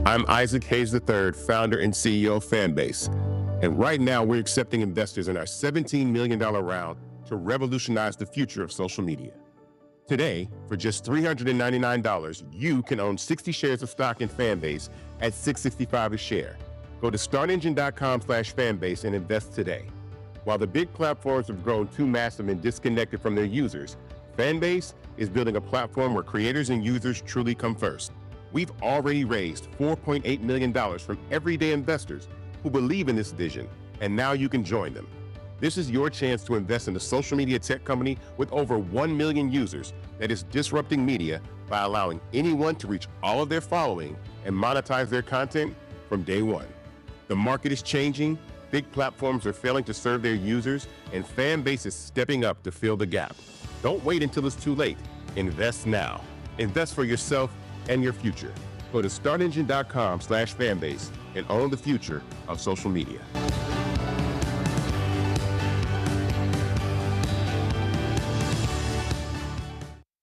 I'm Isaac Hayes III, founder and CEO of Fanbase. And right now, we're accepting investors in our $17 million round to revolutionize the future of social media. Today, for just $399, you can own 60 shares of stock in Fanbase at $6.65 a share. Go to startengine.com/fanbase and invest today. While the big platforms have grown too massive and disconnected from their users, Fanbase is building a platform where creators and users truly come first. We've already raised $4.8 million from everyday investors who believe in this vision, and now you can join them. This is your chance to invest in a social media tech company with over 1 million users that is disrupting media by allowing anyone to reach all of their following and monetize their content from day one. The market is changing, big platforms are failing to serve their users, and Fanbase is stepping up to fill the gap. Don't wait until it's too late. Invest now. Invest for yourself and your future. Go to startengine.com/fanbase and own the future of social media.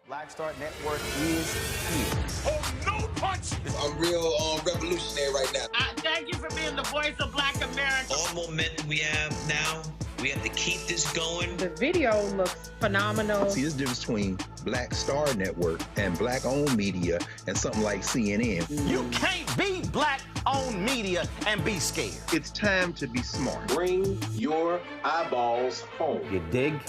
Black Star Network is here. Oh, no punch! I'm real revolutionary right now. Thank you for being the voice of Black America. All momentum we have now, we have to keep this going. The video looks phenomenal. See, there's a difference between Black Star Network and Black-owned media and something like CNN. You can't be Black-owned media and be scared. It's time to be smart. Bring your eyeballs home. You dig?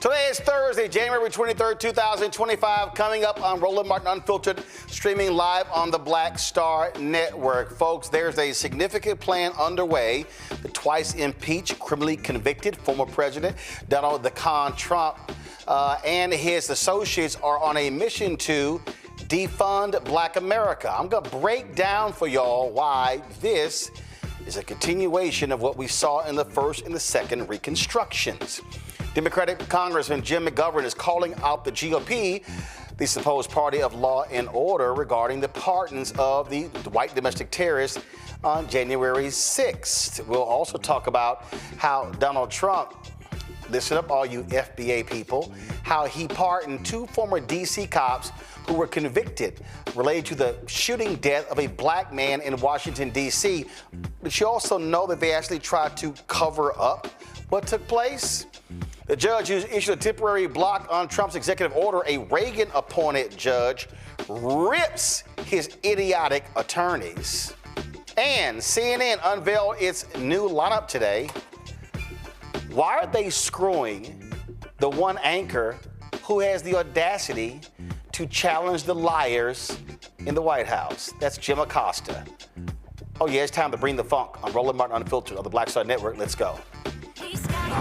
Today is Thursday, January 23rd, 2025, coming up on Roland Martin Unfiltered, streaming live on the Black Star Network. Folks, there's a significant plan underway. The twice-impeached, criminally convicted former President Donald the Con Trump and his associates are on a mission to defund Black America. I'm going to break down for y'all why this is a continuation of what we saw in the first and the second reconstructions. Democratic Congressman Jim McGovern is calling out the GOP, the supposed party of law and order, regarding the pardons of the white domestic terrorists on January 6th. We'll also talk about how Donald Trump, listen up all you FBA people, how he pardoned 2 former D.C. cops who were convicted related to the shooting death of a black man in Washington, D.C. But you also know that they actually tried to cover up what took place. The judge who issued a temporary block on Trump's executive order, a Reagan-appointed judge, rips his idiotic attorneys. And CNN unveiled its new lineup today. Why are they screwing the one anchor who has the audacity to challenge the liars in the White House? That's Jim Acosta. Oh yeah, it's time to bring the funk on Roland Martin Unfiltered on the Black Star Network. Let's go. He's got it.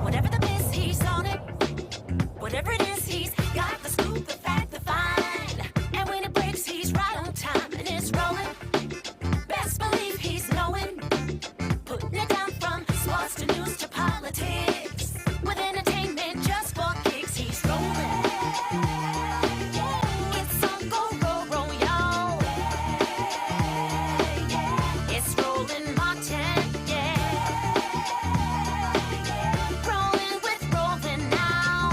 Whatever the miss, he's on it. Whatever it is, he's got the scoop, the fact, the find. And when it breaks, he's right on time and it's rolling. Best believe he's knowing. Putting it down from sports to news to politics. With entertainment just for kicks, he's rolling. It's on go, roll, roll, y'all. It's Roland Martin, yeah. Rolling with Roland now.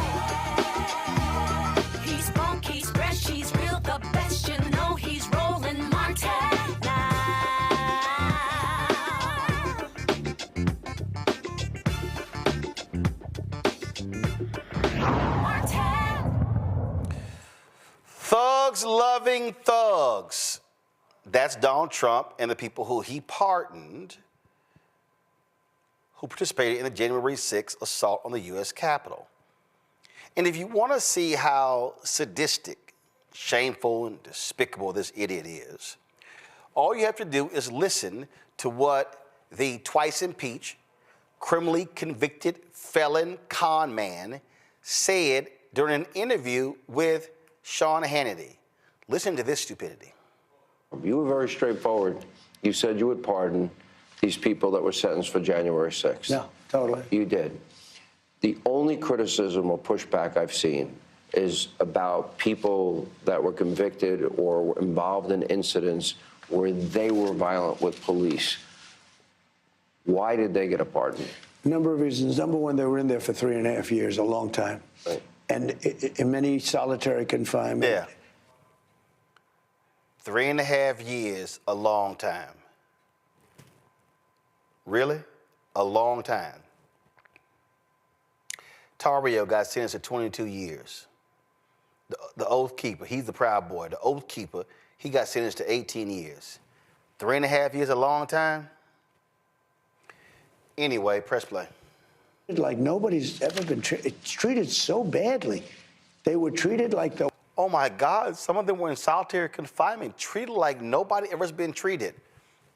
drugs-loving thugs. That's Donald Trump and the people who he pardoned who participated in the January 6th assault on the U.S. Capitol. And if you want to see how sadistic, shameful, and despicable this idiot is, all you have to do is listen to what the twice-impeached, criminally convicted felon con man said during an interview with Sean Hannity. Listen to this stupidity. You were very straightforward. You said you would pardon these people that were sentenced for January 6th. No, totally. You did. The only criticism or pushback I've seen is about people that were convicted or were involved in incidents where they were violent with police. Why did they get a pardon? A number of reasons. Number one, they were in there for 3.5 years, a long time. Right. And in many solitary confinement. Yeah. 3.5 years, a long time. Really? A long time. Tarrio got sentenced to 22 years. The Oath Keeper, he's the Proud Boy. The Oath Keeper, he got sentenced to 18 years. 3.5 years, a long time? Anyway, press play. Like nobody's ever been treated so badly. They were treated like the... Oh my God, some of them were in solitary confinement, treated like nobody ever has been treated.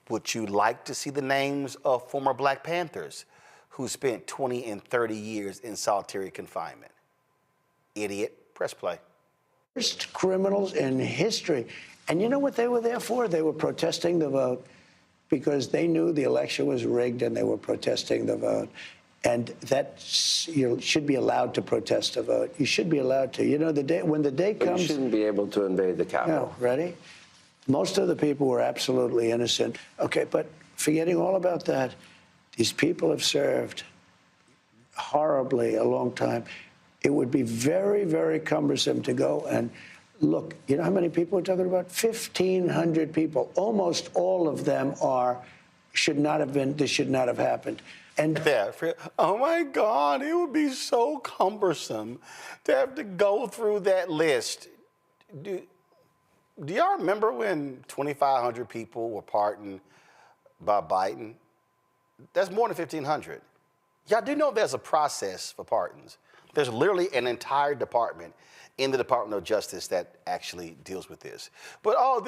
Would you like to see the names of former Black Panthers who spent 20 and 30 years in solitary confinement? Idiot, press play. Worst criminals in history. And you know what they were there for? They were protesting the vote because they knew the election was rigged and they were protesting the vote. And that you should be allowed to protest a vote. You should be allowed to. You know, when the day comes... But you shouldn't be able to invade the Capitol. No, ready? Most of the people were absolutely innocent. Okay, but forgetting all about that, these people have served horribly a long time. It would be very, very cumbersome to go and look. You know how many people we're talking about? 1,500 people. Almost all of them should not have been, this should not have happened. And oh my God, it would be so cumbersome to have to go through that list. Do y'all remember when 2,500 people were pardoned by Biden? That's more than 1,500. Y'all do know there's a process for pardons. There's literally an entire department in the Department of Justice that actually deals with this. But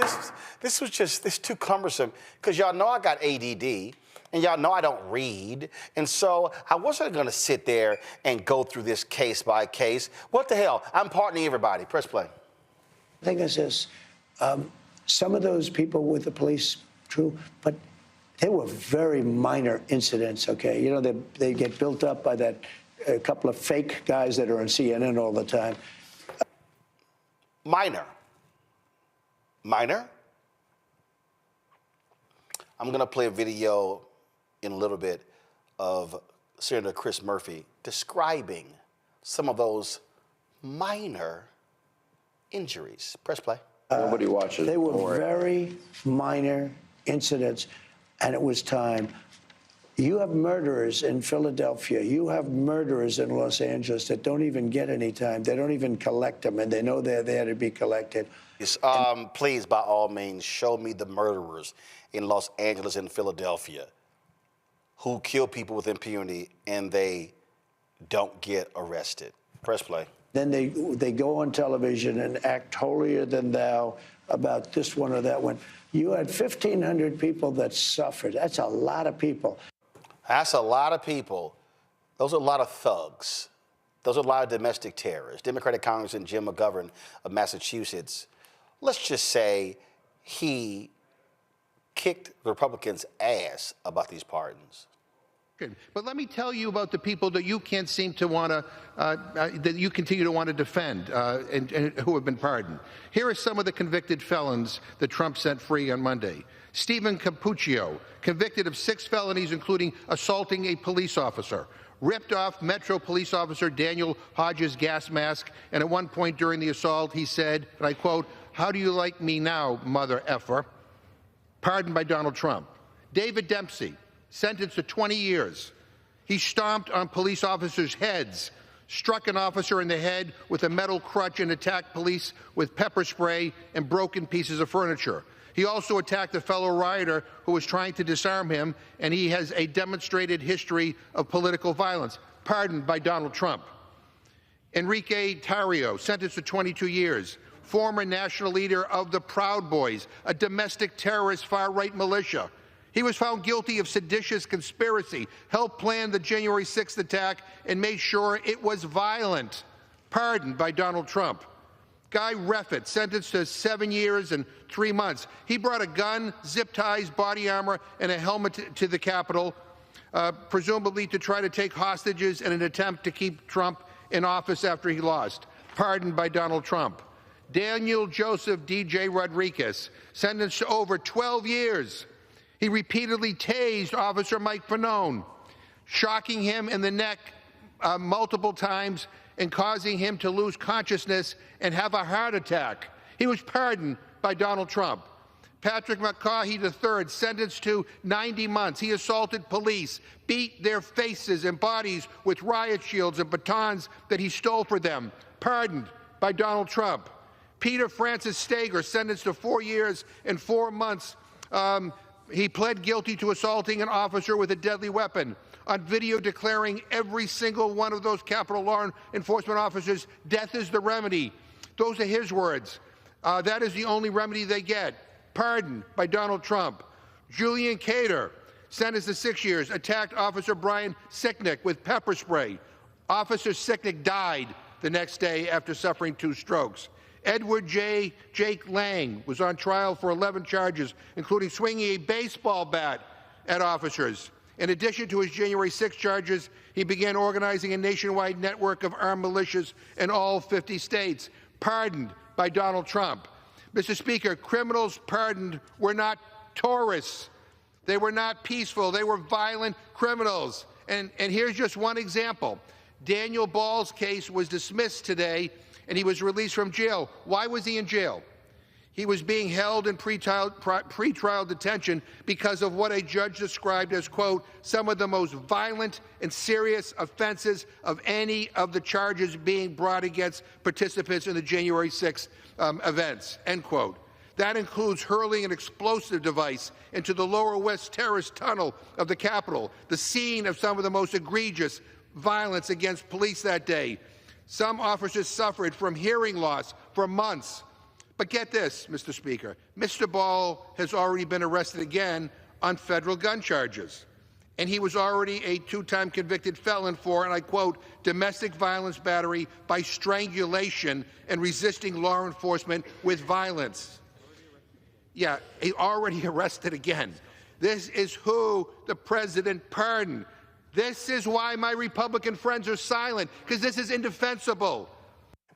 this was just too cumbersome because y'all know I got ADD and y'all know I don't read. And so I wasn't gonna sit there and go through this case by case. What the hell? I'm pardoning everybody. Press play. I think it's this. Some of those people with the police, true, but they were very minor incidents, okay? You know, they get built up by that a couple of fake guys that are on CNN all the time. Minor. Minor? I'm gonna play a video in a little bit of Senator Chris Murphy describing some of those minor injuries. Press play. Nobody watches. They were very minor incidents, and it was time. You have murderers in Philadelphia. You have murderers in Los Angeles that don't even get any time. They don't even collect them, and they know they're there to be collected. Yes, please, by all means, show me the murderers in Los Angeles and Philadelphia who kill people with impunity and they don't get arrested. Press play. Then they go on television and act holier than thou about this one or that one. You had 1,500 people that suffered. That's a lot of people. That's a lot of people. Those are a lot of thugs. Those are a lot of domestic terrorists. Democratic Congressman Jim McGovern of Massachusetts, let's just say he kicked the Republicans' ass about these pardons. But let me tell you about the people that you can't seem to want to, that you continue to want to defend and who have been pardoned. Here are some of the convicted felons that Trump set free on Monday. Stephen Cappuccio, convicted of 6 felonies, including assaulting a police officer, ripped off Metro police officer Daniel Hodges' gas mask, and at one point during the assault, he said, and I quote, "How do you like me now, mother effer?" Pardoned by Donald Trump. David Dempsey, sentenced to 20 years. He stomped on police officers' heads struck an officer in the head with a metal crutch and attacked police with pepper spray and broken pieces of furniture. He also attacked a fellow rioter who was trying to disarm him, and he has a demonstrated history of political violence, pardoned by Donald Trump. Enrique Tarrio, sentenced to 22 years, former national leader of the Proud Boys, a domestic terrorist far-right militia. He was found guilty of seditious conspiracy, helped plan the January 6th attack, and made sure it was violent, pardoned by Donald Trump. Guy Reffitt, sentenced to 7 years and 3 months. He brought a gun, zip ties, body armor, and a helmet to the Capitol, presumably to try to take hostages in an attempt to keep Trump in office after he lost, pardoned by Donald Trump. Daniel Joseph D.J. Rodriguez, sentenced to over 12 years. He repeatedly tased Officer Mike Fanone, shocking him in the neck multiple times and causing him to lose consciousness and have a heart attack. He was pardoned by Donald Trump. Patrick McCaughey III, sentenced to 90 months. He assaulted police, beat their faces and bodies with riot shields and batons that he stole for them, pardoned by Donald Trump. Peter Francis Stager, sentenced to 4 years and 4 months. He pled guilty to assaulting an officer with a deadly weapon, on video declaring every single one of those Capitol law enforcement officers, death is the remedy. Those are his words. That is the only remedy they get. Pardoned by Donald Trump. Julian Cater, sentenced to 6 years, attacked Officer Brian Sicknick with pepper spray. Officer Sicknick died the next day after suffering 2 strokes. Edward Jake Lang was on trial for 11 charges, including swinging a baseball bat at officers. In addition to his January 6 charges, he began organizing a nationwide network of armed militias in all 50 states, pardoned by Donald Trump. Mr. Speaker, criminals pardoned were not tourists. They were not peaceful. They were violent criminals. And here's just one example. Daniel Ball's case was dismissed today, and he was released from jail. Why was he in jail? He was being held in pretrial detention because of what a judge described as, quote, some of the most violent and serious offenses of any of the charges being brought against participants in the January 6th events, end quote. That includes hurling an explosive device into the Lower West Terrace tunnel of the Capitol, the scene of some of the most egregious violence against police that day. Some officers suffered from hearing loss for months. But get this, Mr. Speaker, Mr. Ball has already been arrested again on federal gun charges. And he was already a 2-time convicted felon for, and I quote, domestic violence battery by strangulation and resisting law enforcement with violence. Yeah, he already arrested again. This is who the president pardoned. This is why my Republican friends are silent, because this is indefensible.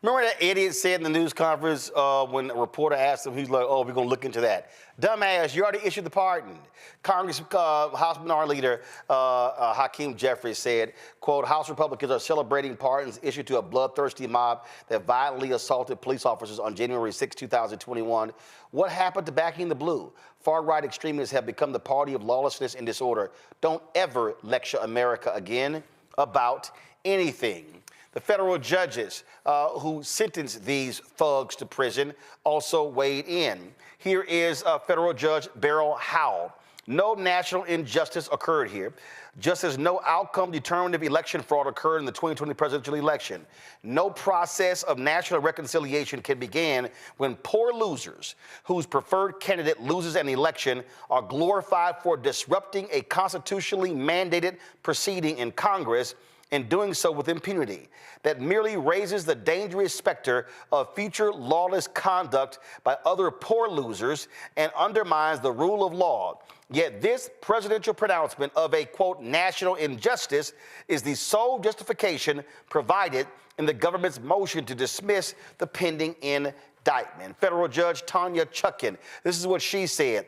Remember that idiot said in the news conference when a reporter asked him, he's like, oh, we're going to look into that. Dumbass, you already issued the pardon. Congress House Minority Leader Hakeem Jeffries said, quote, House Republicans are celebrating pardons issued to a bloodthirsty mob that violently assaulted police officers on January 6, 2021. What happened to backing the blue? Far-right extremists have become the party of lawlessness and disorder. Don't ever lecture America again about anything. The federal judges who sentenced these thugs to prison also weighed in. Here is federal judge Beryl Howell. No national injustice occurred here, just as no outcome determinative election fraud occurred in the 2020 presidential election. No process of national reconciliation can begin when poor losers whose preferred candidate loses an election are glorified for disrupting a constitutionally mandated proceeding in Congress and doing so with impunity. That merely raises the dangerous specter of future lawless conduct by other poor losers and undermines the rule of law. Yet this presidential pronouncement of a, quote, national injustice is the sole justification provided in the government's motion to dismiss the pending indictment. Federal Judge Tanya Chutkan, this is what she said.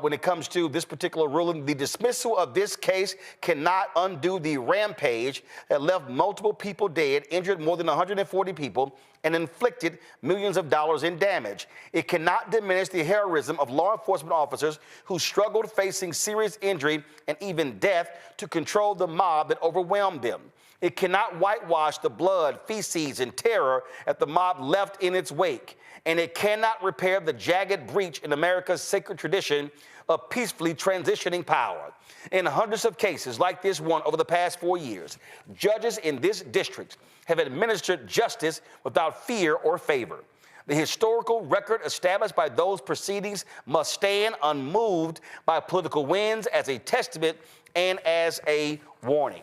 When it comes to this particular ruling, the dismissal of this case cannot undo the rampage that left multiple people dead, injured more than 140 people, and inflicted millions of dollars in damage. It cannot diminish the heroism of law enforcement officers who struggled facing serious injury and even death to control the mob that overwhelmed them. It cannot whitewash the blood, feces, and terror that the mob left in its wake. And it cannot repair the jagged breach in America's sacred tradition of peacefully transitioning power. In hundreds of cases like this one over the past 4 years, judges in this district have administered justice without fear or favor. The historical record established by those proceedings must stand unmoved by political winds as a testament and as a warning.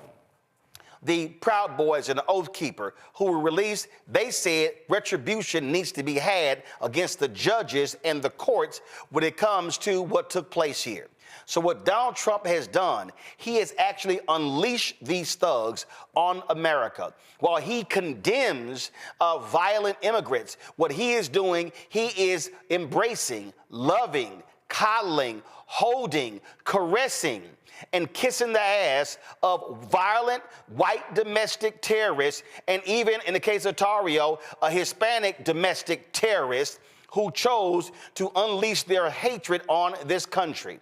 The Proud Boys and the Oath Keeper who were released, they said retribution needs to be had against the judges and the courts when it comes to what took place here. So what Donald Trump has done, he has actually unleashed these thugs on America. While he condemns violent immigrants, what he is doing, he is embracing, loving, coddling, holding, caressing, and kissing the ass of violent white domestic terrorists, and even in the case of Tario, a Hispanic domestic terrorist who chose to unleash their hatred on this country.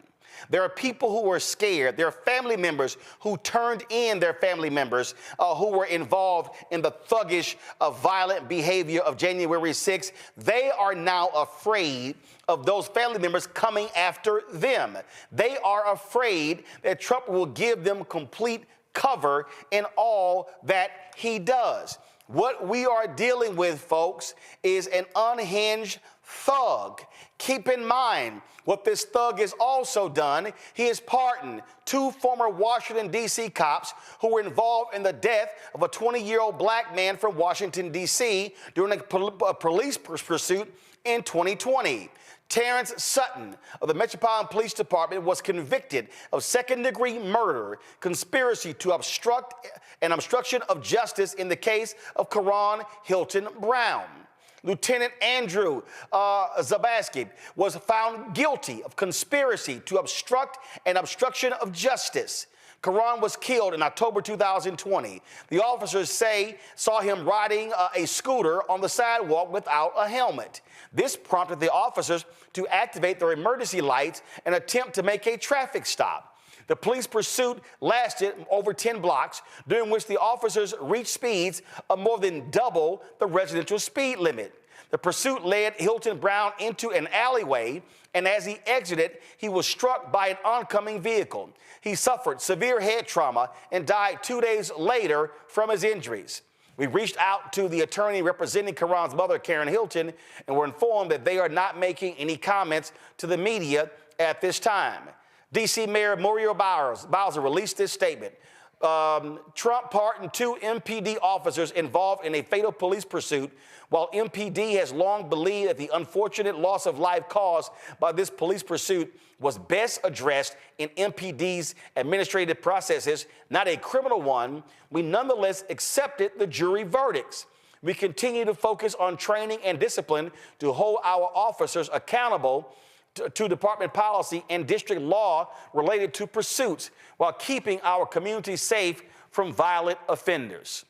There are people who are scared. There are family members who turned in their family members who were involved in the thuggish, violent behavior of January 6th. They are now afraid of those family members coming after them. They are afraid that Trump will give them complete cover in all that he does. What we are dealing with, folks, is an unhinged thug. Keep in mind what this thug has also done. He has pardoned 2 former Washington, D.C. cops who were involved in the death of a 20-year-old black man from Washington, D.C. during a police pursuit in 2020. Terrence Sutton of the Metropolitan Police Department was convicted of second-degree murder, conspiracy to obstruct, and obstruction of justice in the case of Karon Hylton-Brown. Lieutenant Andrew Zabaski was found guilty of conspiracy to obstruct and obstruction of justice. Karon was killed in October 2020. The officers say saw him riding a scooter on the sidewalk without a helmet. This prompted the officers to activate their emergency lights and attempt to make a traffic stop. The police pursuit lasted over 10 blocks, during which the officers reached speeds of more than double the residential speed limit. The pursuit led Hylton-Brown into an alleyway, and as he exited, he was struck by an oncoming vehicle. He suffered severe head trauma and died 2 days later from his injuries. We reached out to the attorney representing Karon's mother, Karon Hylton, and were informed that they are not making any comments to the media at this time. D.C. Mayor Muriel Bowser released this statement. Trump pardoned 2 MPD officers involved in a fatal police pursuit, while MPD has long believed that the unfortunate loss of life caused by this police pursuit was best addressed in MPD's administrative processes, not a criminal one. We nonetheless accepted the jury verdicts. We continue to focus on training and discipline to hold our officers accountable to department policy and district law related to pursuits, while keeping our community safe from violent offenders.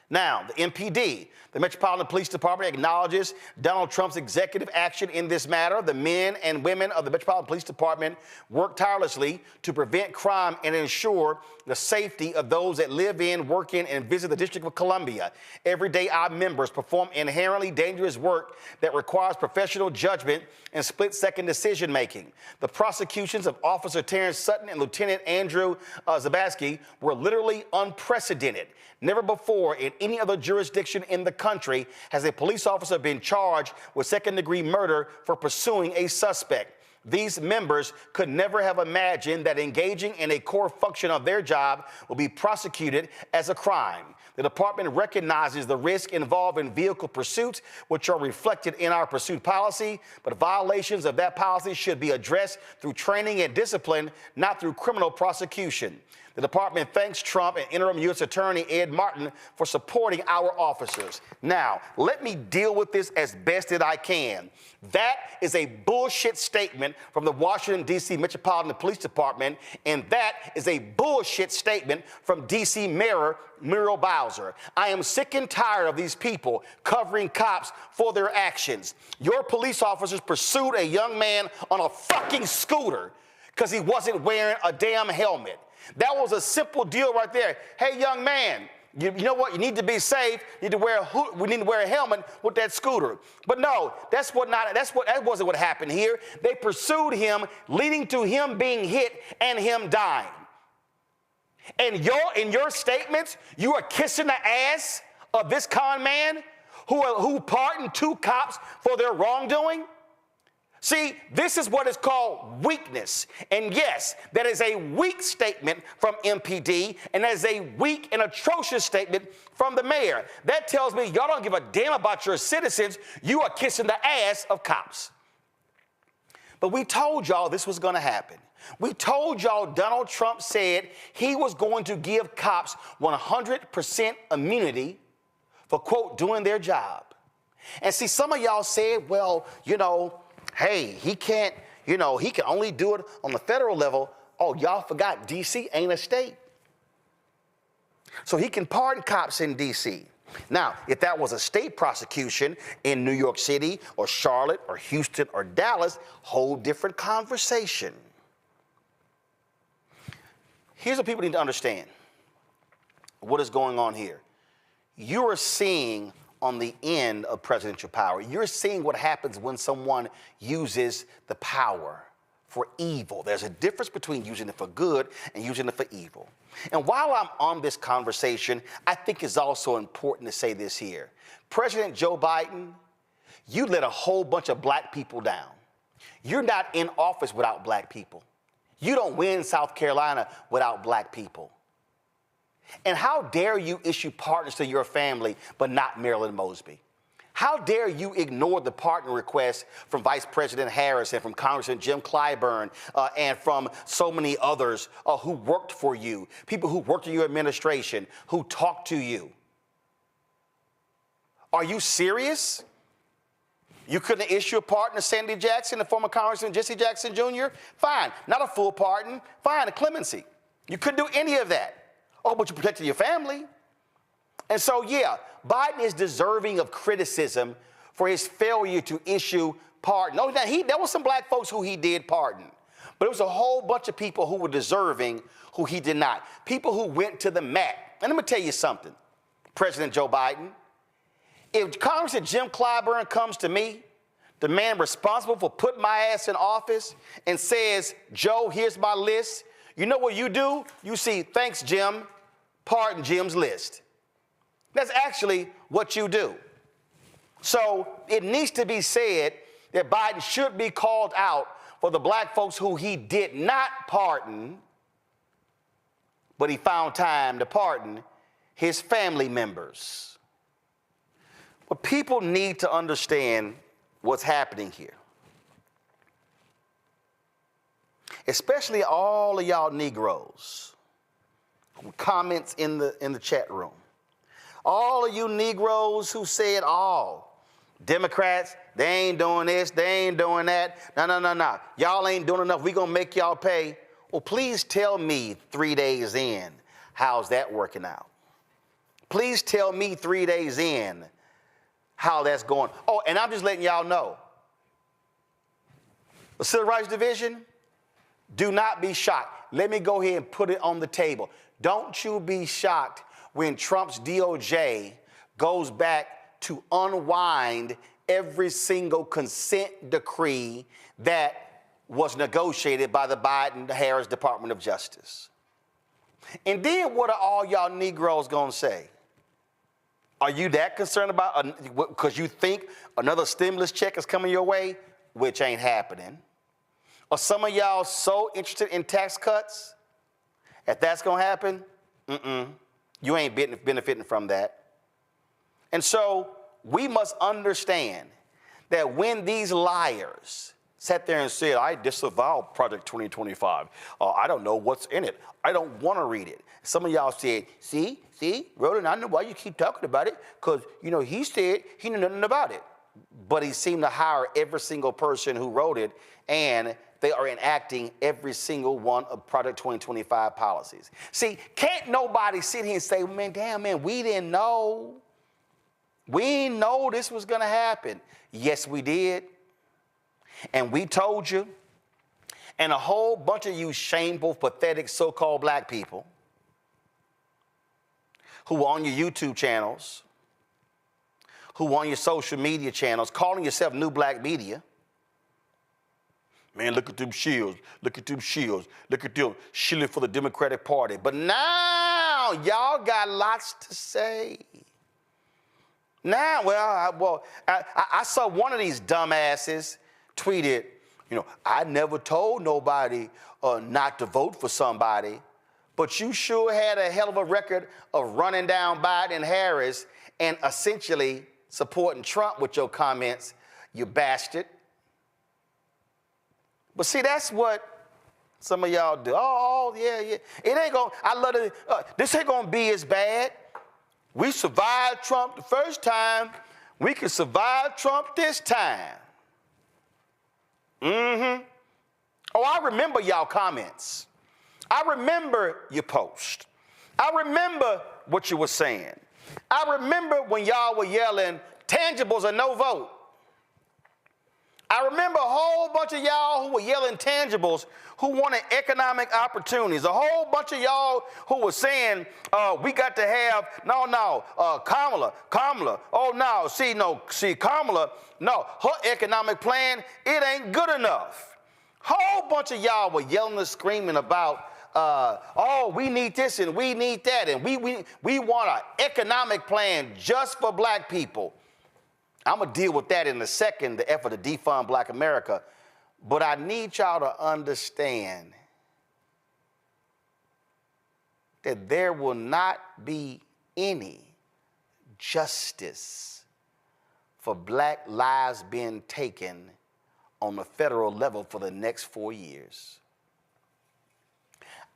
Now, the MPD, the Metropolitan Police Department, acknowledges Donald Trump's executive action in this matter. The men and women of the Metropolitan Police Department work tirelessly to prevent crime and ensure the safety of those that live in, work in, and visit the District of Columbia. Every day, our members perform inherently dangerous work that requires professional judgment and split-second decision-making. The prosecutions of Officer Terrence Sutton and Lieutenant Andrew Zabaski were literally unprecedented. Never before in any other jurisdiction in the country has a police officer been charged with second-degree murder for pursuing a suspect. These members could never have imagined that engaging in a core function of their job will be prosecuted as a crime. The department recognizes the risk involved in vehicle pursuits, which are reflected in our pursuit policy, but violations of that policy should be addressed through training and discipline, not through criminal prosecution. The department thanks Trump and interim U.S. Attorney Ed Martin for supporting our officers. Now, let me deal with this as best that I can. That is a bullshit statement from the Washington, D.C. Metropolitan Police Department, and that is a bullshit statement from D.C. Mayor Muriel Bowser. I am sick and tired of these people covering cops for their actions. Your police officers pursued a young man on a fucking scooter because he wasn't wearing a damn helmet. That was a simple deal right there. Hey, young man, you know what? You need to be safe. You need to wear we need to wear a helmet with that scooter. But no, that wasn't what happened here. They pursued him, leading to him being hit and him dying. And in your statements, you are kissing the ass of this con man who pardoned 2 cops for their wrongdoing. See, this is what is called weakness. And yes, that is a weak statement from MPD, and that is a weak and atrocious statement from the mayor. That tells me y'all don't give a damn about your citizens. You are kissing the ass of cops. But we told y'all this was going to happen. We told y'all Donald Trump said he was going to give cops 100% immunity for, quote, doing their job. And see, some of y'all said, well, hey, he can't, he can only do it on the federal level. Oh, y'all forgot D.C. ain't a state. So he can pardon cops in D.C. Now, if that was a state prosecution in New York City or Charlotte or Houston or Dallas, whole different conversation. Here's what people need to understand. What is going on here? You are seeing on the end of presidential power. You're seeing what happens when someone uses the power for evil. There's a difference between using it for good and using it for evil. And while I'm on this conversation, I think it's also important to say this here. President Joe Biden, you let a whole bunch of black people down. You're not in office without black people. You don't win South Carolina without black people. And how dare you issue pardons to your family, but not Marilyn Mosby? How dare you ignore the pardon requests from Vice President Harris and from Congressman Jim Clyburn and from so many others who worked for you, people who worked in your administration, who talked to you? Are you serious? You couldn't issue a pardon to Sandy Jackson, the former Congressman Jesse Jackson Jr.? Fine. Not a full pardon. Fine, a clemency. You couldn't do any of that. Oh, but you protected your family. And so, yeah, Biden is deserving of criticism for his failure to issue pardon. No, there was some black folks who he did pardon. But it was a whole bunch of people who were deserving who he did not. People who went to the mat. And let me tell you something, President Joe Biden. If Congressman Jim Clyburn comes to me, the man responsible for putting my ass in office, and says, Joe, here's my list, you know what you do? You see, thanks, Jim, pardon Jim's list. That's actually what you do. So it needs to be said that Biden should be called out for the black folks who he did not pardon, but he found time to pardon his family members. But people need to understand what's happening here. Especially all of y'all Negroes who comments in the chat room. All of you Negroes who said, oh, Democrats, they ain't doing this, they ain't doing that. No. Y'all ain't doing enough. We gonna make y'all pay. Well, please tell me 3 days in, how's that working out? Please tell me 3 days in how that's going. Oh, and I'm just letting y'all know. The Civil Rights Division, do not be shocked. Let me go ahead and put it on the table. Don't you be shocked when Trump's DOJ goes back to unwind every single consent decree that was negotiated by the Biden-Harris Department of Justice. And then what are all y'all Negroes gonna say? Are you that concerned about, because you think another stimulus check is coming your way, which ain't happening? Are some of y'all so interested in tax cuts? If that's gonna happen, you ain't benefiting from that. And so we must understand that when these liars sat there and said, I disavow Project 2025. I don't know what's in it. I don't want to read it. Some of y'all said, see, Roland, I know why you keep talking about it, because, he said he knew nothing about it. But he seemed to hire every single person who wrote it, and they are enacting every single one of Project 2025 policies. See, can't nobody sit here and say, man, we didn't know. We didn't know this was going to happen. Yes, we did. And we told you, and a whole bunch of you shameful, pathetic, so-called black people who are on your YouTube channels, who are on your social media channels, calling yourself new black media. Man, look at them shields. Look at them shields. Look at them shilling for the Democratic Party. But now y'all got lots to say. Now, I saw one of these dumbasses tweeted, I never told nobody not to vote for somebody, but you sure had a hell of a record of running down Biden and Harris and essentially supporting Trump with your comments, you bastard. But see, that's what some of y'all do. Oh, yeah. It ain't gonna, I love it. This ain't gonna be as bad. We survived Trump the first time. We can survive Trump this time. Oh, I remember y'all comments. I remember your post. I remember what you were saying. I remember when y'all were yelling, tangibles or no vote. I remember a whole bunch of y'all who were yelling tangibles who wanted economic opportunities. A whole bunch of y'all who were saying, we got to have, Kamala, Kamala, no, her economic plan, it ain't good enough. Whole bunch of y'all were yelling and screaming about, we need this and we need that, and we want an economic plan just for black people. I'm going to deal with that in a second, the effort to defund Black America. But I need y'all to understand that there will not be any justice for black lives being taken on the federal level for the next 4 years.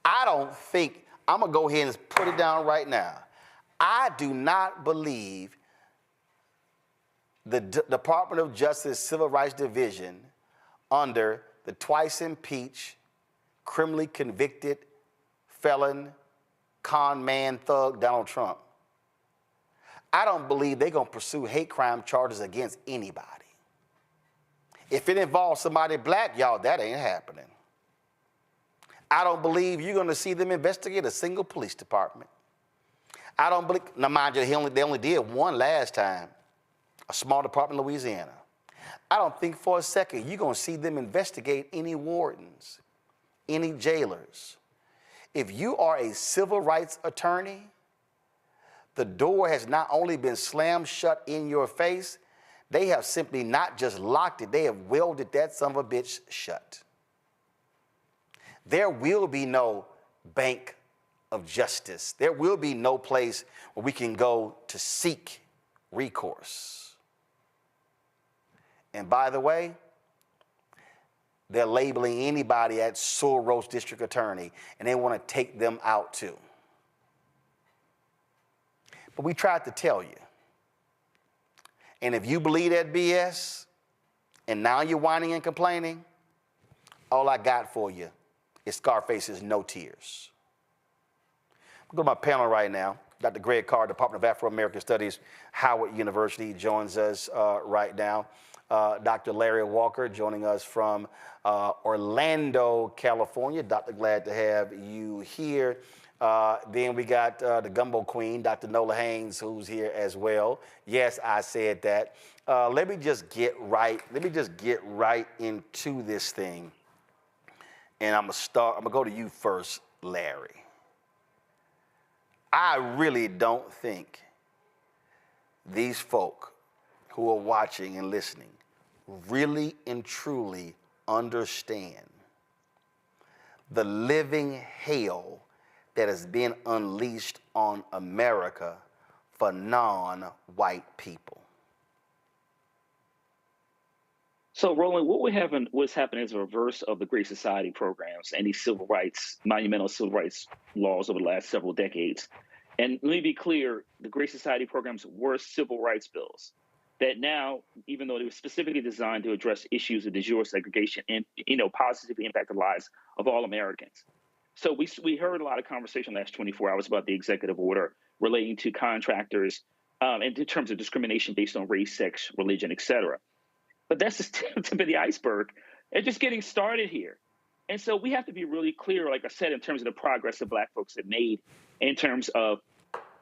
I don't think, I'm going to go ahead and put it down right now. I do not believe the Department of Justice Civil Rights Division under the twice-impeached, criminally convicted felon, con man, thug Donald Trump. I don't believe they're going to pursue hate crime charges against anybody. If it involves somebody black, y'all, that ain't happening. I don't believe you're going to see them investigate a single police department. I don't believe, now mind you, they only did one last time. A small department in Louisiana. I don't think for a second you're going to see them investigate any wardens, any jailers. If you are a civil rights attorney, the door has not only been slammed shut in your face, they have simply not just locked it, they have welded that son of a bitch shut. There will be no bank of justice. There will be no place where we can go to seek recourse. And by the way, they're labeling anybody at Soros District Attorney, and they want to take them out too. But we tried to tell you. And if you believe that BS, and now you're whining and complaining, all I got for you is Scarface's No Tears. I'll go to my panel right now. Dr. Greg Carr, Department of Afro-American Studies, Howard University, joins us right now. Dr. Larry Walker joining us from Orlando, California. Doctor, glad to have you here. Then we got the Gumbo Queen, Dr. Nola Haynes, who's here as well. Yes, I said that. Let me just get right into this thing. And I'm gonna go to you first, Larry. I really don't think these folk who are watching and listening really and truly understand the living hell that has been unleashed on America for non-white people. So, Roland, what's happening is a reverse of the Great Society programs and these monumental civil rights laws over the last several decades. And let me be clear, the Great Society programs were civil rights bills that now, even though they were specifically designed to address issues of de jure segregation and, positively impact the lives of all Americans. So we heard a lot of conversation the last 24 hours about the executive order relating to contractors and in terms of discrimination based on race, sex, religion, et cetera. But that's just the tip of the iceberg. It's just getting started here. And so we have to be really clear, like I said, in terms of the progress that Black folks have made in terms of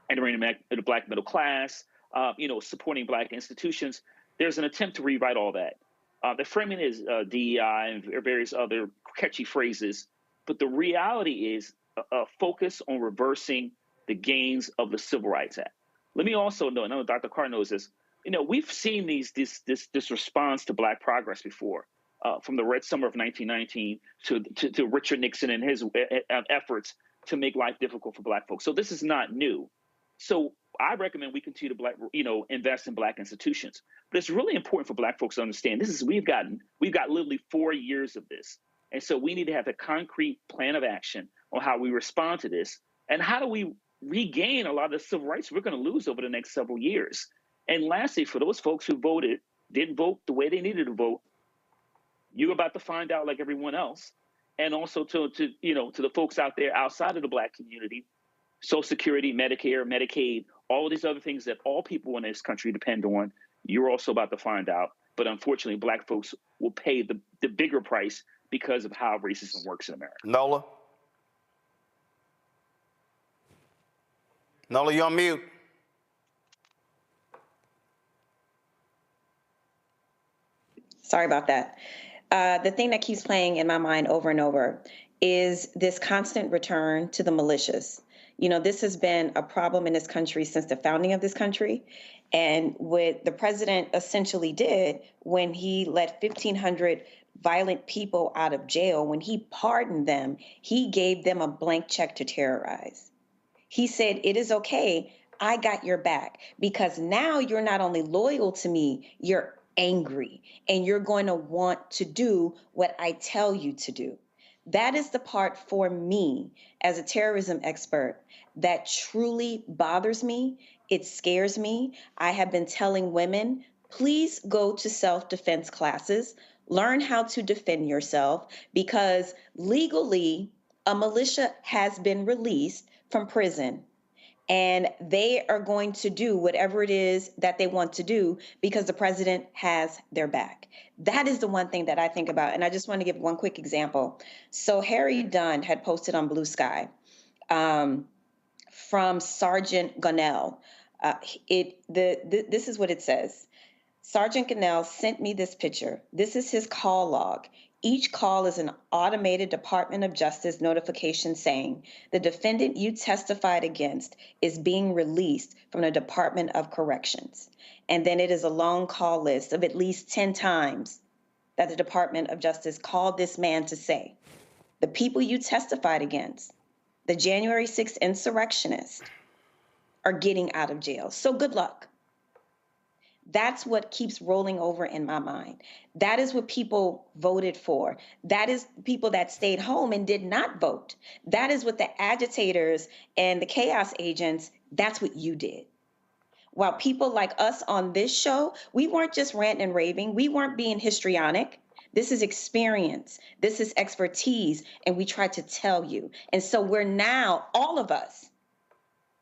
entering the Black middle class, supporting Black institutions. There's an attempt to rewrite all that. The framing is DEI and various other catchy phrases. But the reality is a focus on reversing the gains of the Civil Rights Act. Let me also know, and I know Dr. Carr knows this, we've seen this response to Black progress before, from the Red Summer of 1919 to Richard Nixon and his efforts to make life difficult for Black folks. So this is not new. So I recommend we continue to invest in Black institutions. But it's really important for Black folks to understand we've got literally 4 years of this. And so we need to have a concrete plan of action on how we respond to this and how do we regain a lot of the civil rights we're going to lose over the next several years. And lastly, for those folks who didn't vote the way they needed to vote, you're about to find out like everyone else. And also to the folks out there outside of the Black community, Social Security, Medicare, Medicaid, all of these other things that all people in this country depend on, you're also about to find out. But unfortunately, Black folks will pay the bigger price because of how racism works in America. Nola, you're on mute. Sorry about that. The thing that keeps playing in my mind over and over is this constant return to the militias. This has been a problem in this country since the founding of this country. And what the president essentially did when he let 1,500 violent people out of jail, when he pardoned them, he gave them a blank check to terrorize. He said, it is okay, I got your back, because now you're not only loyal to me, you're angry, and you're going to want to do what I tell you to do. That is the part for me as a terrorism expert that truly bothers me. It scares me. I have been telling women, please go to self-defense classes, learn how to defend yourself, because legally a militia has been released from prison. And they are going to do whatever it is that they want to do because the president has their back. That is the one thing that I think about. And I just want to give one quick example. So Harry Dunn had posted on Blue Sky from Sergeant Gunnell. This is what it says. Sergeant Gunnell sent me this picture. This is his call log. Each call is an automated Department of Justice notification saying the defendant you testified against is being released from the Department of Corrections. And then it is a long call list of at least 10 times that the Department of Justice called this man to say, the people you testified against, the January 6th insurrectionists, are getting out of jail. So good luck. That's what keeps rolling over in my mind. That is what people voted for. That is people that stayed home and did not vote. That is what the agitators and the chaos agents, that's what you did. While people like us on this show, we weren't just ranting and raving. We weren't being histrionic. This is experience. This is expertise. And we tried to tell you. And so we're now, all of us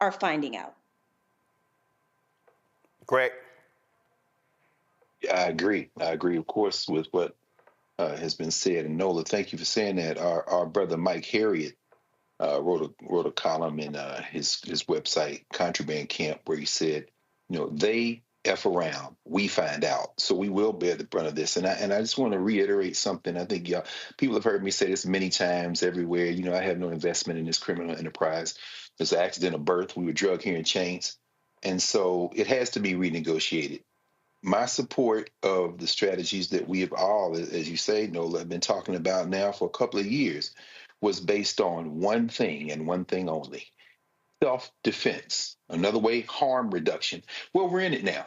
are finding out. Greg. I agree, of course, with what has been said. And Nola, thank you for saying that. Our brother Mike Harriet wrote a column in his website, Contraband Camp, where he said, they F around, we find out. So we will bear the brunt of this. And I just want to reiterate something. I think people have heard me say this many times everywhere. I have no investment in this criminal enterprise. There's an accident of birth. We were drugged here in chains. And so it has to be renegotiated. My support of the strategies that we have all, as you say, Nola, have been talking about now for a couple of years was based on one thing and one thing only: self-defense. Another way, harm reduction. Well, we're in it now.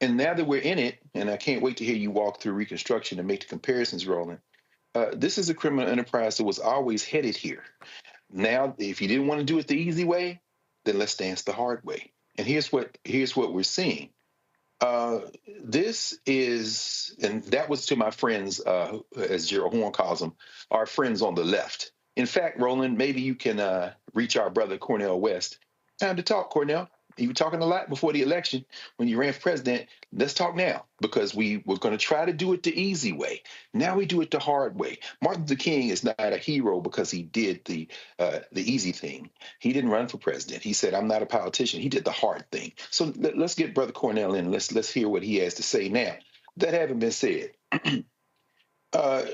And now that we're in it, and I can't wait to hear you walk through Reconstruction and make the comparisons, Roland, this is a criminal enterprise that was always headed here. Now, if you didn't want to do it the easy way, then let's dance the hard way. And here's what we're seeing. This is, and that was to my friends, as Gerald Horn calls them, our friends on the left. In fact, Roland, maybe you can reach our brother Cornel West. Time to talk, Cornel. You were talking a lot before the election when you ran for president. Let's talk now, because we were going to try to do it the easy way. Now we do it the hard way. Martin Luther King is not a hero because he did the easy thing. He didn't run for president. He said, "I'm not a politician." He did the hard thing. So let's get Brother Cornel in. Let's hear what he has to say now. That having been said,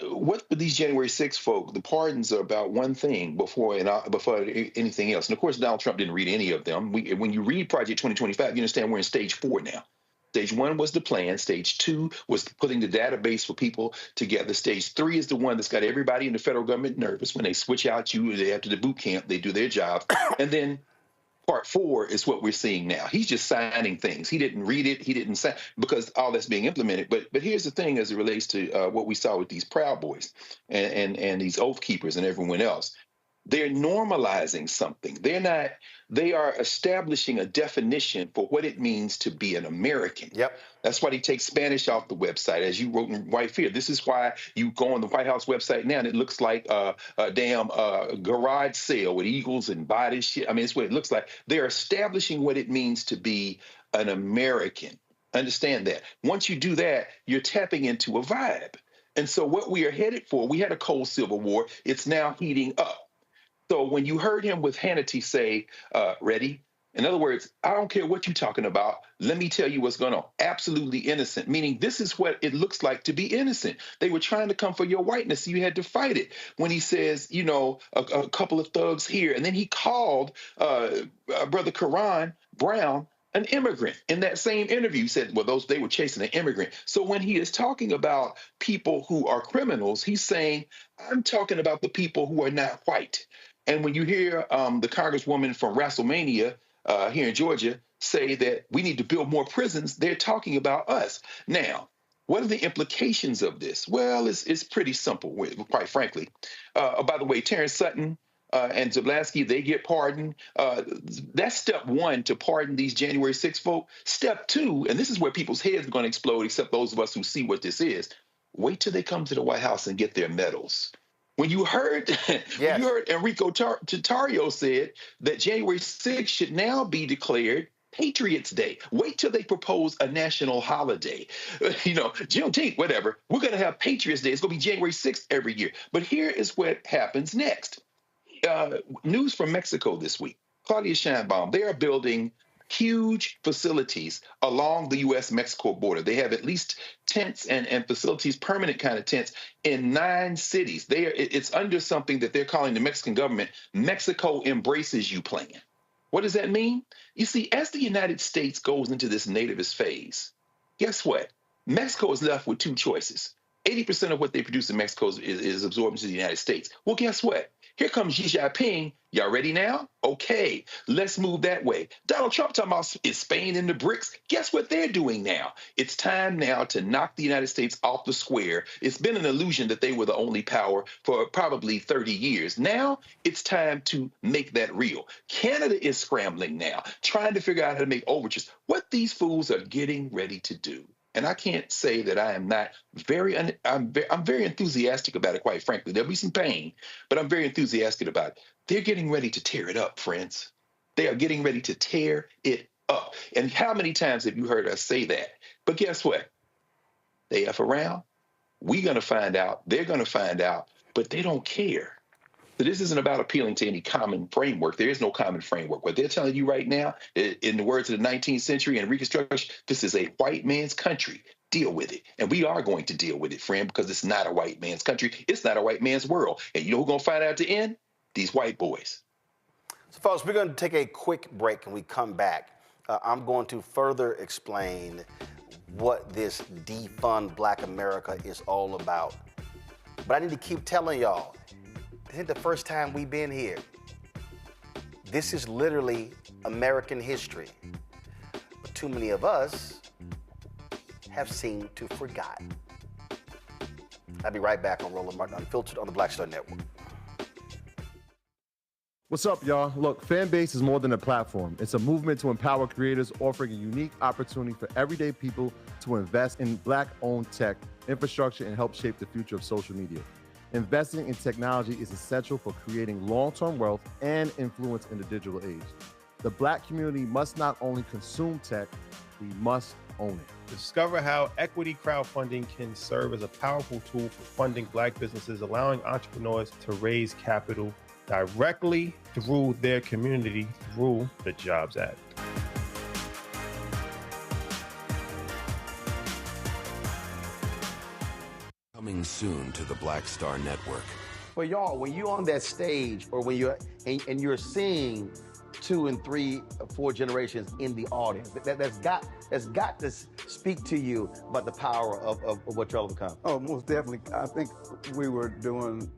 what for these January 6 folk, the pardons are about one thing before anything else. And of course, Donald Trump didn't read any of them. When you read Project 2025, you understand we're in stage 4 now. Stage 1 was the plan. Stage 2 was putting the database for people together. Stage 3 is the one that's got everybody in the federal government nervous. When they switch out after the boot camp, they do their job. And then Part 4 is what we're seeing now. He's just signing things. He didn't read it. He didn't sign, because all that's being implemented. But here's the thing as it relates to what we saw with these Proud Boys and these Oath Keepers and everyone else. They're normalizing something. They are establishing a definition for what it means to be an American. Yep. That's why they take Spanish off the website, as you wrote in White Fear. This is why you go on the White House website now and it looks like a damn garage sale with eagles and bodies. Shit. I mean, it's what it looks like. They're establishing what it means to be an American. Understand that. Once you do that, you're tapping into a vibe. And so what we are headed for, we had a cold civil war. It's now heating up. So when you heard him with Hannity say, ready? In other words, I don't care what you're talking about. Let me tell you what's going on. Absolutely innocent, meaning this is what it looks like to be innocent. They were trying to come for your whiteness. So you had to fight it. When he says, a couple of thugs here, and then he called Brother Karon Brown an immigrant. In that same interview, he said, well, they were chasing an immigrant. So when he is talking about people who are criminals, he's saying, I'm talking about the people who are not white. And when you hear the Congresswoman from WrestleMania here in Georgia say that we need to build more prisons, they're talking about us. Now, what are the implications of this? Well, it's pretty simple, quite frankly. By the way, Terrence Sutton and Zablaski, they get pardoned. That's step 1 to pardon these January 6 folk. Step 2, and this is where people's heads are going to explode, except those of us who see what this is. Wait till they come to the White House and get their medals. When you heard, Enrico Tartario said that January 6th should now be declared Patriots Day. Wait till they propose a national holiday. Juneteenth, whatever. We're going to have Patriots Day. It's going to be January 6th every year. But here is what happens next. News from Mexico this week. Claudia Sheinbaum, they are building huge facilities along the U.S.-Mexico border. They have at least tents and facilities, permanent kind of tents, in 9 cities. It's under something that they're calling the Mexican government Mexico Embraces You plan. What does that mean? You see, as the United States goes into this nativist phase, guess what? Mexico is left with 2 choices. 80% of what they produce in Mexico is absorbed into the United States. Well, guess what? Here comes Xi Jinping. Y'all ready now? Okay, let's move that way. Donald Trump talking about is Spain in the BRICS. Guess what they're doing now? It's time now to knock the United States off the square. It's been an illusion that they were the only power for probably 30 years. Now it's time to make that real. Canada is scrambling now, trying to figure out how to make overtures. What these fools are getting ready to do. And I can't say that I am not I'm very enthusiastic about it, quite frankly. There'll be some pain, but I'm very enthusiastic about it. They're getting ready to tear it up, friends. They are getting ready to tear it up. And how many times have you heard us say that? But guess what? They F around. We're going to find out. They're going to find out, but they don't care. So this isn't about appealing to any common framework. There is no common framework. What they're telling you right now, in the words of the 19th century and Reconstruction, this is a white man's country. Deal with it. And we are going to deal with it, friend, because it's not a white man's country. It's not a white man's world. And you know who's going to find out at the end? These white boys. So, folks, we're going to take a quick break. When we come back, I'm going to further explain what this defund Black America is all about. But I need to keep telling y'all, this ain't the first time we've been here. This is literally American history. But too many of us have seemed to forget. I'll be right back on Roland Martin Unfiltered on the Black Star Network. What's up, y'all? Look, Fanbase is more than a platform. It's a movement to empower creators, offering a unique opportunity for everyday people to invest in Black-owned tech, infrastructure, and help shape the future of social media. Investing in technology is essential for creating long-term wealth and influence in the digital age. The Black community must not only consume tech, we must own it. Discover how equity crowdfunding can serve as a powerful tool for funding Black businesses, allowing entrepreneurs to raise capital directly through their community through the Jobs Act. Coming soon to the Black Star Network. Well, y'all, when you're on that stage or when you're and you're seeing 2 and 3 or 4 generations in the audience, that's got to speak to you about the power of what y'all have become. Oh, most definitely. I think we were doing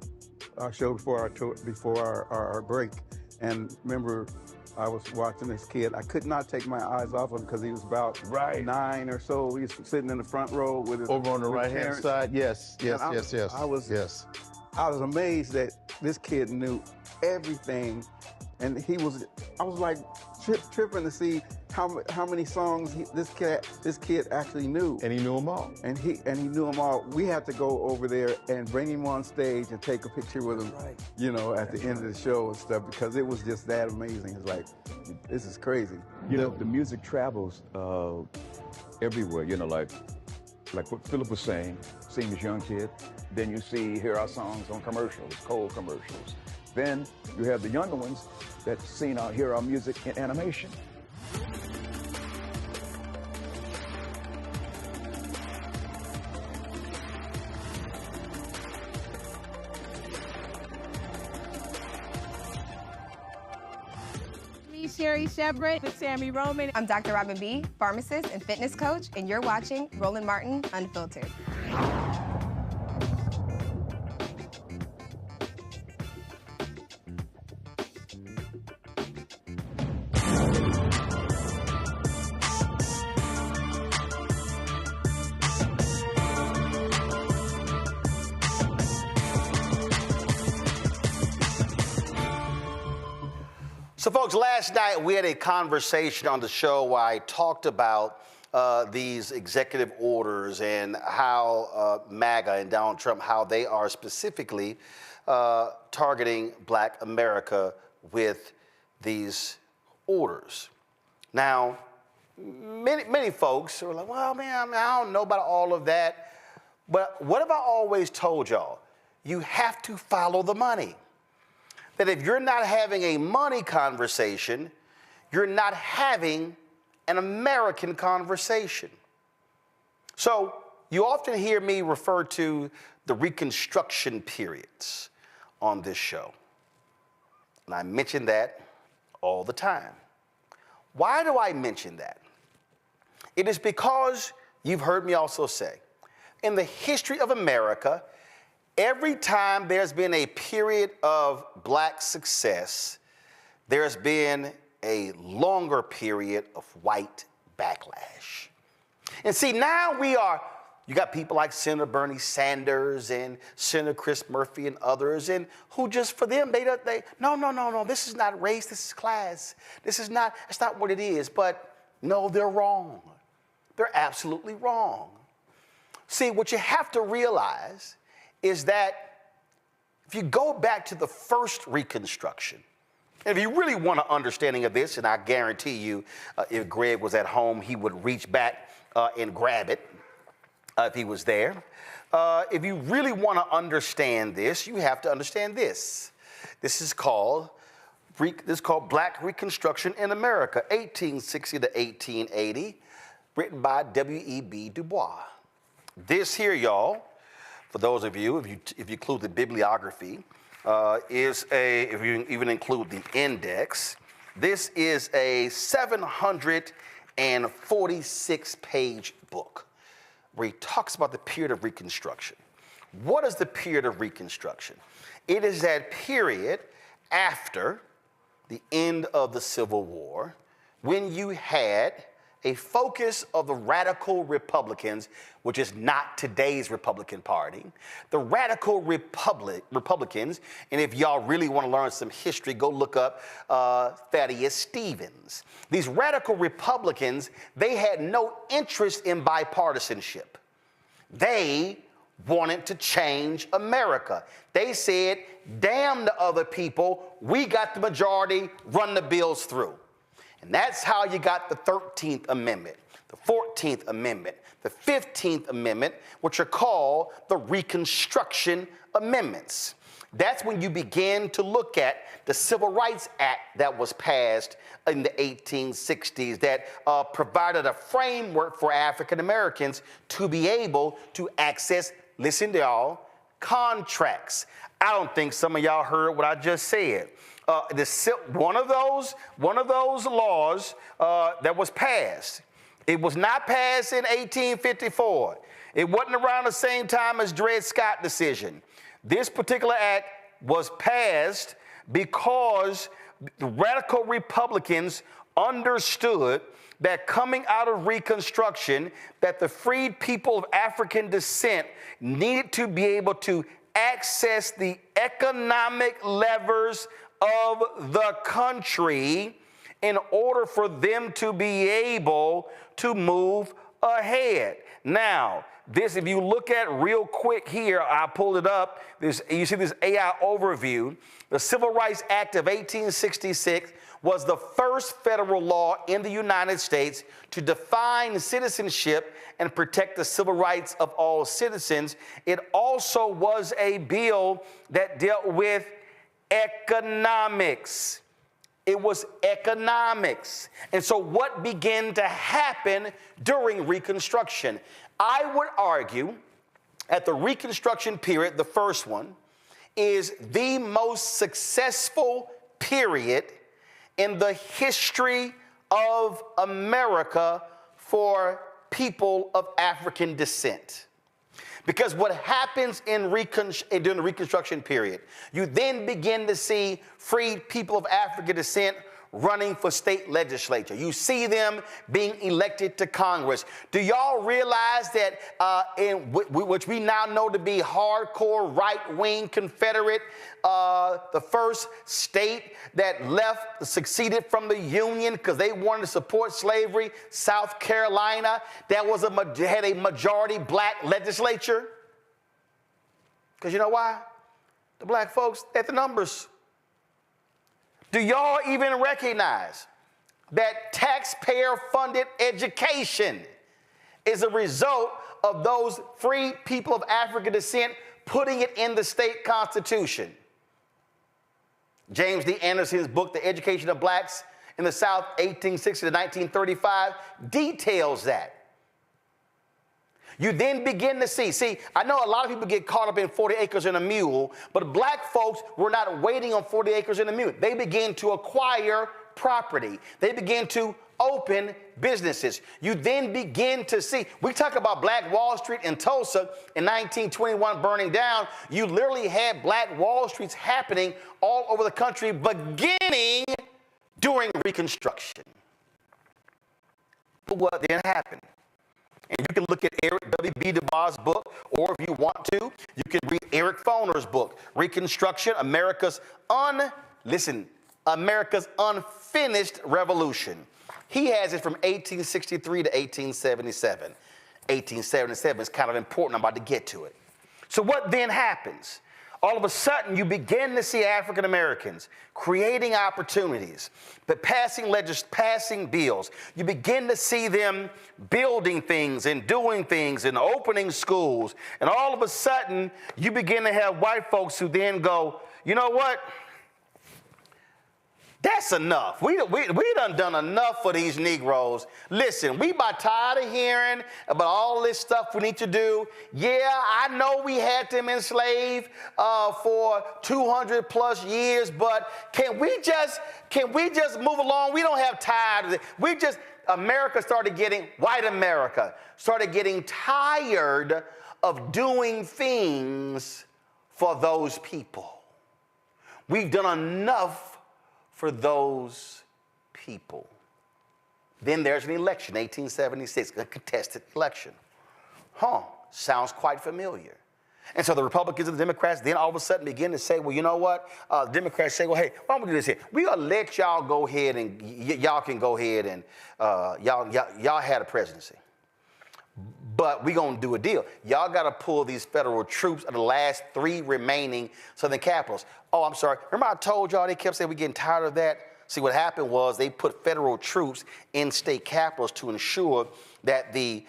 our show before our break, and remember, I was watching this kid. I could not take my eyes off him because he was about 9 or so. He was sitting in the front row with his over on the right-hand side. Yes. I was amazed that this kid knew everything, and I was like tripping to see how many songs this kid actually knew. And he knew them all. And he knew them all. We had to go over there and bring him on stage and take a picture with him, at the end of the show and stuff, because it was just that amazing. It's like, this is crazy. The music travels everywhere, like what Philip was saying, seeing this young kid. Then you hear our songs on commercials, cold commercials. Then you have the younger ones that hear our music in animation. Sherry Shepard with Sammy Roman. I'm Dr. Robin B., pharmacist and fitness coach, and you're watching Roland Martin Unfiltered. So, folks, last night we had a conversation on the show where I talked about these executive orders and how MAGA and Donald Trump, how they are specifically targeting Black America with these orders. Now, many folks are like, well, man, I don't know about all of that. But what have I always told y'all? You have to follow the money. That if you're not having a money conversation, you're not having an American conversation. So you often hear me refer to the reconstruction periods on this show. And I mention that all the time. Why do I mention that? It is because you've heard me also say, in the history of America, every time there's been a period of Black success, there's been a longer period of white backlash. And see, now you got people like Senator Bernie Sanders and Senator Chris Murphy and others, and who just, for them, no, this is not race, this is class. That's not what it is. But no, they're wrong. They're absolutely wrong. See, what you have to realize is that if you go back to the first Reconstruction, and if you really want an understanding of this, and I guarantee you, if Greg was at home, he would reach back and grab it if he was there. If you really want to understand this, you have to understand this. This is called Black Reconstruction in America, 1860 to 1880, written by W.E.B. Du Bois. This here, y'all, for those of you, if you include the bibliography, if you even include the index, this is a 746-page book where he talks about the period of Reconstruction. What is the period of Reconstruction? It is that period after the end of the Civil War when you had a focus of the radical Republicans, which is not today's Republican Party. The radical Republicans, and if y'all really want to learn some history, go look up Thaddeus Stevens. These radical Republicans, they had no interest in bipartisanship. They wanted to change America. They said, damn the other people, we got the majority, run the bills through. And that's how you got the 13th Amendment, the 14th Amendment, the 15th Amendment, which are called the Reconstruction Amendments. That's when you begin to look at the Civil Rights Act that was passed in the 1860s that provided a framework for African Americans to be able to access, listen to y'all, contracts. I don't think some of y'all heard what I just said. One of those laws that was passed, it was not passed in 1854. It wasn't around the same time as Dred Scott decision. This particular act was passed because the radical Republicans understood that coming out of Reconstruction, that the freed people of African descent needed to be able to access the economic levers of the country in order for them to be able to move ahead. Now, this, if you look at real quick here, I pulled it up. You see this AI overview. The Civil Rights Act of 1866 was the first federal law in the United States to define citizenship and protect the civil rights of all citizens. It also was a bill that dealt with economics. It was economics. And so what began to happen during Reconstruction? I would argue at the Reconstruction period, the first one, is the most successful period in the history of America for people of African descent. Because what happens during the Reconstruction period, you then begin to see freed people of African descent running for state legislature. You see them being elected to Congress. Do y'all realize that which we now know to be hardcore right-wing Confederate, the first state that succeeded from the Union because they wanted to support slavery, South Carolina, that had a majority black legislature? Because you know why? The black folks, they're the numbers. Do y'all even recognize that taxpayer-funded education is a result of those free people of African descent putting it in the state constitution? James D. Anderson's book, The Education of Blacks in the South, 1860 to 1935, details that. You then begin to see, I know a lot of people get caught up in 40 acres and a mule, but black folks were not waiting on 40 acres and a mule. They began to acquire property. They began to open businesses. You then begin to see, we talk about Black Wall Street in Tulsa in 1921 burning down. You literally had Black Wall Streets happening all over the country beginning during Reconstruction. But what then happened? And you can look at Eric W.B. DuBois' book, or if you want to, you can read Eric Foner's book, Reconstruction, America's Unfinished Revolution. He has it from 1863 to 1877. 1877 is kind of important. I'm about to get to it. So what then happens? All of a sudden, you begin to see African Americans creating opportunities, but passing bills. You begin to see them building things and doing things and opening schools. And all of a sudden, you begin to have white folks who then go, you know what? That's enough. We done enough for these Negroes. Listen, we about tired of hearing about all this stuff we need to do. Yeah, I know we had them enslaved for 200 plus years, but can we just move along? We don't have time. White America started getting tired of doing things for those people. We've done enough for those people. Then there's an election, 1876, a contested election. Sounds quite familiar. And so the Republicans and the Democrats then all of a sudden begin to say, well, you know what? The Democrats say, well, hey, why don't we do this here? We're going to let y'all go ahead and y'all can go ahead and y'all had a presidency. But we're going to do a deal. Y'all got to pull these federal troops of the last 3 remaining southern capitals. Oh, I'm sorry. Remember I told y'all they kept saying we're getting tired of that? See, what happened was they put federal troops in state capitals to ensure that the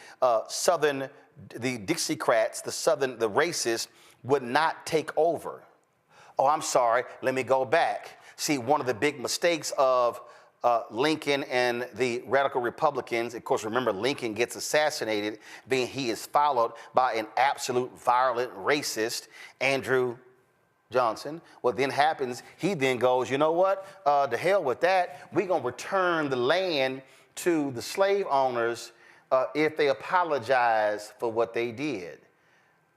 Dixiecrats, the racists, would not take over. Oh, I'm sorry. Let me go back. See, one of the big mistakes of Lincoln and the radical Republicans, of course, remember, Lincoln gets assassinated, being he is followed by an absolute violent racist, Andrew Johnson. What then happens, he then goes, you know what, to hell with that. We're going to return the land to the slave owners if they apologize for what they did.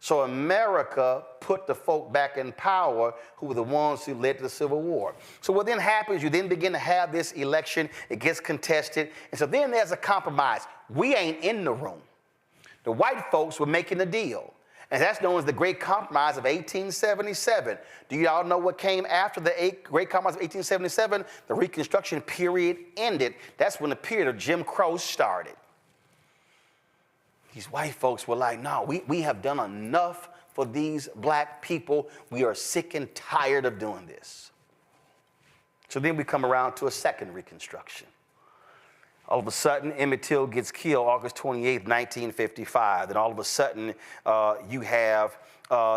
So America put the folk back in power who were the ones who led to the Civil War. So what then happens, you then begin to have this election, it gets contested, and so then there's a compromise. We ain't in the room. The white folks were making a deal, and that's known as the Great Compromise of 1877. Do you all know what came after the Great Compromise of 1877? The Reconstruction period ended. That's when the period of Jim Crow started. These white folks were like, no, we have done enough for these black people. We are sick and tired of doing this. So then we come around to a second Reconstruction. All of a sudden, Emmett Till gets killed August 28th, 1955. Then all of a sudden, you have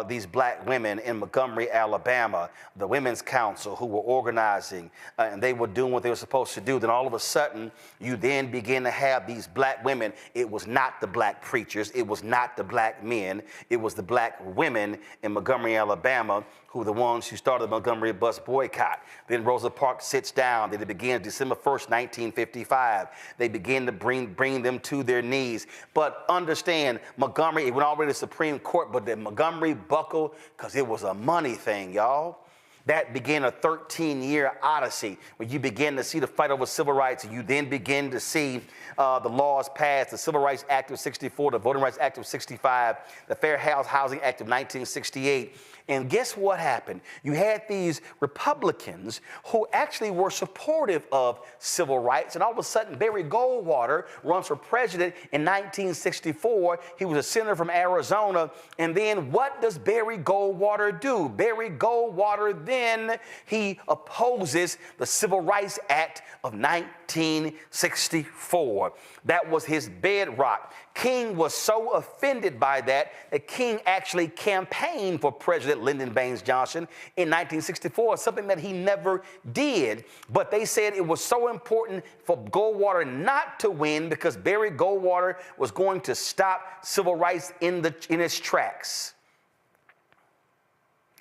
these black women in Montgomery, Alabama, the Women's Council, who were organizing, and they were doing what they were supposed to do. Then all of a sudden, you then begin to have these black women. It was not the black preachers. It was not the black men. It was the black women in Montgomery, Alabama, who were the ones who started the Montgomery bus boycott. Then Rosa Parks sits down. Then it begins December 1st, 1955. They begin to bring them to their knees. But understand, Montgomery, it went all the way to the Supreme Court, but then Montgomery buckled because it was a money thing, y'all. That began a 13-year odyssey when you begin to see the fight over civil rights, and you then begin to see the laws passed, the Civil Rights Act of 64, the Voting Rights Act of 65, the Fair Housing Act of 1968. And guess what happened? You had these Republicans who actually were supportive of civil rights, and all of a sudden Barry Goldwater runs for president in 1964. He was a senator from Arizona, and then what does Barry Goldwater do? Barry Goldwater then, he opposes the Civil Rights Act of 1964. That was his bedrock. King was so offended by that King actually campaigned for President Lyndon Baines Johnson in 1964, something that he never did. But they said it was so important for Goldwater not to win because Barry Goldwater was going to stop civil rights in its tracks.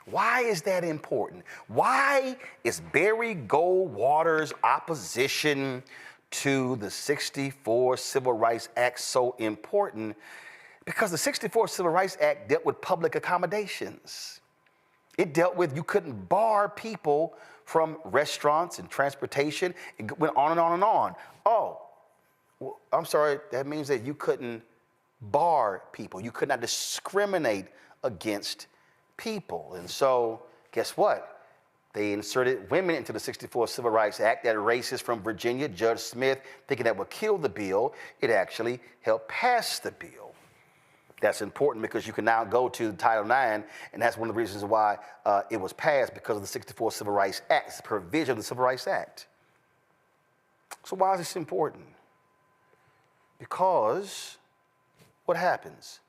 Why is that important? Why is Barry Goldwater's opposition to the 64 Civil Rights Act so important? Because the 64 Civil Rights Act dealt with public accommodations. It dealt with you couldn't bar people from restaurants and transportation. It went on and on and on. Oh, well, I'm sorry, that means that you couldn't bar people. You could not discriminate against people. And so guess what? They inserted women into the 64 Civil Rights Act. That racist from Virginia, Judge Smith, thinking that would kill the bill, it actually helped pass the bill. That's important because you can now go to Title IX, and that's one of the reasons why it was passed, because of the 64 Civil Rights Act. It's a provision of the Civil Rights Act. So why is this important? Because what happens?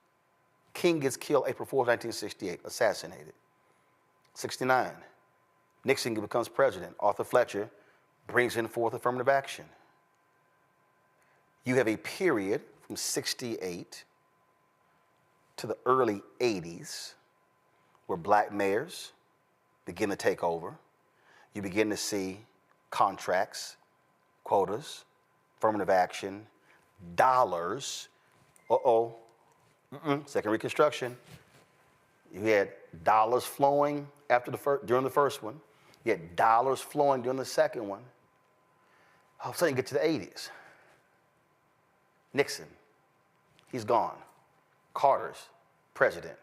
King gets killed April 4th, 1968, assassinated. 69. Nixon becomes president. Arthur Fletcher brings in forth affirmative action. You have a period from 68 to the early 80s where black mayors begin to take over. You begin to see contracts, quotas, affirmative action, dollars. Second Reconstruction. You had dollars flowing during the first one. You had dollars flowing during the second one. All of a sudden you get to the 80s. Nixon, he's gone. Carter's president.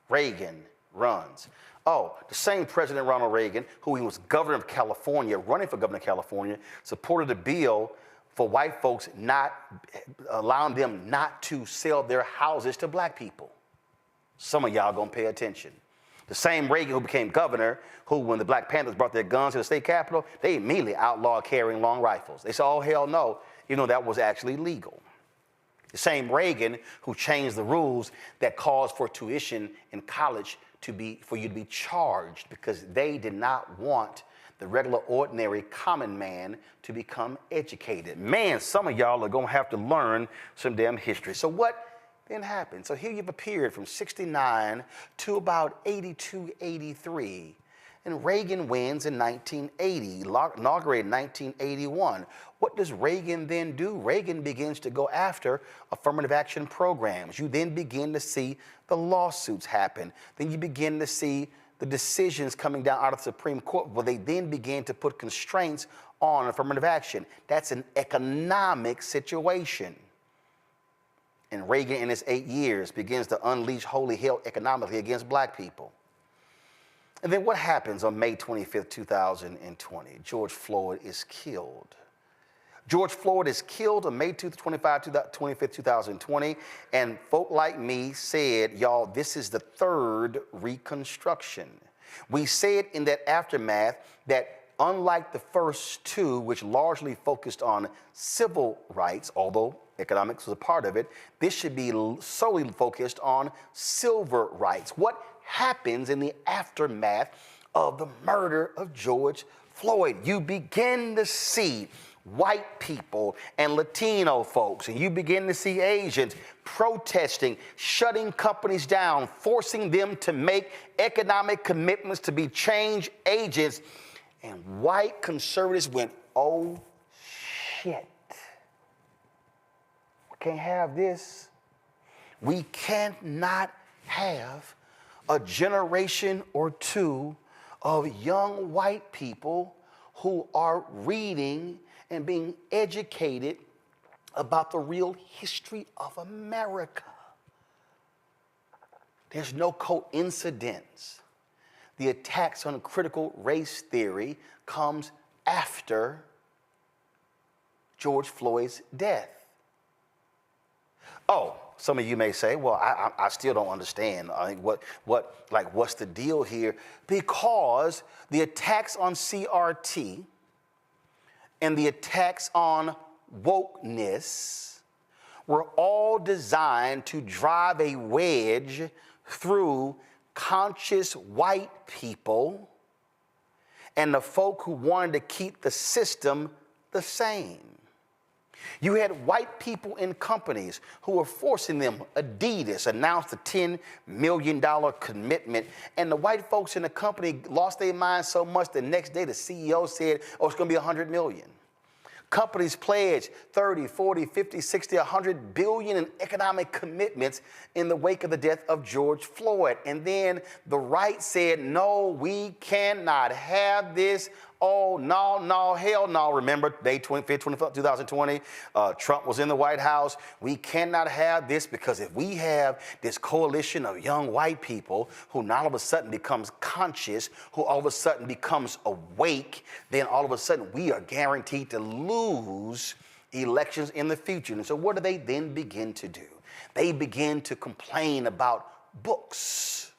Reagan runs. Oh, the same President Ronald Reagan, who he was governor of California, running for governor of California, supported a bill for white folks not allowing them not to sell their houses to black people. Some of y'all gonna pay attention. The same Reagan who became governor, who when the Black Panthers brought their guns to the state capitol, they immediately outlawed carrying long rifles. They said, oh, hell no, even though that was actually legal. The same Reagan who changed the rules that caused for tuition in college for you to be charged because they did not want the regular, ordinary, common man to become educated. Man, some of y'all are gonna have to learn some damn history. So what then happened? So here you've appeared from 69 to about 82, 83. And Reagan wins in 1980, inaugurated in 1981. What does Reagan then do? Reagan begins to go after affirmative action programs. You then begin to see the lawsuits happen. Then you begin to see the decisions coming down out of the Supreme Court where they then begin to put constraints on affirmative action. That's an economic situation. And Reagan in his 8 years begins to unleash holy hell economically against black people. And then what happens on May 25th, 2020? George Floyd is killed. George Floyd is killed on May 25th, 2020. And folk like me said, y'all, this is the third Reconstruction. We said in that aftermath that unlike the first two, which largely focused on civil rights, although economics was a part of it, this should be solely focused on civil rights. What happens in the aftermath of the murder of George Floyd? You begin to see white people and Latino folks, and you begin to see Asians protesting, shutting companies down, forcing them to make economic commitments to be change agents. And white conservatives went, oh shit. We can't have this. We cannot have a generation or two of young white people who are reading and being educated about the real history of America. There's no coincidence. The attacks on critical race theory comes after George Floyd's death. Oh, some of you may say, well, I still don't understand. I think what's the deal here? Because the attacks on CRT and the attacks on wokeness were all designed to drive a wedge through conscious white people and the folk who wanted to keep the system the same. You had white people in companies who were forcing them. Adidas announced a $10 million commitment, and the white folks in the company lost their minds so much the next day the CEO said, oh, it's going to be $100 million. Companies pledged 30, 40, 50, 60, 100 billion in economic commitments in the wake of the death of George Floyd. And then the right said, no, we cannot have this. Oh, no, hell no. Remember, May 25th, 2020, Trump was in the White House. We cannot have this because if we have this coalition of young white people who now all of a sudden becomes conscious, who all of a sudden becomes awake, then all of a sudden we are guaranteed to lose elections in the future. And so what do they then begin to do? They begin to complain about books.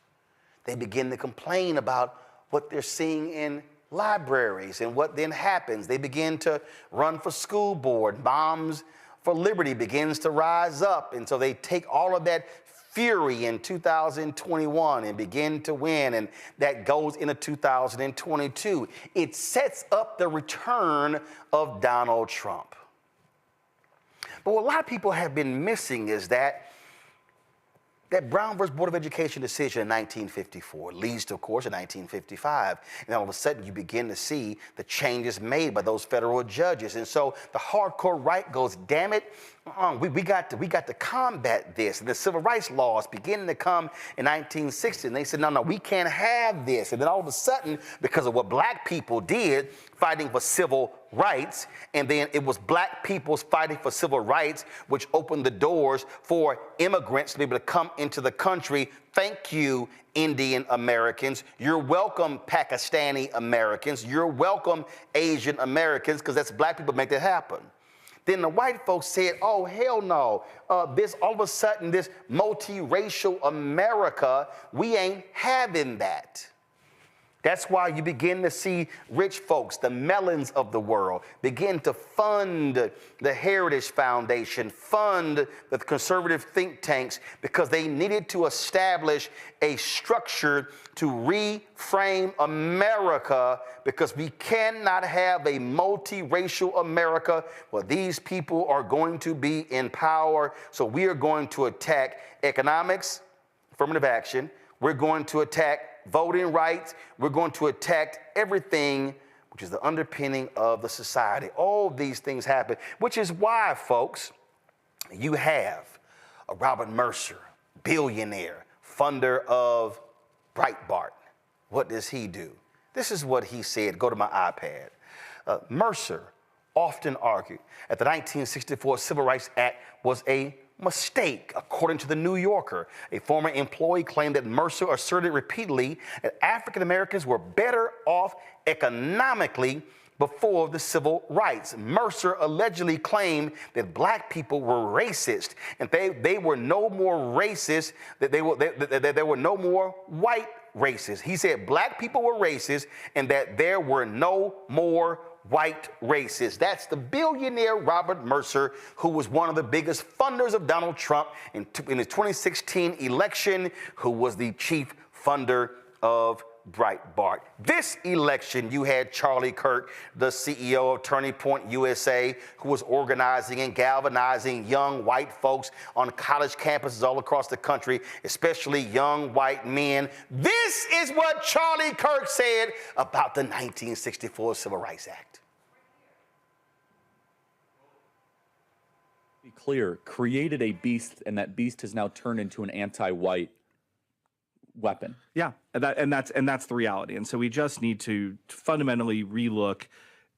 They begin to complain about what they're seeing in libraries, and what then happens? They begin to run for school board. Moms for Liberty begins to rise up, and so they take all of that fury in 2021 and begin to win, and that goes into 2022. It sets up the return of Donald Trump. But what a lot of people have been missing is that Brown versus Board of Education decision in 1954 leads to, of course, in 1955. And all of a sudden, you begin to see the changes made by those federal judges. And so the hardcore right goes, damn it, We got to combat this. And the civil rights laws beginning to come in 1960, and they said, no, we can't have this. And then all of a sudden, because of what black people did, fighting for civil rights, and then it was black people's fighting for civil rights, which opened the doors for immigrants to be able to come into the country. Thank you, Indian Americans. You're welcome, Pakistani Americans. You're welcome, Asian Americans, because that's black people make that happen. Then the white folks said, oh, hell no. This all of a sudden, this multiracial America, we ain't having that. That's why you begin to see rich folks, the Mellons of the world, begin to fund the Heritage Foundation, fund the conservative think tanks, because they needed to establish a structure to reframe America, because we cannot have a multiracial America where these people are going to be in power. So we are going to attack economics, affirmative action. We're going to attack voting rights. We're going to attack everything which is the underpinning of the society. All these things happen, which is why, folks, you have a Robert Mercer, billionaire, funder of Breitbart. What does he do? This is what he said. Go to my iPad. Mercer often argued that the 1964 Civil Rights Act was a mistake. According to the New Yorker, a former employee claimed that Mercer asserted repeatedly that African Americans were better off economically before the civil rights. Mercer allegedly claimed that black people were racist, and they were no more racist, that there were no more white racists. He said black people were racist and that there were no more white racists. That's the billionaire Robert Mercer, who was one of the biggest funders of Donald Trump in his 2016 election, who was the chief funder of Breitbart. This election, you had Charlie Kirk, the CEO of Turning Point USA, who was organizing and galvanizing young white folks on college campuses all across the country, especially young white men. This is what Charlie Kirk said about the 1964 Civil Rights Act. Be clear, created a beast, and that beast has now turned into an anti-white weapon. Yeah, and that's the reality. And so we just need to fundamentally relook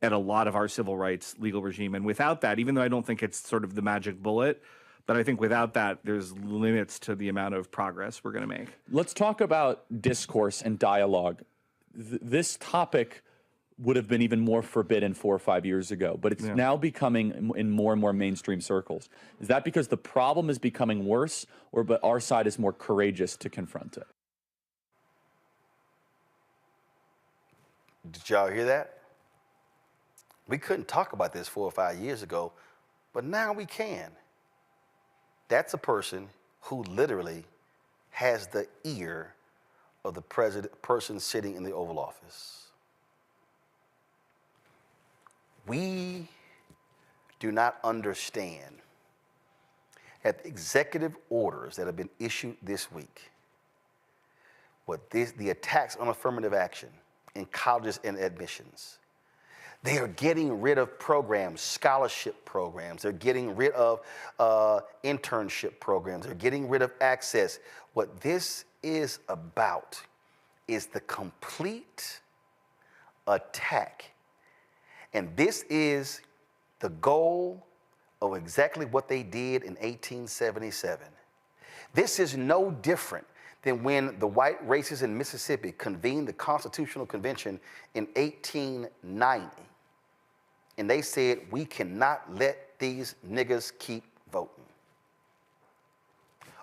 at a lot of our civil rights legal regime. And without that, even though I don't think it's sort of the magic bullet, but I think without that, there's limits to the amount of progress we're going to make. Let's talk about discourse and dialogue. This topic would have been even more forbidden 4 or 5 years ago, but it's now becoming in more and more mainstream circles. Is that because the problem is becoming worse, or but our side is more courageous to confront it? Did y'all hear that? We couldn't talk about this 4 or 5 years ago, but now we can. That's a person who literally has the ear of the person sitting in the Oval Office. We do not understand that the executive orders that have been issued this week, the attacks on affirmative action in colleges and admissions, they are getting rid of programs, scholarship programs. They're getting rid of internship programs. They're getting rid of access. What this is about is the complete attack. And this is the goal of exactly what they did in 1877. This is no different than when the white racists in Mississippi convened the Constitutional Convention in 1890. And they said, we cannot let these niggas keep voting.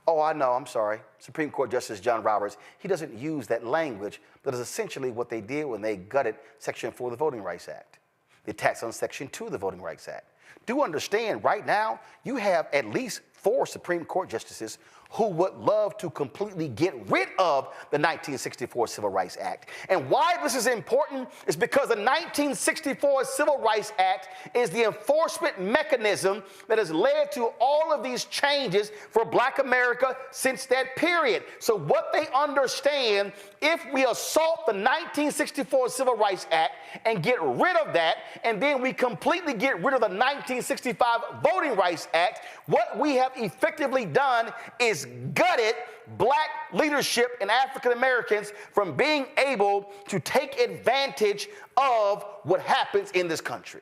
Oh, I know, I'm sorry. Supreme Court Justice John Roberts, he doesn't use that language, but it's essentially what they did when they gutted Section 4 of the Voting Rights Act. The attacks on Section 2 of the Voting Rights Act. Do understand, right now, you have at least 4 Supreme Court justices who would love to completely get rid of the 1964 Civil Rights Act. And why this is important is because the 1964 Civil Rights Act is the enforcement mechanism that has led to all of these changes for Black America since that period. So what they understand, if we assault the 1964 Civil Rights Act and get rid of that, and then we completely get rid of the 1965 Voting Rights Act, what we have effectively done is gutted Black leadership and African Americans from being able to take advantage of what happens in this country.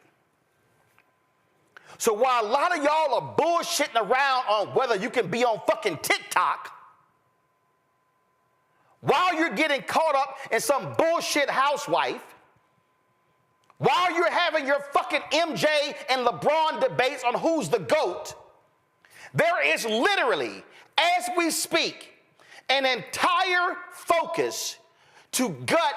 So while a lot of y'all are bullshitting around on whether you can be on fucking TikTok, while you're getting caught up in some bullshit housewife, while you're having your fucking MJ and LeBron debates on who's the GOAT, there is literally, as we speak, an entire focus to gut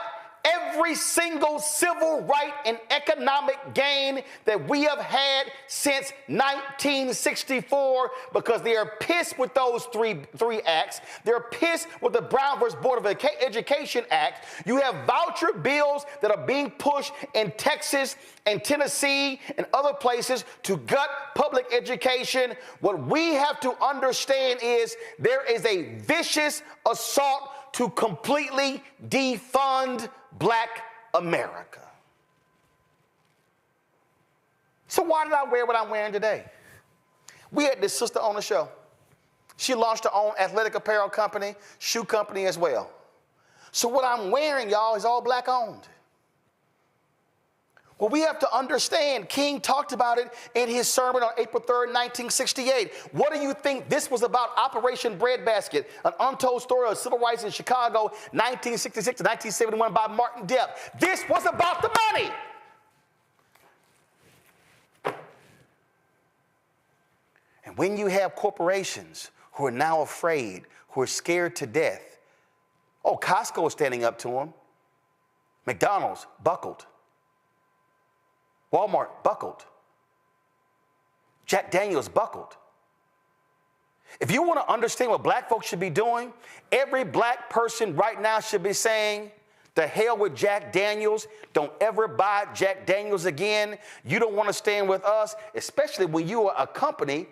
every single civil right and economic gain that we have had since 1964 because they are pissed with those three acts. They're pissed with the Brown versus Board of Education Act. You have voucher bills that are being pushed in Texas and Tennessee and other places to gut public education. What we have to understand is there is a vicious assault to completely defund Black America. So why did I wear what I'm wearing today? We had this sister on the show. She launched her own athletic apparel company, shoe company as well. So what I'm wearing, y'all, is all Black owned. Well, we have to understand, King talked about it in his sermon on April 3rd, 1968. What do you think this was about? Operation Breadbasket, an untold story of civil rights in Chicago, 1966 to 1971 by Martin Depp. This was about the money. And when you have corporations who are now afraid, who are scared to death, oh, Costco is standing up to them. McDonald's buckled. Walmart buckled. Jack Daniels buckled. If you want to understand what Black folks should be doing, every Black person right now should be saying, the hell with Jack Daniels. Don't ever buy Jack Daniels again. You don't want to stand with us, especially when you are a company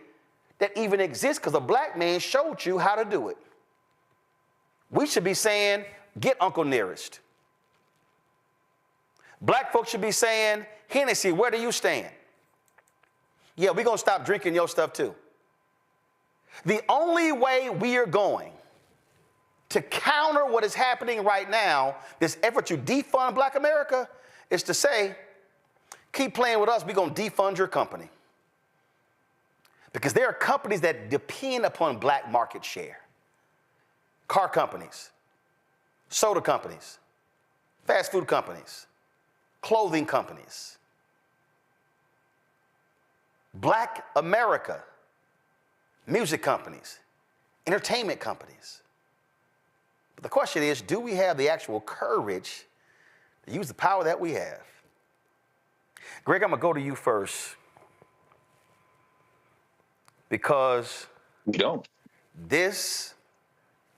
that even exists because a Black man showed you how to do it. We should be saying, get Uncle Nearest. Black folks should be saying, Hennessy, where do you stand? Yeah, we're going to stop drinking your stuff too. The only way we are going to counter what is happening right now, this effort to defund Black America, is to say, keep playing with us, we're going to defund your company. Because there are companies that depend upon Black market share. Car companies, soda companies, fast food companies, clothing companies. Black America, music companies, entertainment companies. But the question is, do we have the actual courage to use the power that we have? Greg, I'm going to go to you first because we don't. This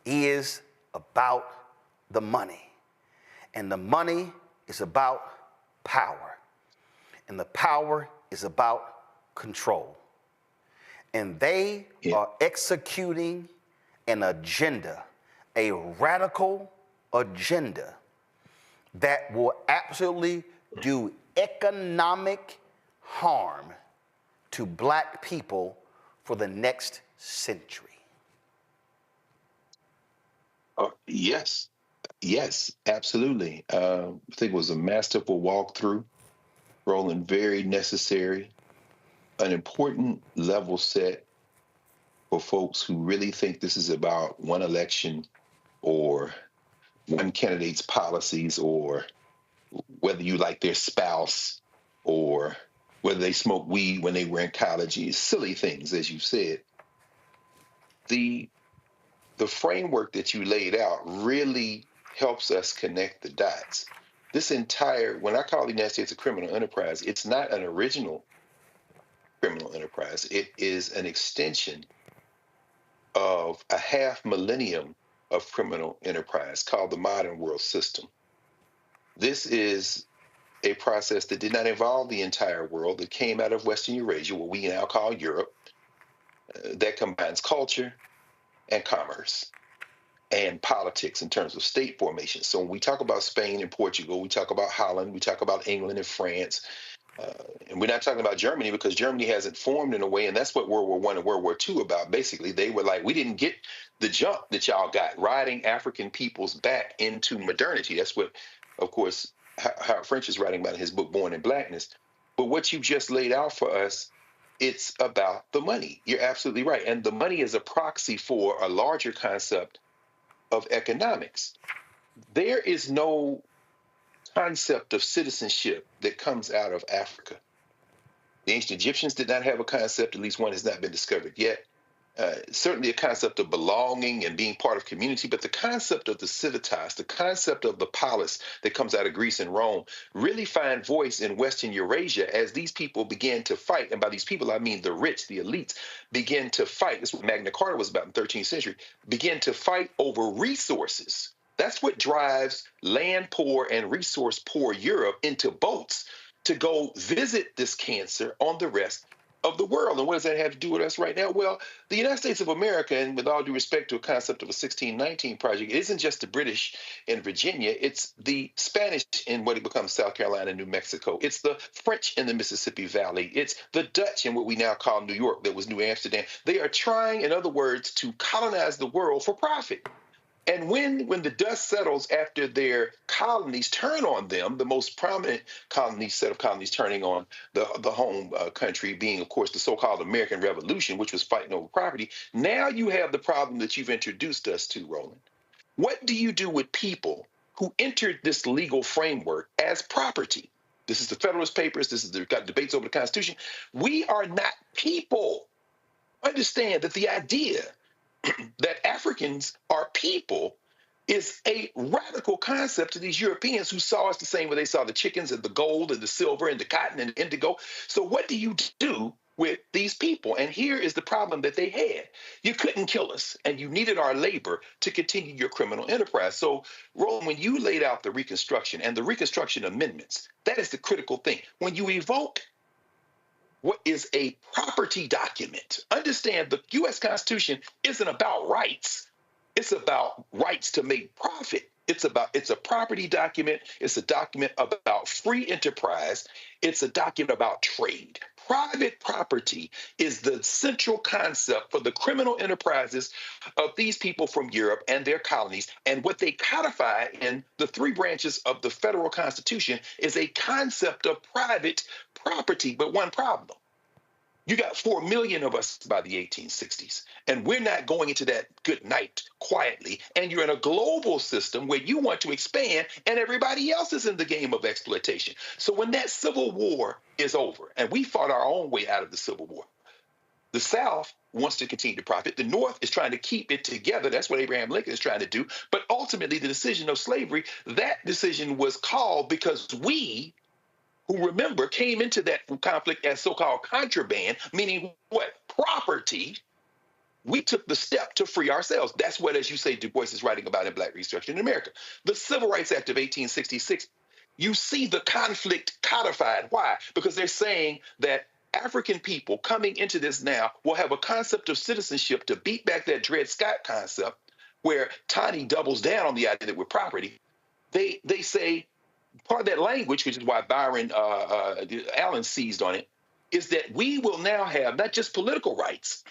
is about the money, and the money is about power, and the power is about control. And they are executing an agenda, a radical agenda that will absolutely do economic harm to Black people for the next century. Yes, absolutely. I think it was a masterful walkthrough, Roland, very necessary. An important level set for folks who really think this is about one election or one candidate's policies or whether you like their spouse or whether they smoked weed when they were in college. Silly things, as you said. The framework that you laid out really helps us connect the dots. This entire, when I call the United States a criminal enterprise, it's not an original criminal enterprise. It is an extension of a half millennium of criminal enterprise called the modern world system. This is a process that did not involve the entire world, that came out of Western Eurasia, what we now call Europe, that combines culture and commerce and politics in terms of state formation. So when we talk about Spain and Portugal, we talk about Holland, we talk about England and France, and we're not talking about Germany because Germany hasn't formed in a way, and that's what World War I and World War II about. Basically, they were like, we didn't get the jump that y'all got, riding African peoples back into modernity. That's what, of course, Howard French is writing about in his book, Born in Blackness. But what you just laid out for us, it's about the money. You're absolutely right. And the money is a proxy for a larger concept of economics. There is no concept of citizenship that comes out of Africa. The ancient Egyptians did not have a concept, at least one has not been discovered yet. Certainly a concept of belonging and being part of community, but the concept of the civitas, the concept of the polis that comes out of Greece and Rome really find voice in Western Eurasia as these people began to fight. And by these people, I mean the rich, the elites, begin to fight. This is what Magna Carta was about in the 13th century, begin to fight over resources. That's what drives land poor and resource poor Europe into boats to go visit this cancer on the rest of the world. And what does that have to do with us right now? Well, the United States of America, and with all due respect to a concept of a 1619 project, it isn't just the British in Virginia, it's the Spanish in what it becomes South Carolina and New Mexico. It's the French in the Mississippi Valley. It's the Dutch in what we now call New York, that was New Amsterdam. They are trying, in other words, to colonize the world for profit. And when the dust settles after their colonies turn on them, the most prominent set of colonies turning on the home country being, of course, the so-called American Revolution, which was fighting over property, now you have the problem that you've introduced us to, Roland. What do you do with people who entered this legal framework as property? This is the Federalist Papers. This is the debates over the Constitution. We are not people. Understand that the idea that Africans are people is a radical concept to these Europeans who saw us the same way they saw the chickens and the gold and the silver and the cotton and the indigo. So what do you do with these people? And here is the problem that they had. You couldn't kill us, and you needed our labor to continue your criminal enterprise. So, Roland, when you laid out the Reconstruction and the Reconstruction amendments, that is the critical thing. When you evoke what is a property document. Understand the U.S. Constitution isn't about rights. It's about rights to make profit. It's a property document. It's a document about free enterprise. It's a document about trade. Private property is the central concept for the criminal enterprises of these people from Europe and their colonies. And what they codify in the three branches of the federal Constitution is a concept of private property. But one problem. You got 4 million of us by the 1860s, and we're not going into that good night quietly. And you're in a global system where you want to expand, and everybody else is in the game of exploitation. So when that Civil War is over, and we fought our own way out of the Civil War, the South wants to continue to profit. The North is trying to keep it together. That's what Abraham Lincoln is trying to do. But ultimately, the decision of slavery, that decision was called because we, who remember, came into that conflict as so-called contraband, meaning what? Property. We took the step to free ourselves. That's what, as you say, Du Bois is writing about in Black Reconstruction in America. The Civil Rights Act of 1866, you see the conflict codified. Why? Because they're saying that African people coming into this now will have a concept of citizenship to beat back that Dred Scott concept, where Taney doubles down on the idea that we're property. They say, part of that language, which is why Byron Allen seized on it, is that we will now have not just political rights,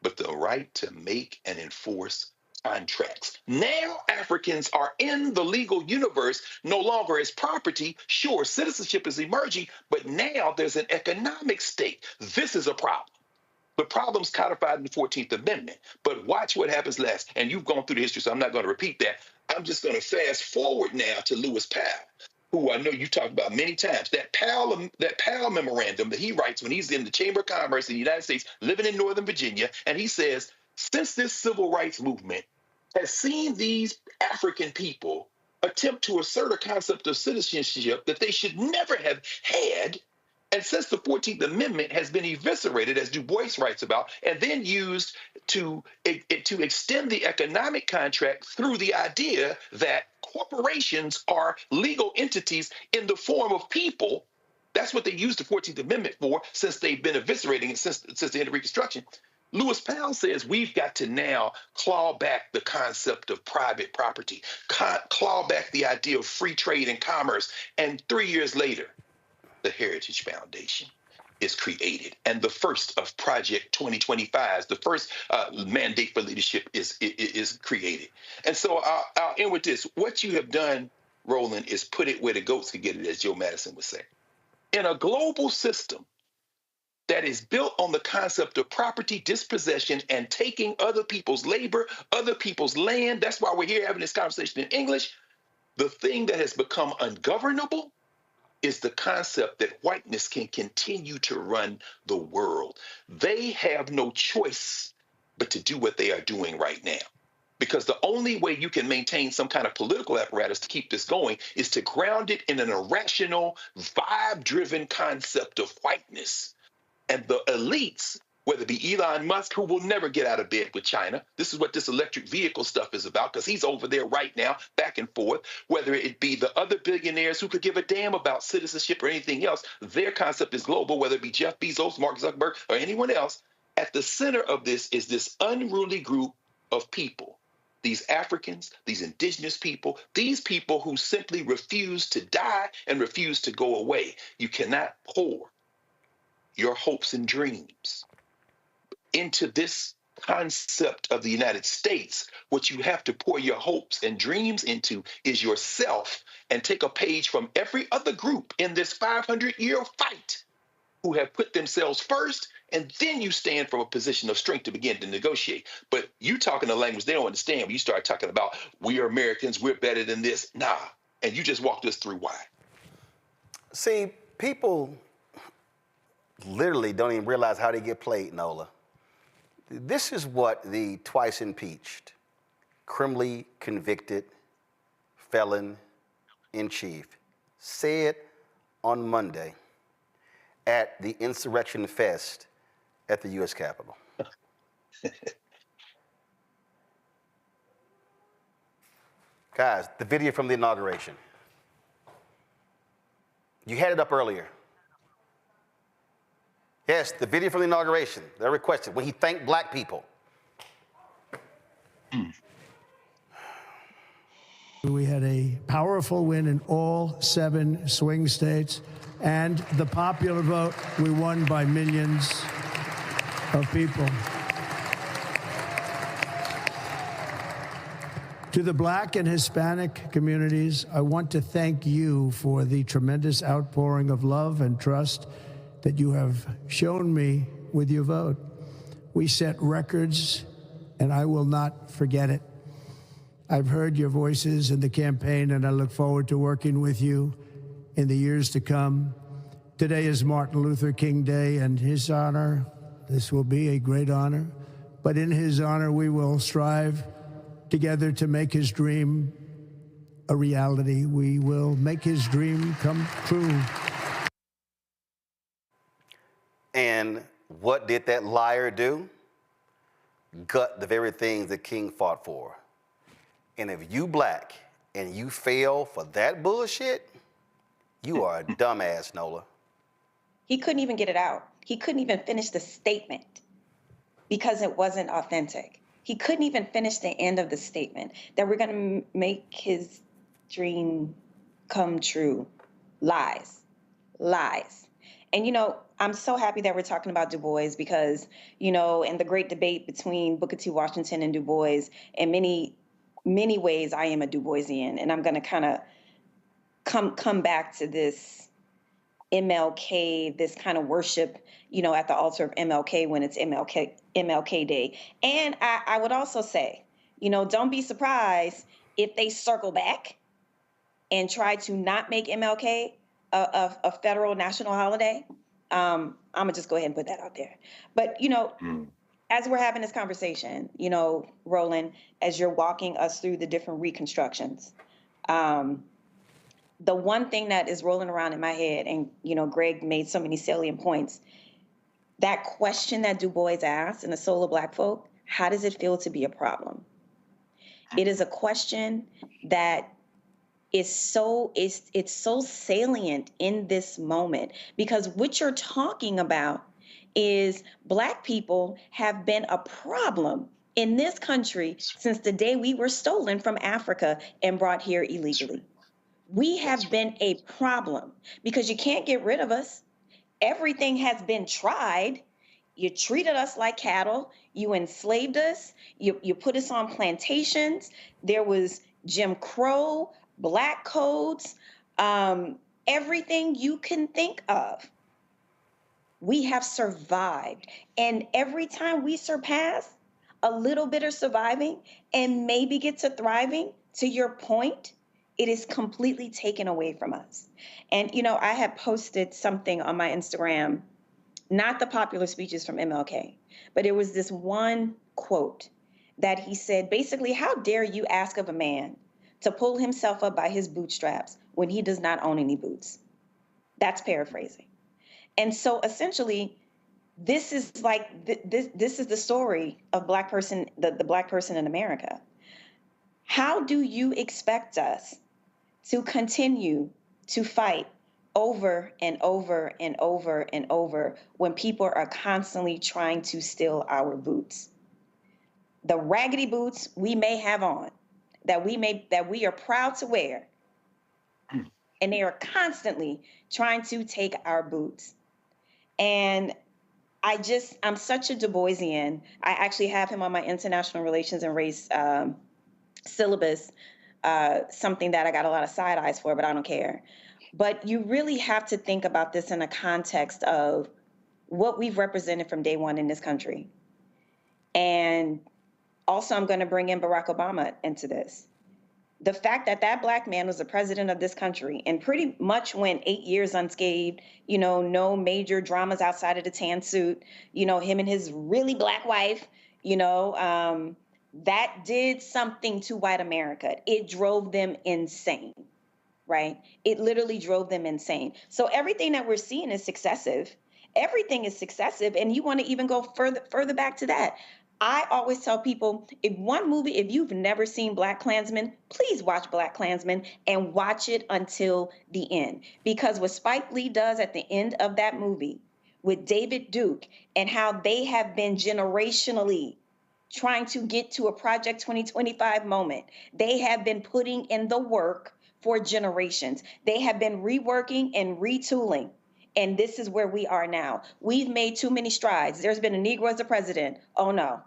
but the right to make and enforce contracts. Now Africans are in the legal universe no longer as property. Sure, citizenship is emerging, but now there's an economic stake. This is a problem. The problem's codified in the 14th Amendment. But watch what happens last. And you've gone through the history, so I'm not going to repeat that. I'm just going to fast forward now to Lewis Powell, who I know you talked about many times. That Powell memorandum that he writes when he's in the Chamber of Commerce in the United States, living in Northern Virginia, and he says, since this civil rights movement has seen these African people attempt to assert a concept of citizenship that they should never have had, And since the 14th Amendment has been eviscerated, as Du Bois writes about, and then used to extend the economic contract through the idea that corporations are legal entities in the form of people, that's what they used the 14th Amendment for since they've been eviscerating it since the end of Reconstruction. Lewis Powell says we've got to now claw back the concept of private property, claw back the idea of free trade and commerce. And 3 years later, the Heritage Foundation is created. And the first of Project 2025, the first mandate for leadership is created. And so I'll end with this. What you have done, Roland, is put it where the goats could get it, as Joe Madison would say. In a global system that is built on the concept of property dispossession and taking other people's labor, other people's land, that's why we're here having this conversation in English, the thing that has become ungovernable is the concept that whiteness can continue to run the world. They have no choice but to do what they are doing right now. Because the only way you can maintain some kind of political apparatus to keep this going is to ground it in an irrational, vibe-driven concept of whiteness. And the elites, whether it be Elon Musk, who will never get out of bed with China. This is what this electric vehicle stuff is about, because he's over there right now, back and forth. Whether it be the other billionaires who could give a damn about citizenship or anything else, their concept is global, whether it be Jeff Bezos, Mark Zuckerberg, or anyone else. At the center of this is this unruly group of people. These Africans, these indigenous people, these people who simply refuse to die and refuse to go away. You cannot pour your hopes and dreams into this concept of the United States. What you have to pour your hopes and dreams into is yourself, and take a page from every other group in this 500-year fight who have put themselves first, and then you stand from a position of strength to begin to negotiate. But you talking a language they don't understand when you start talking about we are Americans, we're better than this. Nah, and you just walked us through why. See, people literally don't even realize how they get played, Nola. This is what the twice impeached, criminally convicted felon in chief said on Monday at the Insurrection Fest at the U.S. Capitol. Guys, the video from the inauguration. You had it up earlier. Yes, the video from the inauguration. They're requested when he thanked black people. We had a powerful win in all 7 swing states, and the popular vote, we won by millions of people. To the Black and Hispanic communities, I want to thank you for the tremendous outpouring of love and trust that you have shown me with your vote. We set records, and I will not forget it. I've heard your voices in the campaign, and I look forward to working with you in the years to come. Today is Martin Luther King Day, and his honor, this will be a great honor, but in his honor, we will strive together to make his dream a reality. We will make his dream come true. And what did that liar do? Gut the very things that King fought for. And if you black and you fail for that bullshit, you are a dumbass, Nola. He couldn't even get it out. He couldn't even finish the statement because it wasn't authentic. He couldn't even finish the end of the statement that we're going to make his dream come true. Lies. Lies. And, you know, I'm so happy that we're talking about Du Bois because, you know, in the great debate between Booker T. Washington and Du Bois, in many ways, I am a Du Boisian. And I'm going to kind of come back to this MLK, this kind of worship, you know, at the altar of MLK when it's MLK Day. And I would also say, you know, don't be surprised if they circle back and try to not make MLK a federal national holiday. I'm gonna just go ahead and put that out there. But, you know, as we're having this conversation, you know, Roland, as you're walking us through the different reconstructions, the one thing that is rolling around in my head, and Greg made so many salient points, that question that Du Bois asked in The Soul of Black Folk, how does it feel to be a problem? It is a question that is so salient in this moment, because what you're talking about is Black people have been a problem in this country since the day we were stolen from Africa and brought here illegally. We have been a problem because you can't get rid of us. Everything has been tried. You treated us like cattle. You enslaved us. You put us on plantations. There was Jim Crow, Black codes, everything you can think of. We have survived. And every time we surpass a little bit of surviving and maybe get to thriving, to your point, it is completely taken away from us. And, I had posted something on my Instagram, not the popular speeches from MLK, but it was this one quote that he said, basically, how dare you ask of a man to pull himself up by his bootstraps when he does not own any boots? That's paraphrasing. And so essentially, this is this is the story of Black person, the Black person in America. How do you expect us to continue to fight over and over and over and over when people are constantly trying to steal our boots? The raggedy boots we may have on, that we are proud to wear, and they are constantly trying to take our boots. And I'm such a Du Boisian. I actually have him on my international relations and race syllabus, something that I got a lot of side eyes for, but I don't care. But you really have to think about this in a context of what we've represented from day one in this country. And also, I'm going to bring in Barack Obama into this. The fact that that Black man was the president of this country and pretty much went 8 years unscathed, no major dramas outside of the tan suit, him and his really Black wife, that did something to white America. It drove them insane, right? It literally drove them insane. So everything that we're seeing is successive. Everything is successive. And you want to even go further back to that. I always tell people, if you've never seen BlacKkKlansman, please watch BlacKkKlansman and watch it until the end. Because what Spike Lee does at the end of that movie with David Duke and how they have been generationally trying to get to a Project 2025 moment, they have been putting in the work for generations. They have been reworking and retooling. And this is where we are now. We've made too many strides. There's been a Negro as a president. Oh, no.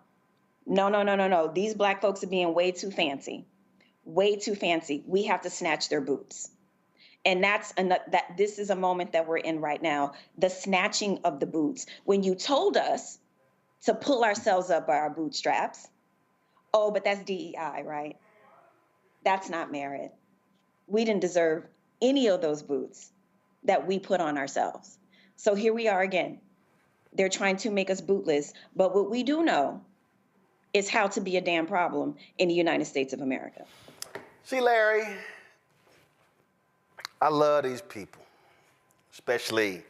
No. These Black folks are being way too fancy. Way too fancy. We have to snatch their boots. And this is a moment that we're in right now. The snatching of the boots. When you told us to pull ourselves up by our bootstraps, oh, but that's DEI, right? That's not merit. We didn't deserve any of those boots that we put on ourselves. So here we are again. They're trying to make us bootless. But what we do know is how to be a damn problem in the United States of America. See, Larry, I love these people, especially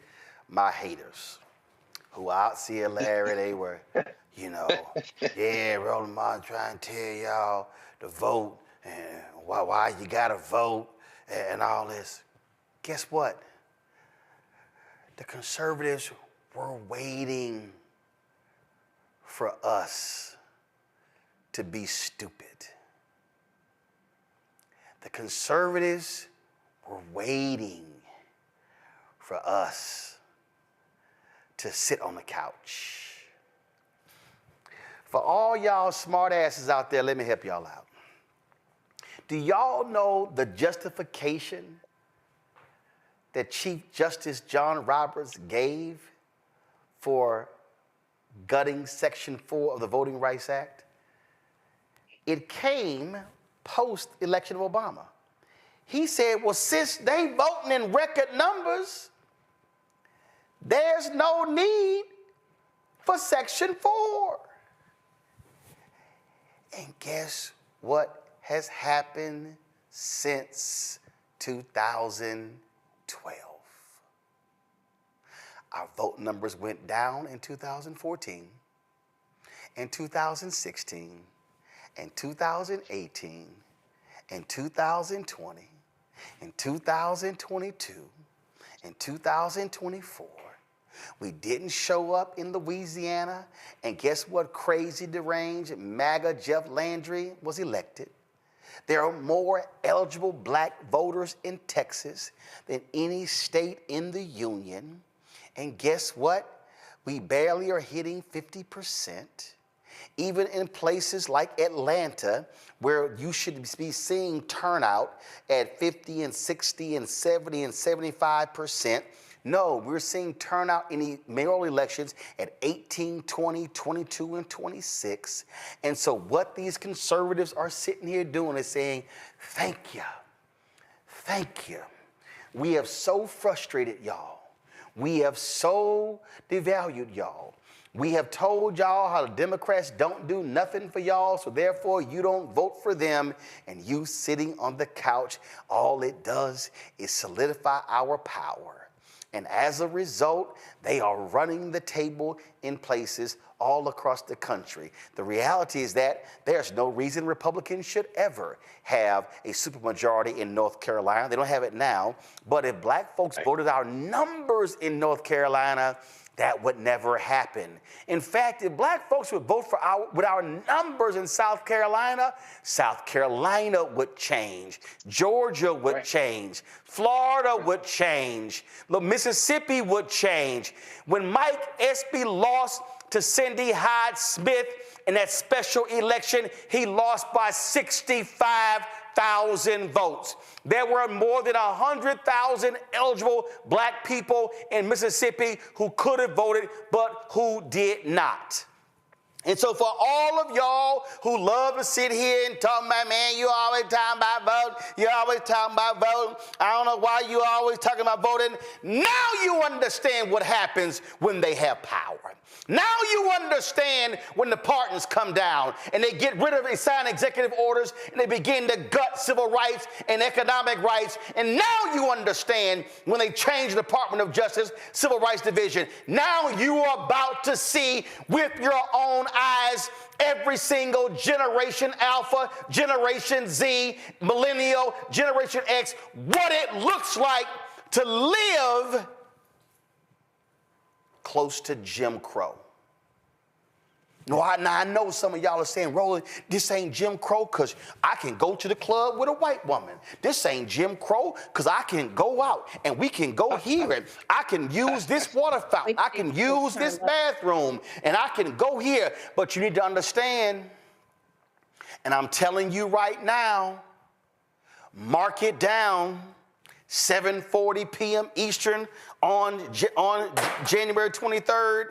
my haters, who out see Larry, they were, Roland Martin trying to tell y'all to vote and why you gotta vote and all this. Guess what? The conservatives were waiting for us to be stupid. The conservatives were waiting for us to sit on the couch. For all y'all smart asses out there, let me help y'all out. Do y'all know the justification that Chief Justice John Roberts gave for gutting Section 4 of the Voting Rights Act? It came post-election of Obama. He said, well, since they voting in record numbers, there's no need for Section 4. And guess what has happened since 2012. Our vote numbers went down in 2014, in 2016, in 2018, in 2020, in 2022, in 2024. We didn't show up in Louisiana, and guess what crazy deranged MAGA Jeff Landry was elected. There are more eligible black voters in Texas than any state in the union. And guess what? We barely are hitting 50%. Even in places like Atlanta, where you should be seeing turnout at 50 and 60 and 70 and 75%. No, we're seeing turnout in the mayoral elections at 18, 20, 22, and 26. And so what these conservatives are sitting here doing is saying, thank you, thank you. We have so frustrated y'all. We have so devalued y'all. We have told y'all how the Democrats don't do nothing for y'all, so therefore you don't vote for them, and you sitting on the couch, all it does is solidify our power. And as a result, they are running the table in places all across the country. The reality is that there's no reason Republicans should ever have a supermajority in North Carolina. They don't have it now. But if black folks voted our numbers in North Carolina, that would never happen. In fact, if black folks would vote for with our numbers in South Carolina would change. Georgia would change. Florida would change. Mississippi would change. When Mike Espy lost to Cindy Hyde-Smith in that special election, he lost by 65,000 votes. There were more than 100,000 eligible black people in Mississippi who could have voted, but who did not. And so for all of y'all who love to sit here and talk about, man, you always talking about voting, you always talking about voting, I don't know why you always talking about voting. Now you understand what happens when they have power. Now you understand when the pardons come down and they get rid of, they sign executive orders and they begin to gut civil rights and economic rights. And now you understand when they change the Department of Justice Civil Rights Division. Now you are about to see with your own eyes every single Generation Alpha, Generation Z, Millennial, Generation X, what it looks like to live close to Jim Crow. Now I know some of y'all are saying, Roland, this ain't Jim Crow because I can go to the club with a white woman. This ain't Jim Crow because I can go out and we can go here and I can use this water fountain. I can use this bathroom and I can go here. But you need to understand, and I'm telling you right now, mark it down, 7:40 p.m. Eastern on January 23rd.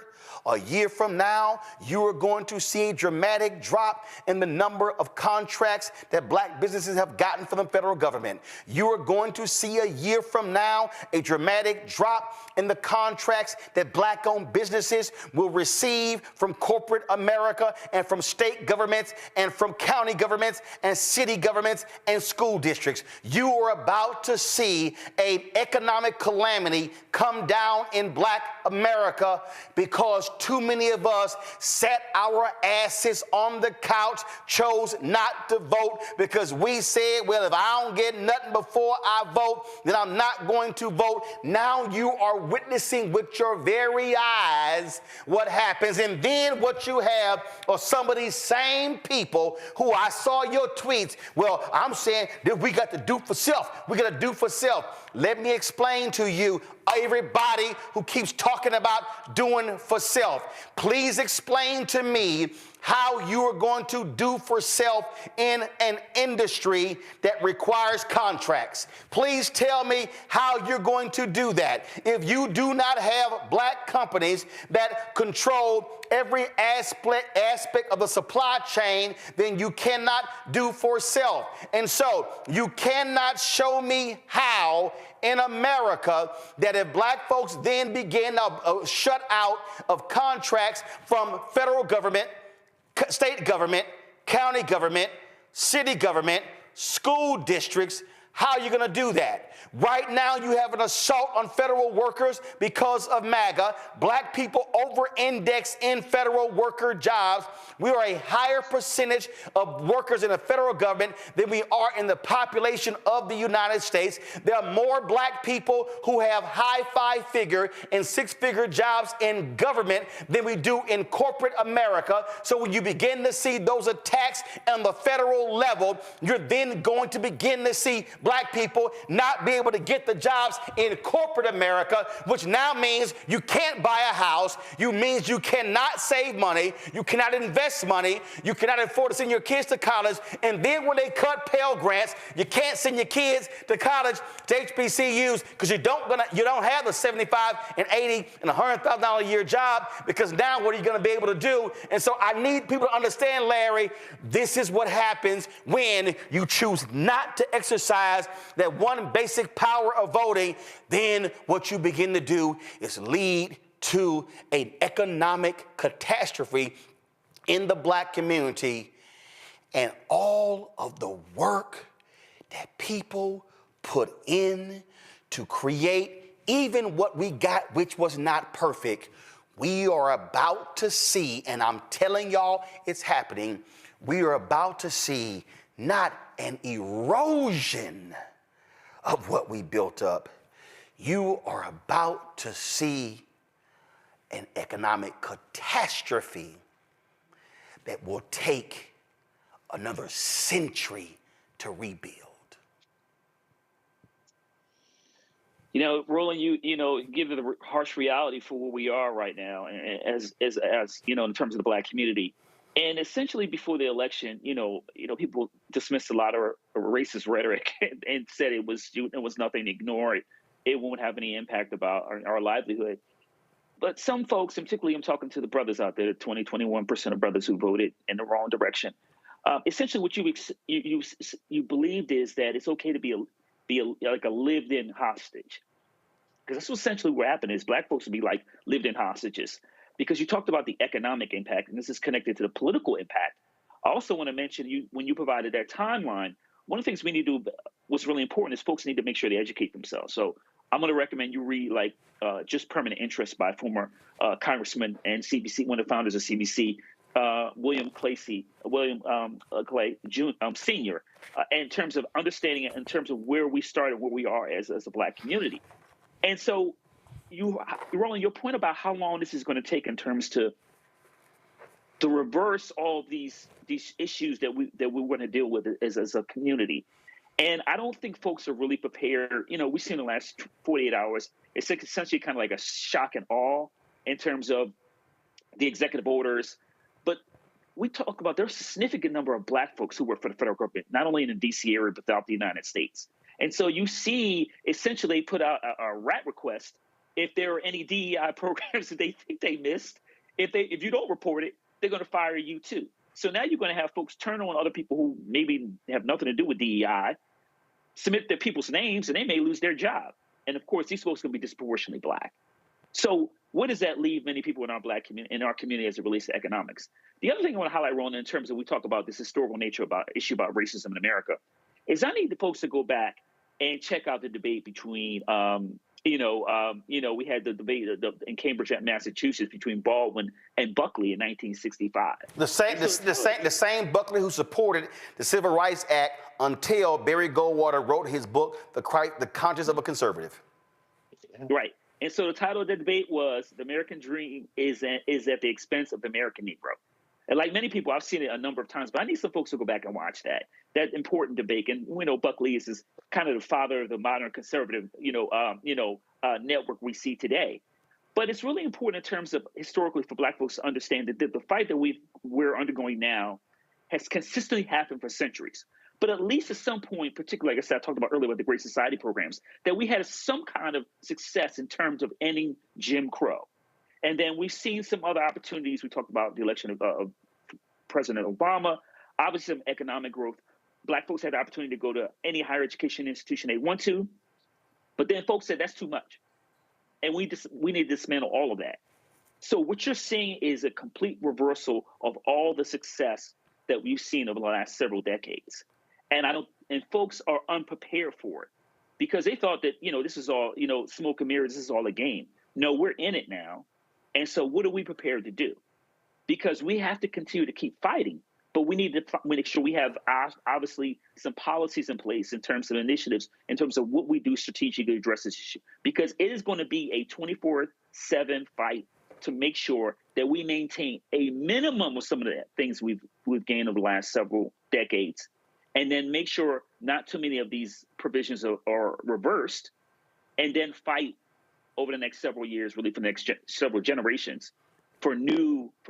A year from now, you are going to see a dramatic drop in the number of contracts that black businesses have gotten from the federal government. You are going to see a year from now a dramatic drop in the contracts that black-owned businesses will receive from corporate America and from state governments and from county governments and city governments and school districts. You are about to see an economic calamity come down in black America because too many of us sat our asses on the couch, chose not to vote because we said, well, if I don't get nothing before I vote, then I'm not going to vote. Now you are witnessing with your very eyes what happens. And then what you have are some of these same people who I saw your tweets. Well, I'm saying that we got to do for self. We got to do for self. Let me explain to you, everybody who keeps talking about doing for self, please explain to me how you are going to do for self in an industry that requires contracts. Please tell me how you're going to do that. If you do not have black companies that control every aspect of the supply chain, then you cannot do for self. And so you cannot show me how in America that if black folks then begin to shut out of contracts from federal government, state government, county government, city government, school districts, How are you going to do that? Right now, you have an assault on federal workers because of MAGA. Black people over-index in federal worker jobs. We are a higher percentage of workers in the federal government than we are in the population of the United States. There are more black people who have high five-figure and six-figure jobs in government than we do in corporate America. So when you begin to see those attacks on the federal level, you're then going to begin to see black people not be able to get the jobs in corporate America, which now means you can't buy a house. You means you cannot save money. You cannot invest money. You cannot afford to send your kids to college. And then when they cut Pell Grants, you can't send your kids to college, to HBCUs, because you don't have the $75 and $80 and $100,000 a year job, because now what are you going to be able to do? And so I need people to understand, Larry, this is what happens when you choose not to exercise that one basic power of voting. Then what you begin to do is lead to an economic catastrophe in the black community, and all of the work that people put in to create even what we got, which was not perfect, we are about to see, and I'm telling y'all it's happening, we are about to see not an erosion of what we built up. You are about to see an economic catastrophe that will take another century to rebuild. You know, Roland, you give the harsh reality for where we are right now, as you know, in terms of the black community. And essentially, before the election, people dismissed a lot of racist rhetoric and said it was nothing. Ignore it. It won't have any impact about our livelihood. But some folks, and particularly I'm talking to the brothers out there, 21% of brothers who voted in the wrong direction. Essentially, what you believed is that it's okay to be like a lived-in hostage, because that's essentially what happened. Is black folks would be like lived-in hostages. Because you talked about the economic impact, and this is connected to the political impact. I also want to mention, when you provided that timeline, one of the things we need to do, what's really important, is folks need to make sure they educate themselves. So I'm going to recommend you read Just Permanent Interest by former Congressman and CBC, one of the founders of CBC, William Clay Sr., in terms of understanding it, in terms of where we started, where we are as a black community. And so, Roland, your point about how long this is going to take in terms to reverse all these issues that we want to deal with as a community. And I don't think folks are really prepared. We've seen in the last 48 hours, it's essentially kind of like a shock and awe in terms of the executive orders. But we talk about there's a significant number of black folks who work for the federal government, not only in the D.C. area, but throughout the United States. And so you see, essentially, put out a rat request if there are any DEI programs that they think they missed. If you don't report it, they're going to fire you too. So now you're going to have folks turn on other people who maybe have nothing to do with DEI, submit their people's names, and they may lose their job. And of course, these folks are going to be disproportionately black. So what does that leave many people in our black community, as it relates to economics? The other thing I want to highlight, Roland, in terms of we talk about this historical nature issue about racism in America, is I need the folks to go back and check out the debate between, we had the debate in Cambridge, Massachusetts, between Baldwin and Buckley in 1965. The same Buckley who supported the Civil Rights Act until Barry Goldwater wrote his book, The Conscience of a Conservative. Right. And so the title of the debate was "The American Dream is at the Expense of the American Negro." And like many people, I've seen it a number of times, but I need some folks to go back and watch that important debate. And we know Buckley is kind of the father of the modern conservative, network we see today. But it's really important in terms of historically for black folks to understand that the fight that we're undergoing now has consistently happened for centuries. But at least at some point, particularly, like I said, I talked about earlier with the Great Society programs, that we had some kind of success in terms of ending Jim Crow. And then we've seen some other opportunities. We talked about the election of President Obama, obviously some economic growth. Black folks had the opportunity to go to any higher education institution they want to, but then folks said that's too much. And we need to dismantle all of that. So what you're seeing is a complete reversal of all the success that we've seen over the last several decades. And and folks are unprepared for it because they thought that, this is all, smoke and mirrors, this is all a game. No, we're in it now. And so what are we prepared to do? Because we have to continue to keep fighting, but we need to make sure we have obviously some policies in place in terms of initiatives, in terms of what we do strategically to address this issue, because it is going to be a 24/7 fight to make sure that we maintain a minimum of some of the things we've gained over the last several decades, and then make sure not too many of these provisions are reversed, and then fight over the next several years, really for the next several generations, for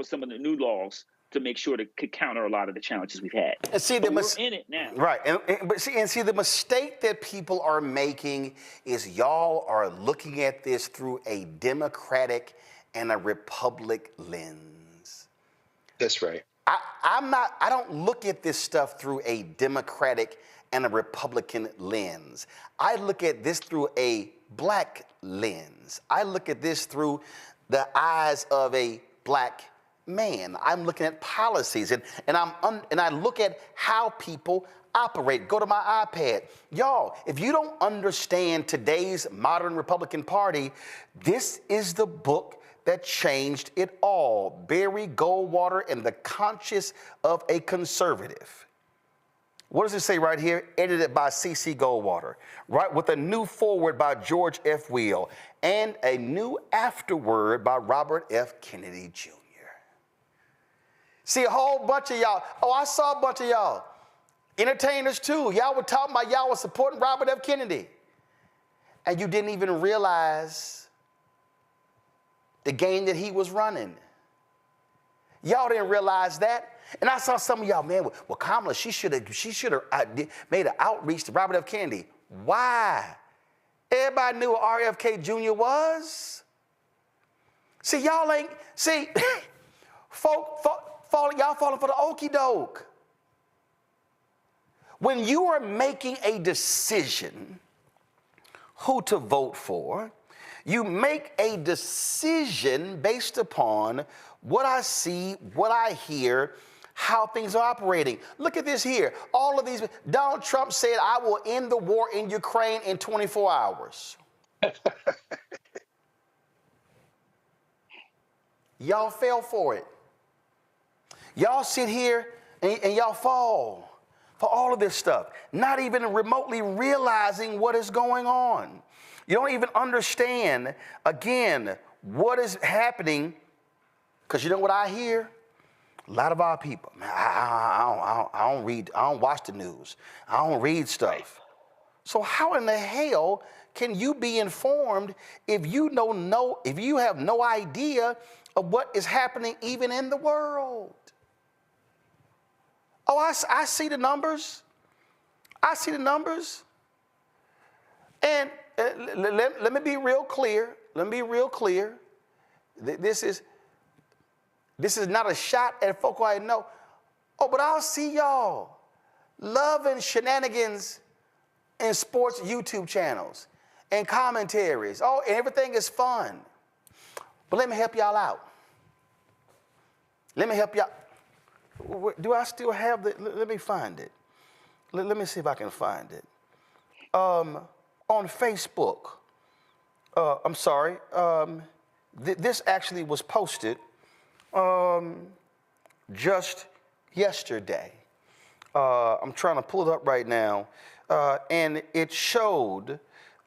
some of the new laws to make sure to counter a lot of the challenges we've had. And see, we're in it now. Right, but see, the mistake that people are making is y'all are looking at this through a Democratic and a Republic lens. That's right. I don't look at this stuff through a Democratic and a Republican lens. I look at this through a Black lens. I look at this through the eyes of a Black man. I'm looking at policies and I look at how people operate. Go to my iPad. Y'all, if you don't understand today's modern Republican Party, this is the book that changed it all. Barry Goldwater and the Conscience of a Conservative. What does it say right here? Edited by C.C. Goldwater, right? With a new foreword by George F. Weil and a new afterword by Robert F. Kennedy Jr. See, a whole bunch of y'all. Oh, I saw a bunch of y'all. Entertainers too. Y'all were talking about y'all were supporting Robert F. Kennedy. And you didn't even realize the game that he was running. Y'all didn't realize that. And I saw some of y'all, man, well, Kamala, she should have made an outreach to Robert F. Kennedy. Why? Everybody knew what RFK Jr. was. See, y'all ain't, see, y'all falling for the okie doke. When you are making a decision who to vote for, you make a decision based upon what I see, what I hear, how things are operating. Look at this here. All of these. Donald Trump said, I will end the war in Ukraine in 24 hours. Y'all fell for it. Y'all sit here and y'all fall for all of this stuff, not even remotely realizing what is going on. You don't even understand, again, what is happening, because you know what I hear? A lot of our people, man, I don't watch the news. I don't read stuff. So how in the hell can you be informed if you have no idea of what is happening even in the world? Oh, I see the numbers. I see the numbers. And let me be real clear. Let me be real clear. This is not a shot at folk I know. Oh, but I'll see y'all loving shenanigans in sports YouTube channels and commentaries. Oh, and everything is fun. But let me help y'all out. Let me help y'all. Do I still have the? Let me find it. Let me see if I can find it. On Facebook. I'm sorry. This actually was posted just yesterday. I'm trying to pull it up right now. And it showed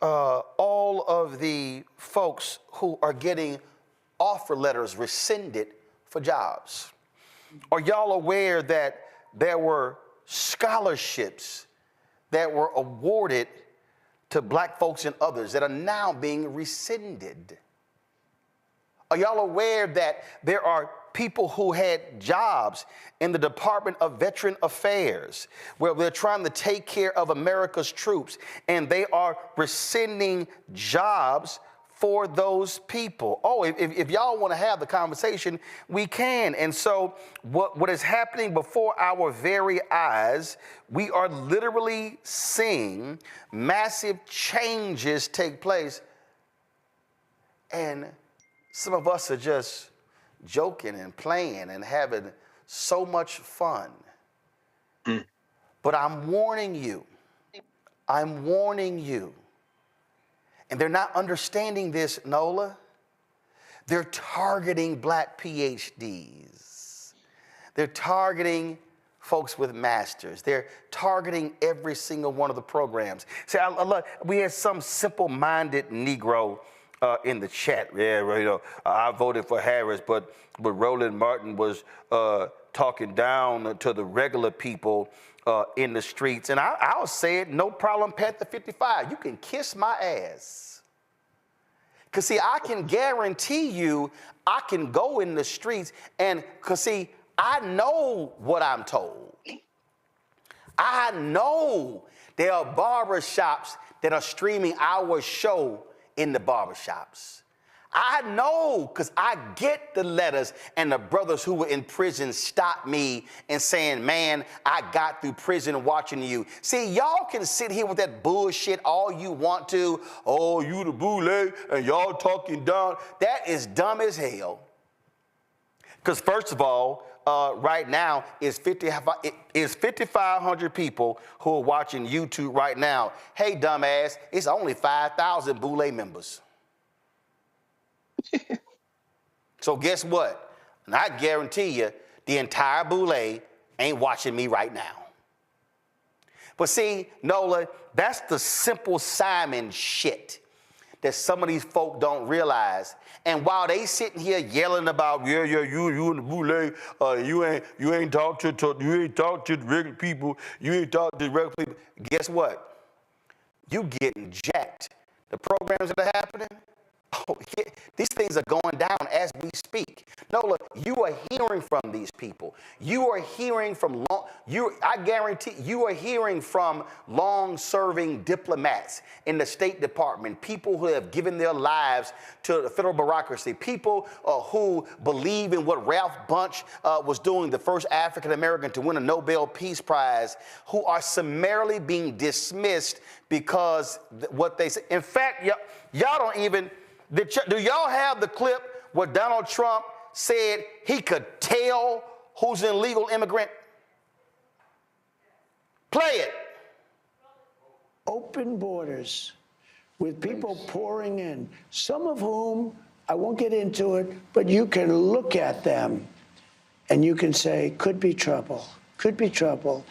all of the folks who are getting offer letters rescinded for jobs. Are y'all aware that there were scholarships that were awarded to black folks and others that are now being rescinded? Are y'all aware that there are people who had jobs in the Department of Veteran Affairs where they're trying to take care of America's troops, and they are rescinding jobs for those people? Oh, if y'all want to have the conversation, we can. And so what is happening before our very eyes, we are literally seeing massive changes take place. And some of us are just joking and playing and having so much fun. But I'm warning you, I'm warning you. And they're not understanding this, Nola. They're targeting black PhDs. They're targeting folks with masters. They're targeting every single one of the programs. See, we had some simple-minded Negro in the chat. Yeah, well, you know, I voted for Harris, but Roland Martin was talking down to the regular people in the streets. And I'll say it, no problem, Panther 55. You can kiss my ass. Because, see, I can guarantee you I can go in the streets and, because, see, I know what I'm told. I know there are barbershops that are streaming our show in the barbershops. I know because I get the letters, and the brothers who were in prison stop me and saying, man, I got through prison watching you. See, y'all can sit here with that bullshit all you want to. Oh, you the boule, and y'all talking down. That is dumb as hell. Because first of all, right now is 5,500 people who are watching YouTube right now. Hey, dumbass, it's only 5,000 boule members. So guess what? And I guarantee you, the entire boule ain't watching me right now. But see, Nola, that's the Simple Simon shit that some of these folk don't realize. And while they sitting here yelling about, you in the boule, you ain't talk to the regular people, you ain't talk to the regular people. Guess what? You getting jacked. The programs that are happening, these things are going down as we speak. No, look, you are hearing from these people. You are hearing from I guarantee you are hearing from long-serving diplomats in the State Department, people who have given their lives to the federal bureaucracy, people who believe in what Ralph Bunche was doing, the first African-American to win a Nobel Peace Prize, who are summarily being dismissed because what they say. In fact, y'all don't even. Do y'all have the clip where Donald Trump said he could tell who's an illegal immigrant? Play it. Open borders with people pouring in, some of whom, I won't get into it, but you can look at them and you can say, could be trouble, could be trouble.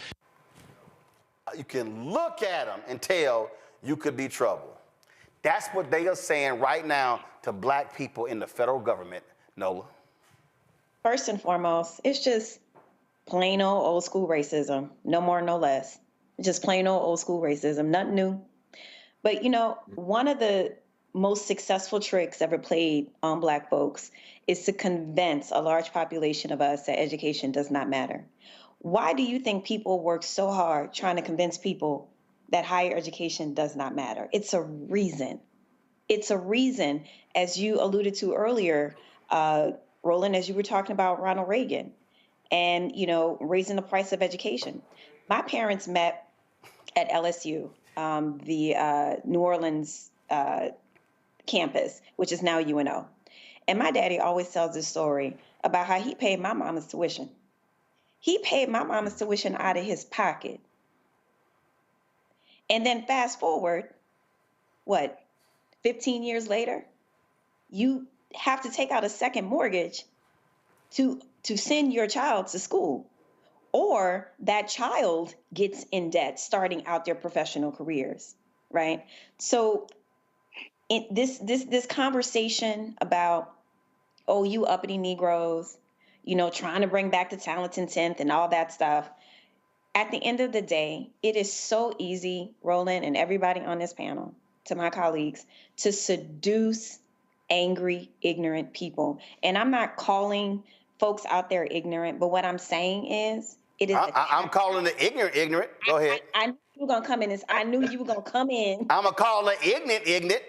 You can look at them and tell you could be trouble. That's what they are saying right now to black people in the federal government, Nola. First and foremost, it's just plain old school racism. No more, no less. Just plain old school racism, nothing new. But, you know, one of the most successful tricks ever played on black folks is to convince a large population of us that education does not matter. Why do you think people work so hard trying to convince people that higher education does not matter? It's a reason. It's a reason, as you alluded to earlier, Roland, as you were talking about Ronald Reagan and, you know, raising the price of education. My parents met at LSU, the New Orleans campus, which is now UNO. And my daddy always tells this story about how he paid my mama's tuition. He paid my mama's tuition out of his pocket. And then fast forward, 15 years later, you have to take out a second mortgage to send your child to school, or that child gets in debt starting out their professional careers, right? So this conversation about, oh, you uppity Negroes, you know, trying to bring back the talent and 10th and all that stuff. At the end of the day, it is so easy, Roland, and everybody on this panel, to my colleagues, to seduce angry, ignorant people. And I'm not calling folks out there ignorant, but what I'm saying is, it is. I'm calling the ignorant. Go ahead. I knew you were gonna come in. I knew you were gonna come in. I'm gonna call the ignorant.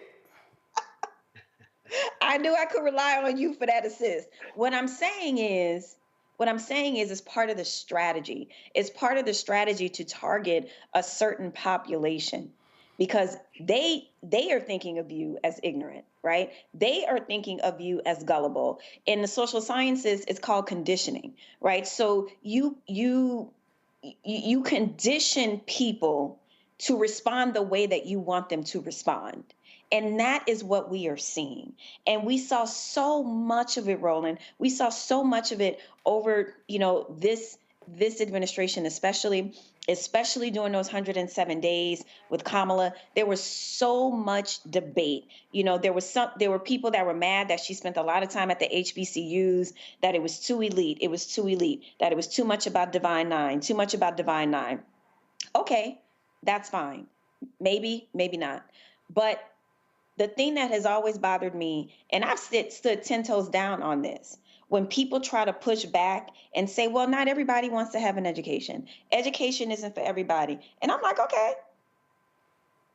I knew I could rely on you for that assist. What I'm saying is it's part of the strategy. It's part of the strategy to target a certain population, because they are thinking of you as ignorant, right? They are thinking of you as gullible. In the social sciences, it's called conditioning, right? So you condition people to respond the way that you want them to respond. And that is what we are seeing. And we saw so much of it, Roland. We saw so much of it over, this administration, especially during those 107 days with Kamala. There was so much debate. There were people that were mad that she spent a lot of time at the HBCUs, that it was too elite, that it was too much about Divine Nine. Okay, that's fine. Maybe not. But the thing that has always bothered me, and I've stood 10 toes down on this, when people try to push back and say, well, not everybody wants to have an education. Education isn't for everybody. And I'm like, okay,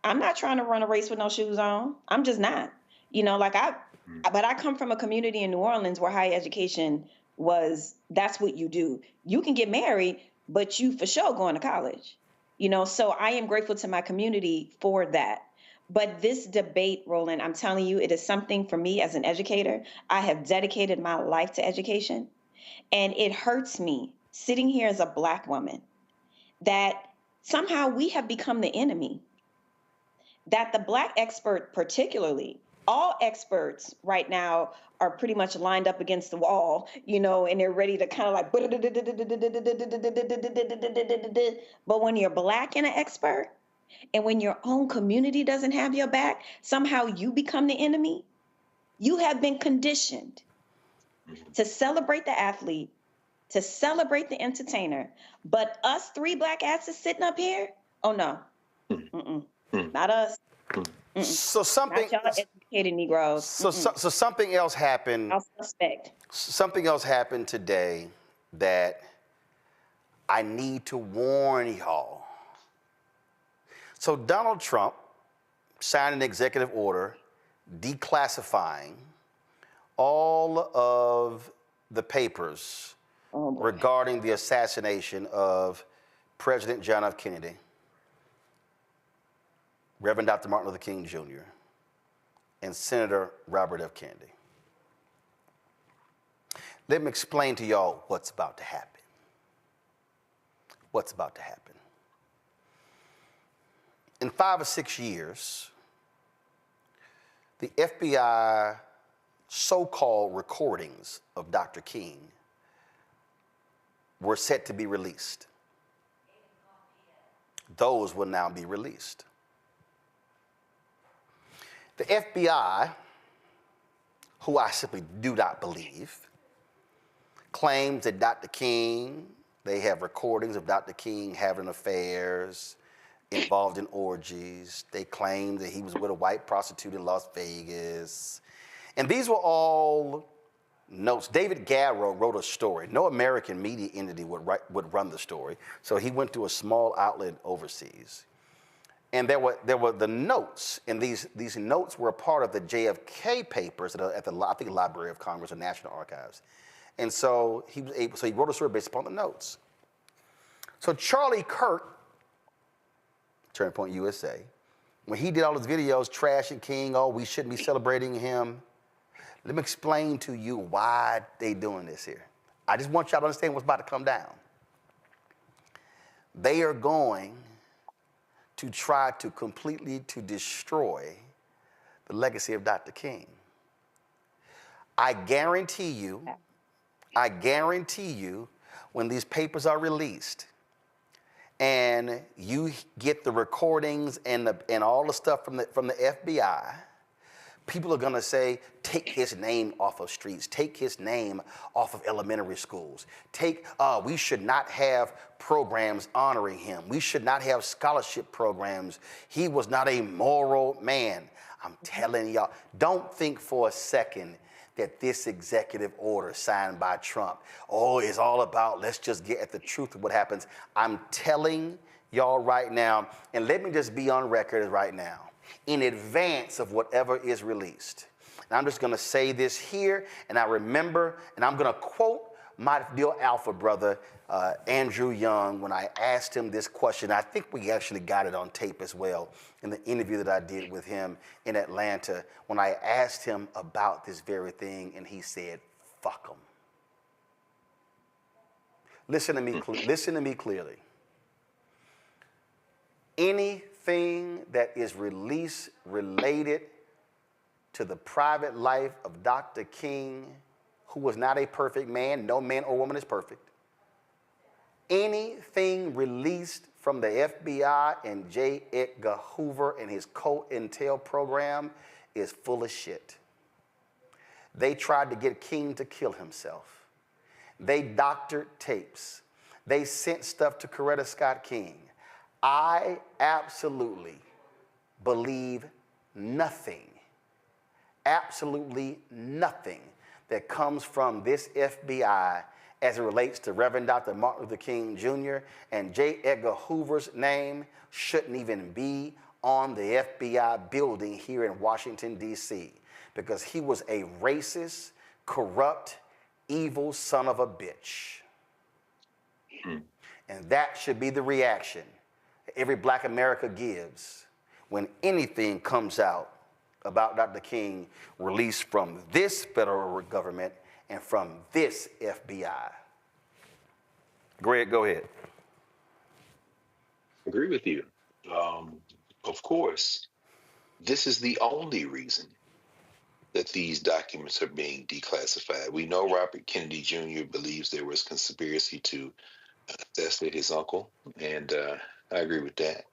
I'm not trying to run a race with no shoes on. I'm just not. But I come from a community in New Orleans where higher education that's what you do. You can get married, but you for sure going to college. So I am grateful to my community for that. But this debate, Roland, I'm telling you, it is something for me as an educator. I have dedicated my life to education. And it hurts me sitting here as a Black woman that somehow we have become the enemy. That the Black expert particularly, all experts right now are pretty much lined up against the wall, and they're ready to kind of like, but when you're Black and an expert, and when your own community doesn't have your back, somehow you become the enemy. You have been conditioned to celebrate the athlete, to celebrate the entertainer. But us three Black asses sitting up here, oh no, not us. So something, not y'all educated Negroes. So something else happened. I'll suspect. Something else happened today that I need to warn y'all. So Donald Trump signed an executive order declassifying all of the papers regarding the assassination of President John F. Kennedy, Reverend Dr. Martin Luther King Jr., and Senator Robert F. Kennedy. Let me explain to y'all what's about to happen. What's about to happen. In 5 or 6 years, the FBI so-called recordings of Dr. King were set to be released. Those will now be released. The FBI, who I simply do not believe, claims that Dr. King, they have recordings of Dr. King having affairs, involved in orgies. They claimed that he was with a white prostitute in Las Vegas. And these were all notes. David Garrow wrote a story. No American media entity would run the story. So he went to a small outlet overseas. And there were the notes, and these notes were a part of the JFK papers at the I think Library of Congress or National Archives. And so he wrote a story based upon the notes. So Charlie Kirk, Turning Point USA, when he did all his videos trashing King, oh, we shouldn't be celebrating him. Let me explain to you why they doing this here. I just want y'all to understand what's about to come down. They are going to try to completely destroy the legacy of Dr. King. I guarantee you, when these papers are released, and you get the recordings and all the stuff from the FBI, people are gonna say, take his name off of streets, take his name off of elementary schools. We should not have programs honoring him. We should not have scholarship programs. He was not a moral man. I'm telling y'all, don't think for a second that this executive order signed by Trump, is all about let's just get at the truth of what happens. I'm telling y'all right now, and let me just be on record right now, in advance of whatever is released. And I'm just gonna say this here, and I remember, and I'm gonna quote my dear alpha brother, Andrew Young, when I asked him this question. I think we actually got it on tape as well in the interview that I did with him in Atlanta, when I asked him about this very thing, and he said, fuck them. Listen to me clearly. Any anything that is released related to the private life of Dr. King, who was not a perfect man, no man or woman is perfect. Anything released from the FBI and J. Edgar Hoover and his COINTEL program is full of shit. They tried to get King to kill himself. They doctored tapes. They sent stuff to Coretta Scott King. I absolutely believe nothing, absolutely nothing that comes from this FBI as it relates to Reverend Dr. Martin Luther King Jr. and J. Edgar Hoover's name shouldn't even be on the FBI building here in Washington, D.C., because he was a racist, corrupt, evil son of a bitch. And that should be the reaction that every Black America gives when anything comes out about Dr. King released from this federal government and from this FBI. Greg, go ahead. Agree with you. Of course, this is the only reason that these documents are being declassified. We know Robert Kennedy Jr. believes there was conspiracy to assassinate his uncle, and I agree with that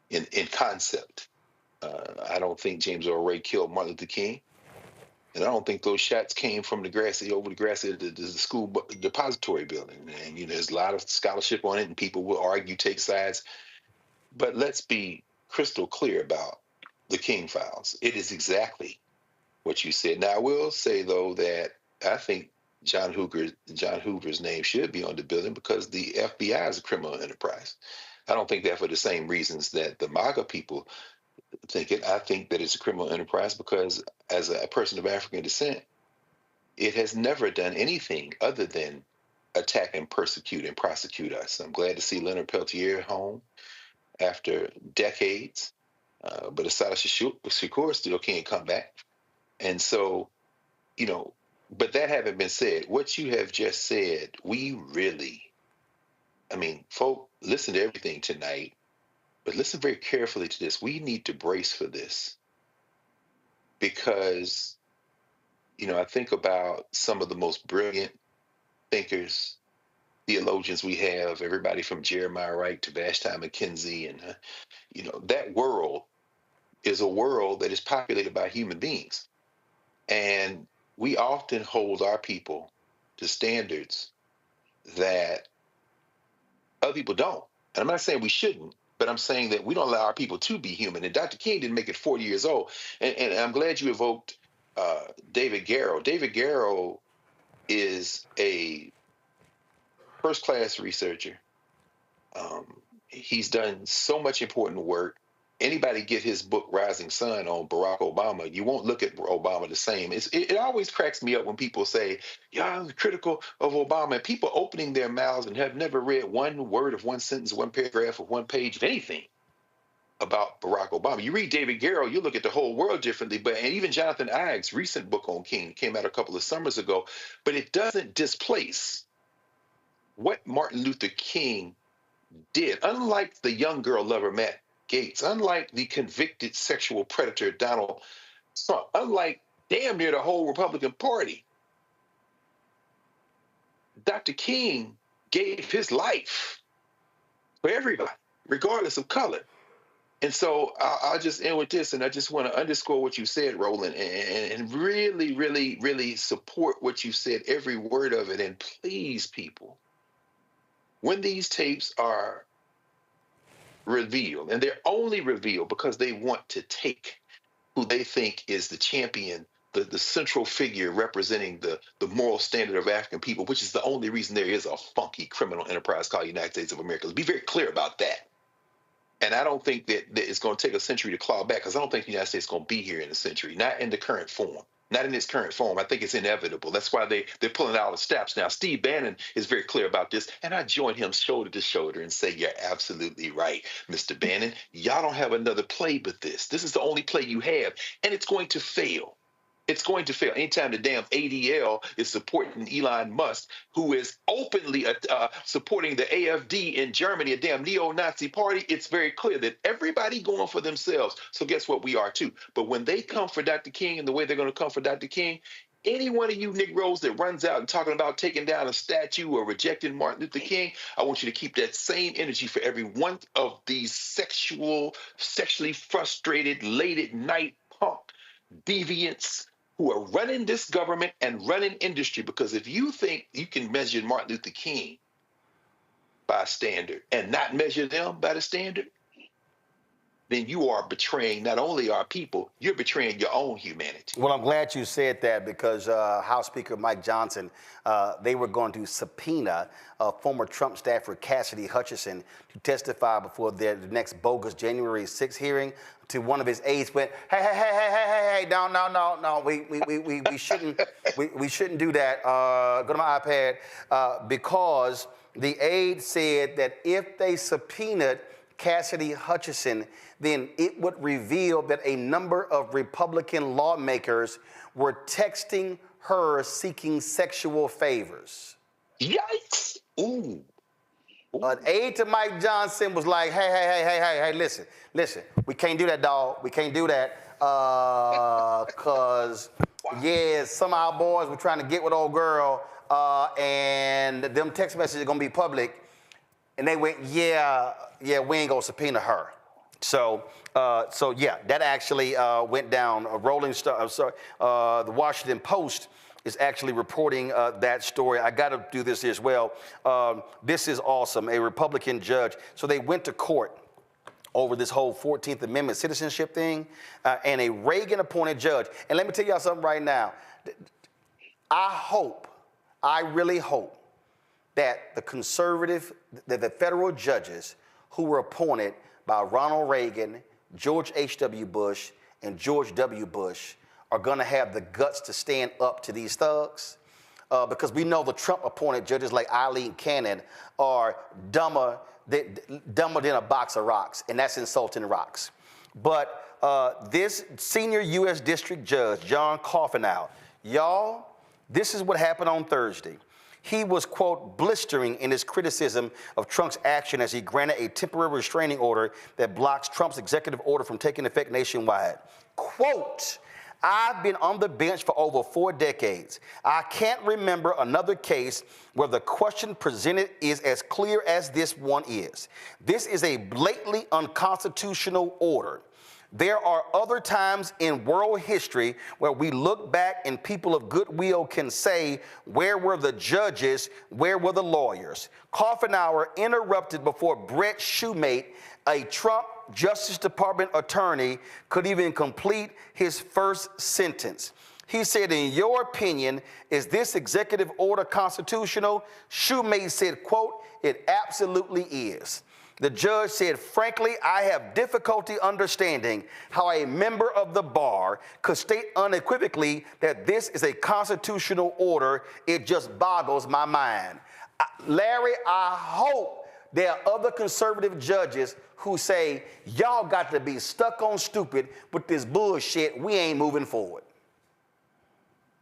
in concept. I don't think James Earl Ray killed Martin Luther King, and I don't think those shots came from the grassy the school depository building. And there's a lot of scholarship on it, and people will argue, take sides. But let's be crystal clear about the King files. It is exactly what you said. Now, I will say, though, that I think John Hoover's name should be on the building because the FBI is a criminal enterprise. I don't think that for the same reasons that the MAGA people think it. I think that it's a criminal enterprise because as a person of African descent, it has never done anything other than attack and persecute and prosecute us. I'm glad to see Leonard Peltier home after decades, but Assata Shakur still can't come back. And so, but that having been said, what you have just said, folk, listen to everything tonight, but listen very carefully to this. We need to brace for this because, I think about some of the most brilliant thinkers, theologians we have, everybody from Jeremiah Wright to Vashti McKenzie. And, that world is a world that is populated by human beings. And we often hold our people to standards that other people don't. And I'm not saying we shouldn't, but I'm saying that we don't allow our people to be human. And Dr. King didn't make it 40 years old. And I'm glad you evoked David Garrow. David Garrow is a first-class researcher. He's done so much important work. Anybody get his book Rising Sun on Barack Obama, you won't look at Obama the same. It always cracks me up when people say, yeah, I'm critical of Obama, and people opening their mouths and have never read one word of one sentence, one paragraph of one page of anything about Barack Obama. You read David Garrow, you look at the whole world differently, and even Jonathan Ives' recent book on King came out a couple of summers ago, but it doesn't displace what Martin Luther King did. Unlike the young girl lover Matt Gaetz, unlike the convicted sexual predator Donald Trump, unlike damn near the whole Republican Party, Dr. King gave his life for everybody, regardless of color. And so I'll just end with this, and I just want to underscore what you said, Roland, and really, really, really support what you said, every word of it. And please, people, when these tapes are revealed, and they're only revealed because they want to take who they think is the champion, the central figure representing the moral standard of African people, which is the only reason there is a funky criminal enterprise called United States of America. Let's be very clear about that. And I don't think that it's going to take a century to claw back, because I don't think the United States is going to be here in a century, not in the current form. Not in its current form. I think it's inevitable. That's why they're pulling out the stops now. Steve Bannon is very clear about this, and I join him shoulder to shoulder and say, you're absolutely right, Mr. Bannon. Y'all don't have another play but this. This is the only play you have, and it's going to fail. It's going to fail. Anytime the damn ADL is supporting Elon Musk, who is openly supporting the AfD in Germany, a damn neo-Nazi party, it's very clear that everybody going for themselves. So guess what? We are too. But when they come for Dr. King and the way they're going to come for Dr. King, any one of you Negroes that runs out and talking about taking down a statue or rejecting Martin Luther King, I want you to keep that same energy for every one of these sexually frustrated, late at night punk deviants who are running this government and running industry. Because if you think you can measure Martin Luther King by a standard and not measure them by the standard, then you are betraying not only our people, you're betraying your own humanity. Well, I'm glad you said that because House Speaker Mike Johnson, they were going to subpoena former Trump staffer Cassidy Hutchinson to testify before the next bogus January 6th hearing. To one of his aides went, hey, no, we shouldn't do that. Go to my iPad because the aide said that if they subpoenaed Cassidy Hutchinson, then it would reveal that a number of Republican lawmakers were texting her seeking sexual favors. Yikes! Ooh. An aide to Mike Johnson was like, hey, listen, we can't do that, dog. We can't do that because, yeah, some of our boys were trying to get with old girl and them text messages are going to be public. And they went, yeah, we ain't going to subpoena her. So yeah, that actually went down. The Washington Post is actually reporting that story. I got to do this as well. This is awesome. A Republican judge. So they went to court over this whole 14th Amendment citizenship thing, and a Reagan-appointed judge. And let me tell y'all something right now. I really hope that the federal judges who were appointed by Ronald Reagan, George H.W. Bush, and George W. Bush are going to have the guts to stand up to these thugs because we know the Trump-appointed judges like Eileen Cannon are dumber than a box of rocks, and that's insulting rocks. But this senior U.S. District Judge, John Coffinow, y'all, this is what happened on Thursday. He was, quote, blistering in his criticism of Trump's action as he granted a temporary restraining order that blocks Trump's executive order from taking effect nationwide. Quote, I've been on the bench for over 4 decades. I can't remember another case where the question presented is as clear as this one is. This is a blatantly unconstitutional order. There are other times in world history where we look back and people of goodwill can say, where were the judges? Where were the lawyers? Coffinour interrupted before Brett Shoemate, a Trump Justice Department attorney, could even complete his first sentence. He said, in your opinion, is this executive order constitutional? Shoemate said, quote, it absolutely is. The judge said, frankly, I have difficulty understanding how a member of the bar could state unequivocally that this is a constitutional order. It just boggles my mind. Larry, I hope there are other conservative judges who say, y'all got to be stuck on stupid with this bullshit. We ain't moving forward.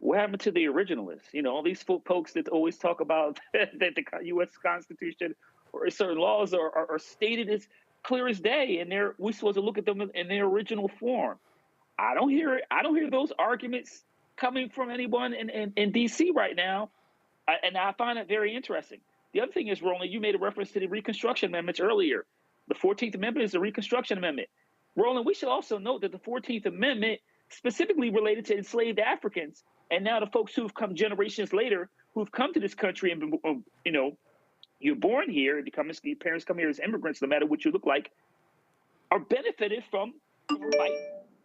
What happened to the originalists? You know, all these folks that always talk about that the U.S. Constitution or certain laws are stated as clear as day, and we're supposed to look at them in their original form. I don't hear those arguments coming from anyone in D.C. right now, and I find it very interesting. The other thing is, Roland, you made a reference to the Reconstruction Amendments earlier. The 14th Amendment is the Reconstruction Amendment. Roland, we should also note that the 14th Amendment specifically related to enslaved Africans, and now the folks who've come generations later, who've come to this country and been, you're born here, your parents come here as immigrants, no matter what you look like, are benefited from the fight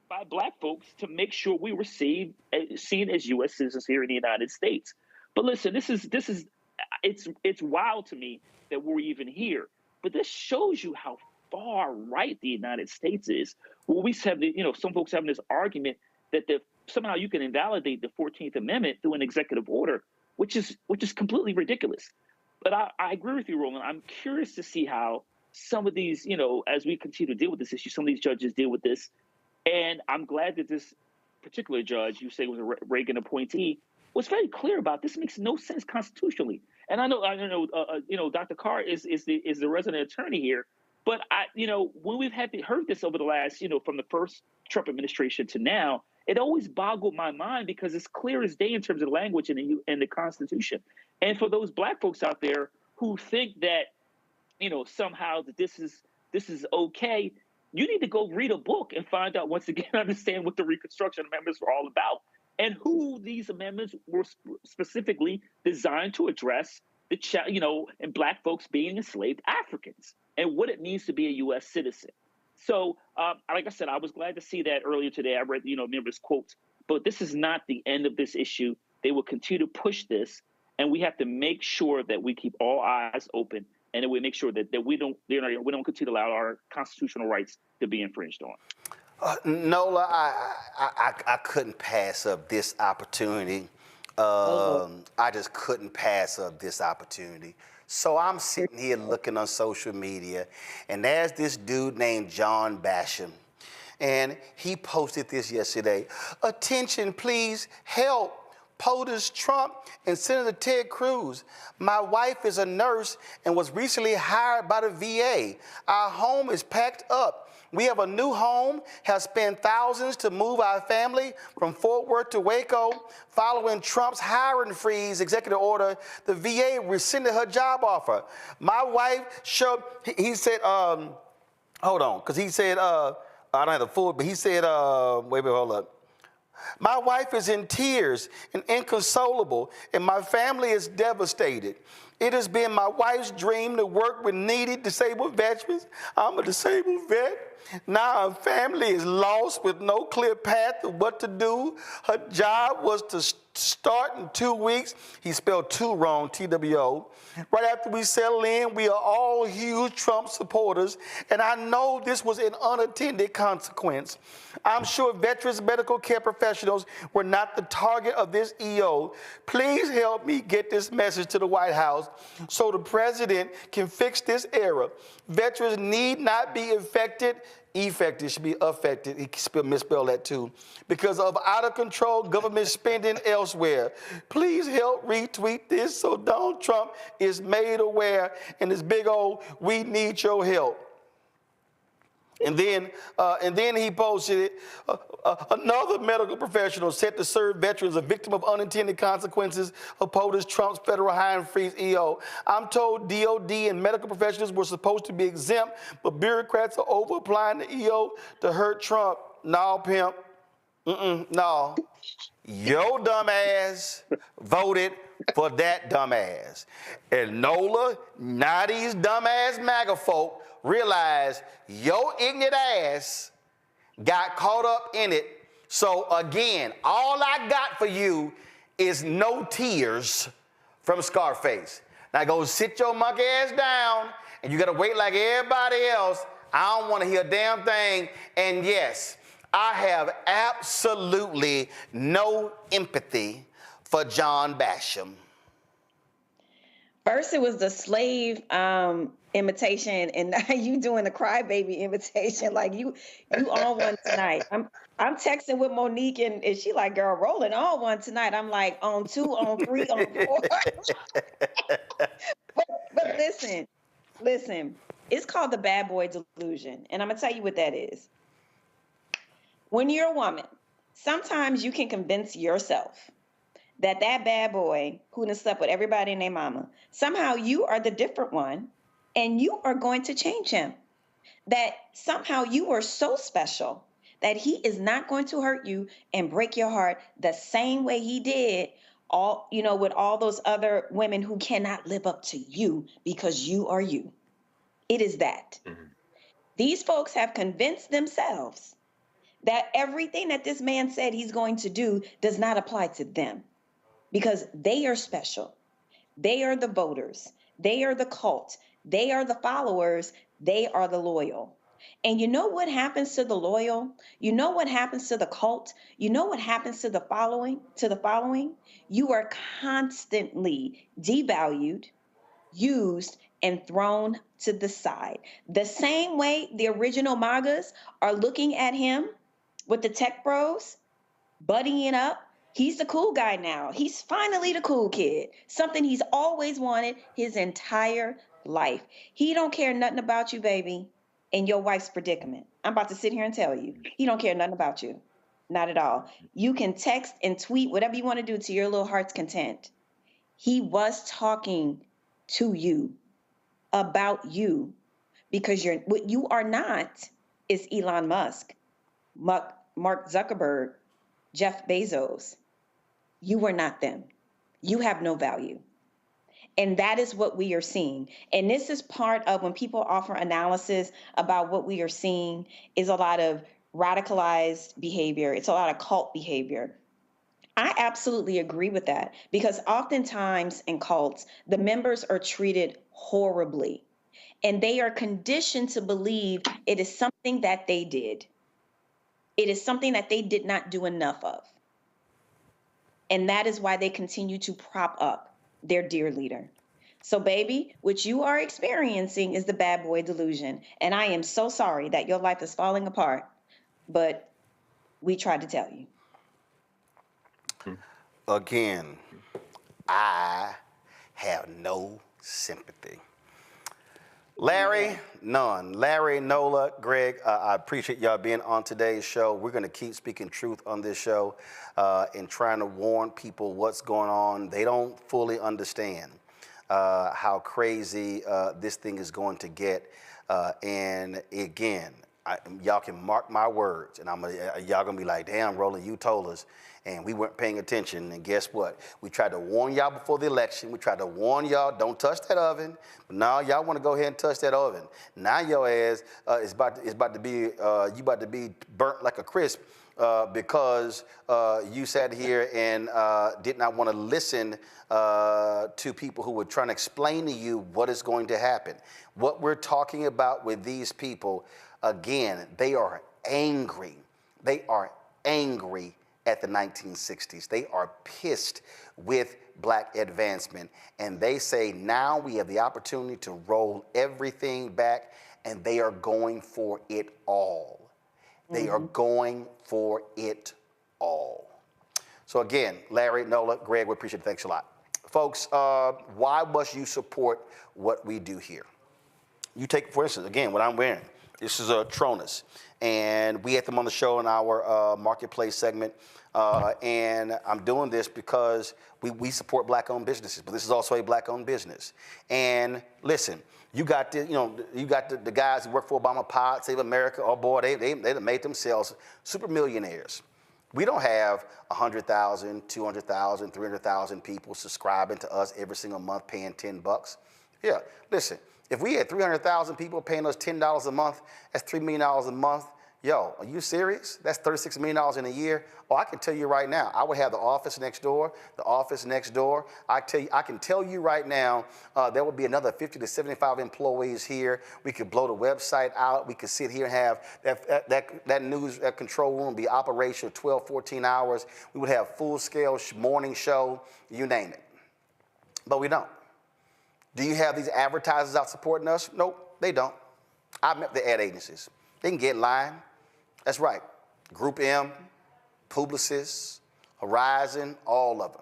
by Black folks to make sure we were seen as U.S. citizens here in the United States. But listen, it's wild to me that we're even here. But this shows you how far right the United States is. Well, we have some folks having this argument that somehow you can invalidate the 14th Amendment through an executive order, which is completely ridiculous. But I agree with you, Roland. I'm curious to see how some of these, as we continue to deal with this issue, some of these judges deal with this. And I'm glad that this particular judge, you say was a Reagan appointee, was very clear about this makes no sense constitutionally. And I know, Dr. Carr is the resident attorney here, but when we've heard this over the last, from the first Trump administration to now, it always boggled my mind because it's clear as day in terms of the language in the Constitution. And for those Black folks out there who think that, somehow that this is okay, you need to go read a book and find out, once again, understand what the Reconstruction Amendments were all about and who these amendments were specifically designed to address and Black folks being enslaved Africans and what it means to be a U.S. citizen. So, like I said, I was glad to see that earlier today. I read, numerous quotes, but this is not the end of this issue. They will continue to push this, and we have to make sure that we keep all eyes open, and that we make sure that we don't continue to allow our constitutional rights to be infringed on. Nola, I couldn't pass up this opportunity. I just couldn't pass up this opportunity. So I'm sitting here looking on social media, and there's this dude named John Basham, and he posted this yesterday. Attention, please, help. POTUS Trump and Senator Ted Cruz. My wife is a nurse and was recently hired by the VA. Our home is packed up. We have a new home, have spent thousands to move our family from Fort Worth to Waco. Following Trump's hiring freeze executive order, the VA rescinded her job offer. My wife showed, he said, hold on, because he said, I don't have the full, but he said, wait, hold up. My wife is in tears and inconsolable, and my family is devastated. It has been my wife's dream to work with needy disabled veterans. I'm a disabled vet. Now her family is lost with no clear path of what to do. Her job was to start in 2 weeks. He spelled two wrong, TWO. Right after we settle in, we are all huge Trump supporters, and I know this was an unintended consequence. I'm sure veterans medical care professionals were not the target of this EO. Please help me get this message to the White House so the president can fix this error. Veterans need not be affected should be affected. He misspelled that too. Because of out of control government spending elsewhere. Please help retweet this so Donald Trump is made aware and this big old, we need your help. And then he posted it. Another medical professional set to serve veterans a victim of unintended consequences of POTUS Trump's federal hiring freeze EO. I'm told DOD and medical professionals were supposed to be exempt, but bureaucrats are over applying the EO to hurt Trump. No, pimp. No. Your dumb ass voted for that dumb ass. And Nola, now these dumb ass MAGA folk realize your ignorant ass got caught up in it. So again, all I got for you is no tears from Scarface. Now go sit your monkey ass down, and you gotta wait like everybody else. I don't wanna hear a damn thing. And yes, I have absolutely no empathy for John Basham. First, it was the slave imitation, and now you doing the crybaby imitation. Like you on one tonight. I'm texting with Monique, and she like, girl, rolling on one tonight. I'm like, on 2, on 3, on 4. but listen, it's called the bad boy delusion, and I'm gonna tell you what that is. When you're a woman, sometimes you can convince yourself that bad boy who done slept with everybody and their mama, somehow you are the different one, and you are going to change him. That somehow you are so special that he is not going to hurt you and break your heart the same way he did with all those other women who cannot live up to you because you are you. It is that. Mm-hmm. These folks have convinced themselves that everything that this man said he's going to do does not apply to them. Because they are special. They are the voters. They are the cult. They are the followers. They are the loyal. And you know what happens to the loyal? You know what happens to the cult? You know what happens to the following? You are constantly devalued, used, and thrown to the side. The same way the original MAGAs are looking at him with the tech bros, buddying up. He's the cool guy now. He's finally the cool kid, something he's always wanted his entire life. He don't care nothing about you, baby, and your wife's predicament. I'm about to sit here and tell you, he don't care nothing about you. Not at all. You can text and tweet whatever you want to do to your little heart's content. He was talking to you about you because what you are not is Elon Musk, Mark Zuckerberg, Jeff Bezos. You are not them. You have no value. And that is what we are seeing. And this is part of when people offer analysis about what we are seeing is a lot of radicalized behavior. It's a lot of cult behavior. I absolutely agree with that because oftentimes in cults, the members are treated horribly and they are conditioned to believe it is something that they did. It is something that they did not do enough of. And that is why they continue to prop up their dear leader. So, baby, what you are experiencing is the bad boy delusion. And I am so sorry that your life is falling apart, but we tried to tell you. Again, I have no sympathy. Larry, none. Larry, Nola, Greg, I appreciate y'all being on today's show. We're going to keep speaking truth on this show and trying to warn people what's going on. They don't fully understand how crazy this thing is going to get. And again, y'all can mark my words, and y'all gonna be like, damn, Roland, you told us, and we weren't paying attention. And guess what? We tried to warn y'all before the election. We tried to warn y'all, don't touch that oven. But now y'all want to go ahead and touch that oven. Now your ass is about to be burnt like a crisp because you sat here and did not want to listen to people who were trying to explain to you what is going to happen. What we're talking about with these people. Again, they are angry. They are angry at the 1960s. They are pissed with black advancement. And they say now we have the opportunity to roll everything back, and they are going for it all. They are going for it all. So again, Larry, Nola, Greg, we appreciate it. Thanks a lot. Folks, why must you support what we do here? You take, for instance, again, what I'm wearing. This is a Tronus, and we had them on the show in our marketplace segment, and I'm doing this because we support black-owned businesses, but this is also a black-owned business. And listen, you got the guys who work for Obama Pod, Save America. Oh boy, they made themselves super millionaires. We don't have 100,000, 200,000, 300,000 people subscribing to us every single month, paying $10. Yeah, listen. If we had 300,000 people paying us $10 a month, that's $3 million a month. Yo, are you serious? That's $36 million in a year. Oh, I can tell you right now, I would have the office next door, I can tell you right now, there will be another 50 to 75 employees here. We could blow the website out. We could sit here and have that news control room be operational 12, 14 hours. We would have full-scale morning show, you name it. But we don't. Do you have these advertisers out supporting us? Nope, they don't. I met the ad agencies. They can get in line. That's right. Group M, Publicis, Horizon, all of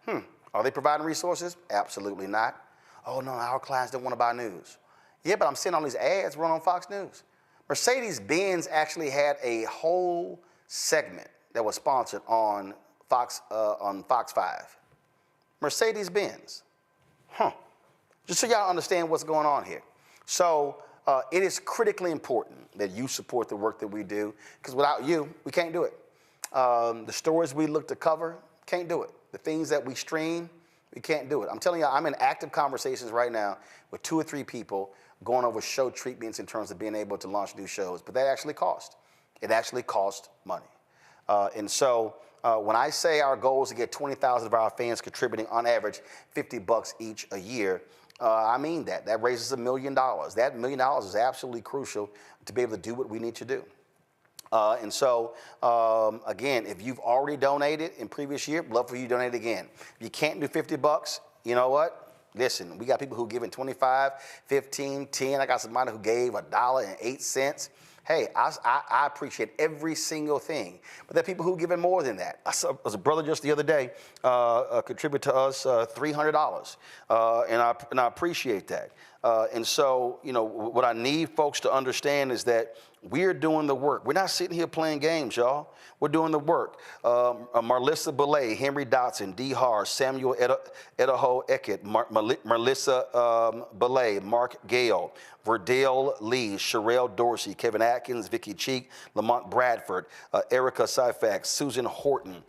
them. Are they providing resources? Absolutely not. Oh, no, our clients don't want to buy news. Yeah, but I'm seeing all these ads run on Fox News. Mercedes-Benz actually had a whole segment that was sponsored on Fox 5. Mercedes-Benz. Just so y'all understand what's going on here. So it is critically important that you support the work that we do, because without you, we can't do it. The stories we look to cover, can't do it. The things that we stream, we can't do it. I'm telling you, I'm in active conversations right now with 2 or 3 people going over show treatments in terms of being able to launch new shows, but that actually cost. It actually cost money. And so when I say our goal is to get 20,000 of our fans contributing on average $50 each a year, I mean that. That raises $1 million. That $1 million is absolutely crucial to be able to do what we need to do. And so, again, if you've already donated in previous year, love for you to donate again. If you can't do $50, you know what? Listen, we got people who give in 25, 15, 10. I got somebody who gave $1.08. Hey, I appreciate every single thing. But there are people who give in more than that. I saw a brother just the other day contribute to us $300, and I appreciate that. And so, you know, what I need folks to understand is that we're doing the work. We're not sitting here playing games, y'all. We're doing the work. Marlissa Belay, Henry Dotson, D. Har, Samuel Edaho Eckett, Marlissa Belay, Mark Gale, Verdale Lee, Sherelle Dorsey, Kevin Atkins, Vicky Cheek, Lamont Bradford, Erica Syfax, Susan Horton,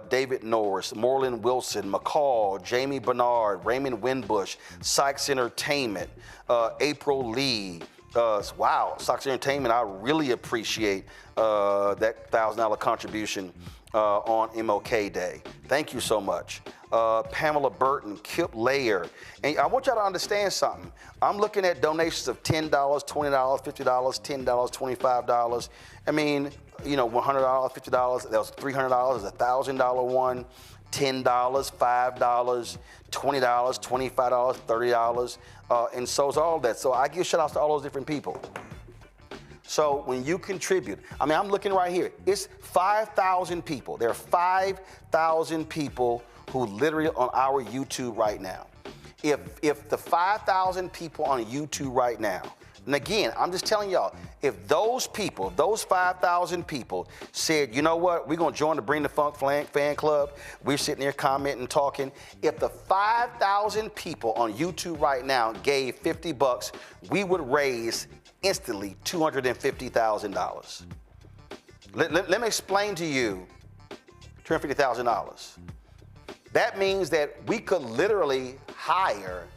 David Norris, Morlin Wilson, McCall, Jamie Bernard, Raymond Winbush, Sykes Entertainment, April Lee. Wow, Sykes Entertainment, I really appreciate that $1,000 contribution on MLK Day. Thank you so much. Pamela Burton, Kip Layer. And I want y'all to understand something. I'm looking at donations of $10, $20, $50, $10, $25. I mean, you know, $100, $50, that was $300, a $1,000 one, $10, $5, $20, $25, $30, and so is all that. So I give shout outs to all those different people. So when you contribute, I mean, I'm looking right here. It's 5,000 people. There are 5,000 people who literally on our YouTube right now. If the 5,000 people on YouTube right now, and again, I'm just telling y'all, if those people, those 5,000 people said, you know what, we're going to join the Bring the Funk fan club, we're sitting there commenting, talking. If the 5,000 people on YouTube right now gave $50, we would raise instantly $250,000. Let me explain to you $250,000. That means that we could literally hire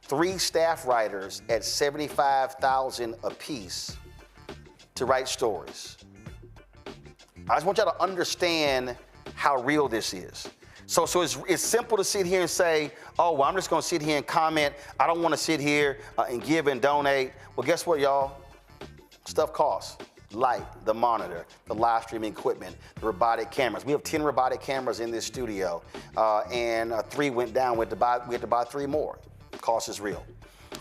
3 staff writers at $75,000 apiece to write stories. I just want y'all to understand how real this is. So it's simple to sit here and say, oh, well, I'm just going to sit here and comment. I don't want to sit here and give and donate. Well, guess what, y'all? Stuff costs. Light, the monitor, the live streaming equipment, the robotic cameras. We have 10 robotic cameras in this studio, and 3 went down. We had to buy 3 more. Cost is real.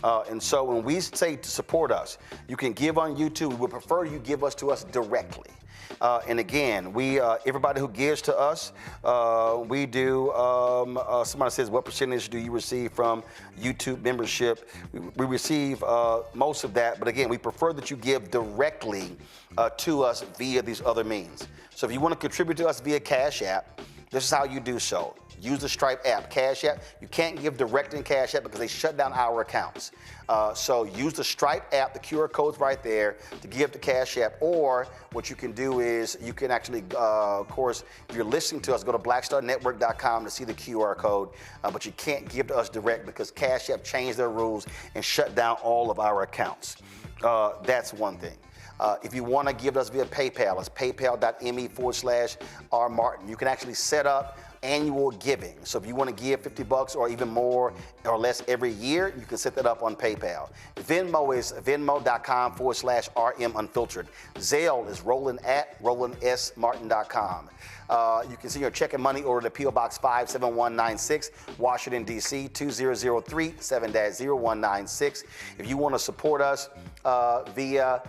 And so when we say to support us, you can give on YouTube. We would prefer you give us to us directly. And again, everybody who gives to us, we do, somebody says, what percentage do you receive from YouTube membership? We receive most of that, but again, we prefer that you give directly to us via these other means. So if you want to contribute to us via Cash App, this is how you do so. Use the Stripe app, Cash App. You can't give direct in Cash App because they shut down our accounts. So use the Stripe app, the QR code's right there to give to Cash App. Or what you can do is you can actually, of course, if you're listening to us, go to blackstarnetwork.com to see the QR code. But you can't give to us direct because Cash App changed their rules and shut down all of our accounts. That's one thing. If you want to give us via PayPal, it's paypal.me/rmartin. You can actually set up annual giving. So if you want to give $50 or even more or less every year, you can set that up on PayPal. Venmo is venmo.com/RM Unfiltered. Zelle is roland@rolandsmartin.com. You can send your check and money order to P.O. Box 57196, Washington, D.C. 2003 7-0196. If you want to support us get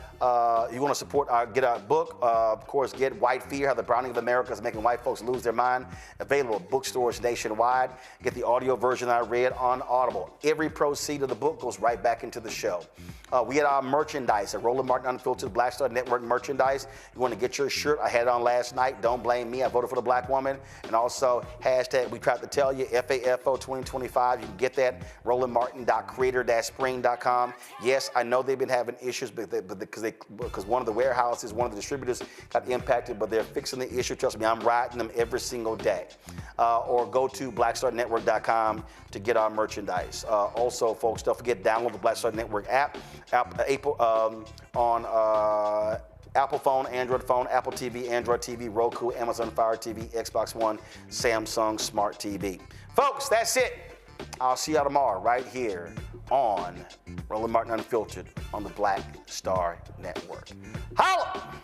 our book, of course, Get White Fear, How the Browning of America is Making White Folks Lose Their Mind, available at bookstores nationwide. Get the audio version I read on Audible. Every proceed of the book goes right back into the show. We had our merchandise at Roland Martin Unfiltered Black Star Network merchandise. You want to get your shirt? I had it on last night. Don't blame me. I voted for the black woman. And also, hashtag we tried to tell you, FAFO 2025. You can get that, rolandmartin.creator-spring.com. Yes, I know they've been having issues because one of the warehouses, one of the distributors got impacted, but they're fixing the issue. Trust me, I'm riding them every single day. Or go to blackstarnetwork.com to get our merchandise. Also, folks, don't forget, download the Black Star Network app on Apple phone, Android phone, Apple TV, Android TV, Roku, Amazon Fire TV, Xbox One, Samsung Smart TV. Folks, that's it. I'll see y'all tomorrow right here on Roland Martin Unfiltered on the Black Star Network. Holla!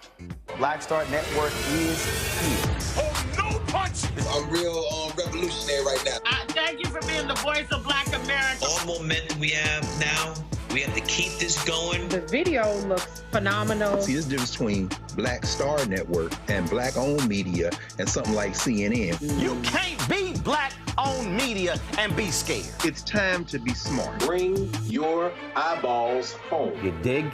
Black Star Network is here. Oh, no punches! I'm real revolutionary right now. Thank you for being the voice of Black America. All momentum we have now We have to keep this going. The video looks phenomenal. See, there's a difference between Black Star Network and Black-owned media and something like CNN. You can't be Black-owned media and be scared. It's time to be smart. Bring your eyeballs home. You dig?